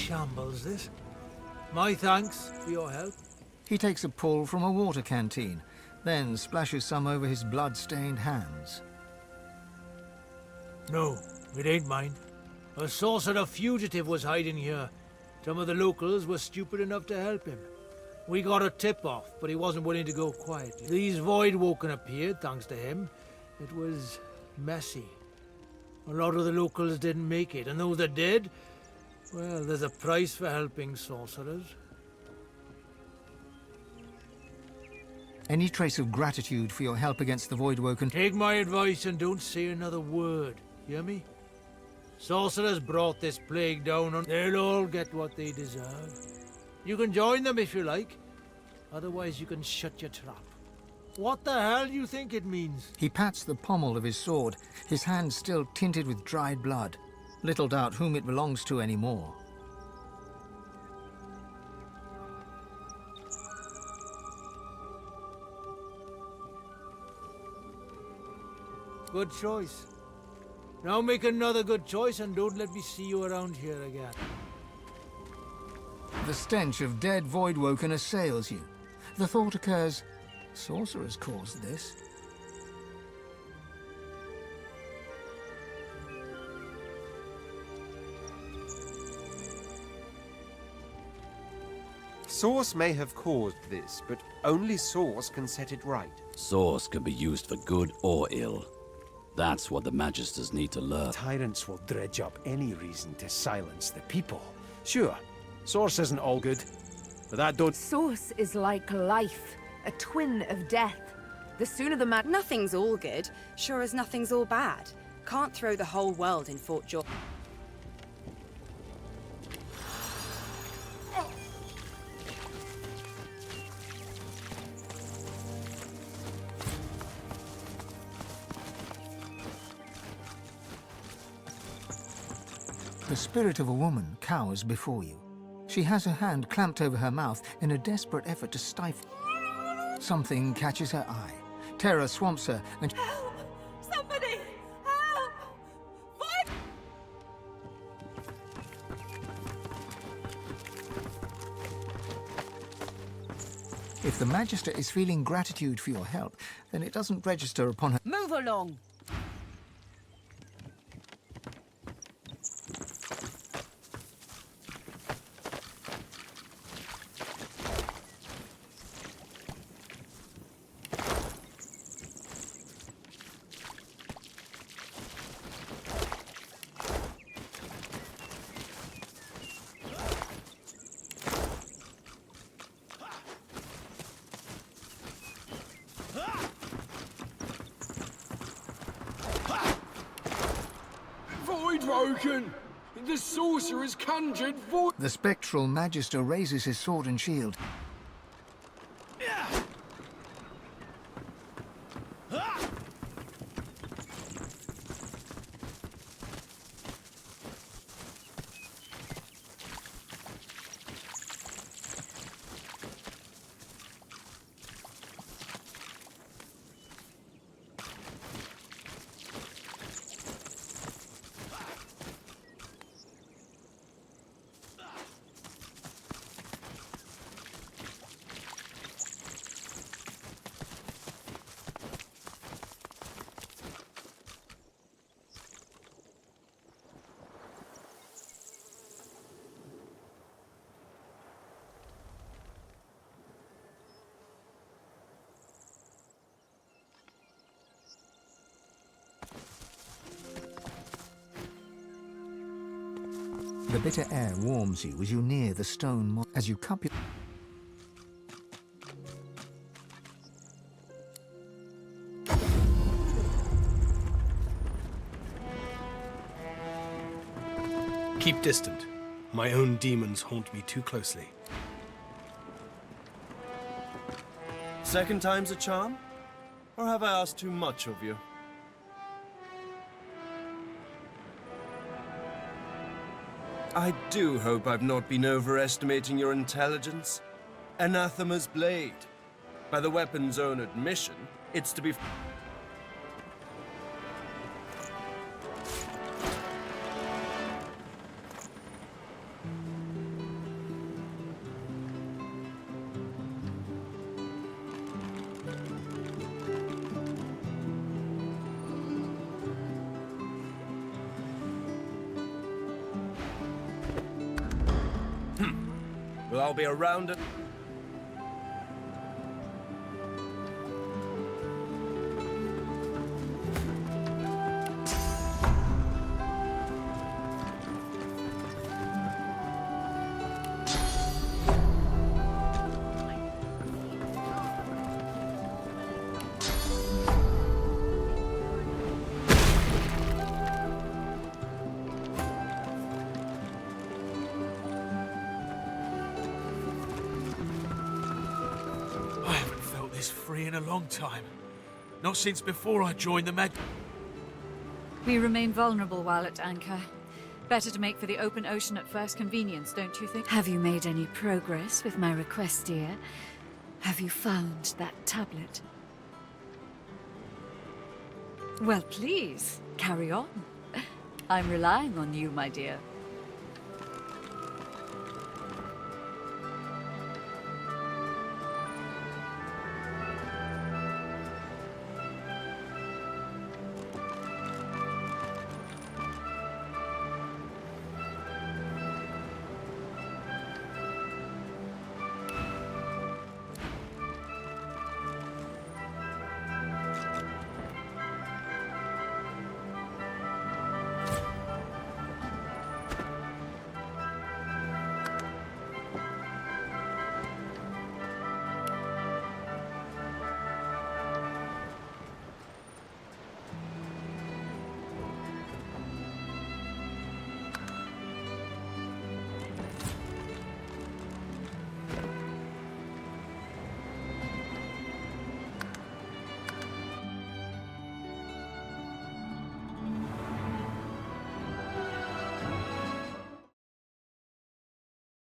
shambles, this. My thanks for your help. He takes a pull from a water canteen, then splashes some over his blood-stained hands. No, it ain't mine. A sorcerer fugitive was hiding here. Some of the locals were stupid enough to help him. We got a tip-off, but he wasn't willing to go quietly. These Voidwoken appeared, thanks to him. It was messy. A lot of the locals didn't make it, and those that did, well, there's a price for helping sorcerers. Any trace of gratitude for your help against the Voidwoken? Take my advice and don't say another word. Hear me? Sorcerers brought this plague down on... They'll all get what they deserve. You can join them if you like. Otherwise you can shut your trap. What the hell do you think it means? He pats the pommel of his sword, his hand still tinted with dried blood. Little doubt whom it belongs to anymore. Good choice. Now make another good choice and don't let me see you around here again. The stench of dead Voidwoken assails you. The thought occurs, sorcerers caused this. Source may have caused this, but only Source can set it right. Source can be used for good or ill. That's what the Magisters need to learn. Tyrants will dredge up any reason to silence the people. Sure, Source isn't all good, but that don't... Source is like life, a twin of death. The sooner the man... Nothing's all good, sure as nothing's all bad. Can't throw the whole world in Fort George. The spirit of a woman cowers before you. She has her hand clamped over her mouth in a desperate effort to stifle. Something catches her eye. Terror swamps her and... Help! Somebody! Help! Void! If the Magister is feeling gratitude for your help, then it doesn't register upon her... Move along! Voidwoken! The sorcerer's conjured void... The spectral Magister raises his sword and shield. The bitter air warms you as you near the stone as you cup your... Keep distant. My own demons haunt me too closely. Second time's a charm? Or have I asked too much of you? I do hope I've not been overestimating your intelligence. Anathema's blade. By the weapon's own admission, it's to be... Well, I'll be around at... I haven't felt this free in a long time. Not since before I joined the Mag... We remain vulnerable while at anchor. Better to make for the open ocean at first convenience, don't you think? Have you made any progress with my request, dear? Have you found that tablet? Well, please, carry on. I'm relying on you, my dear.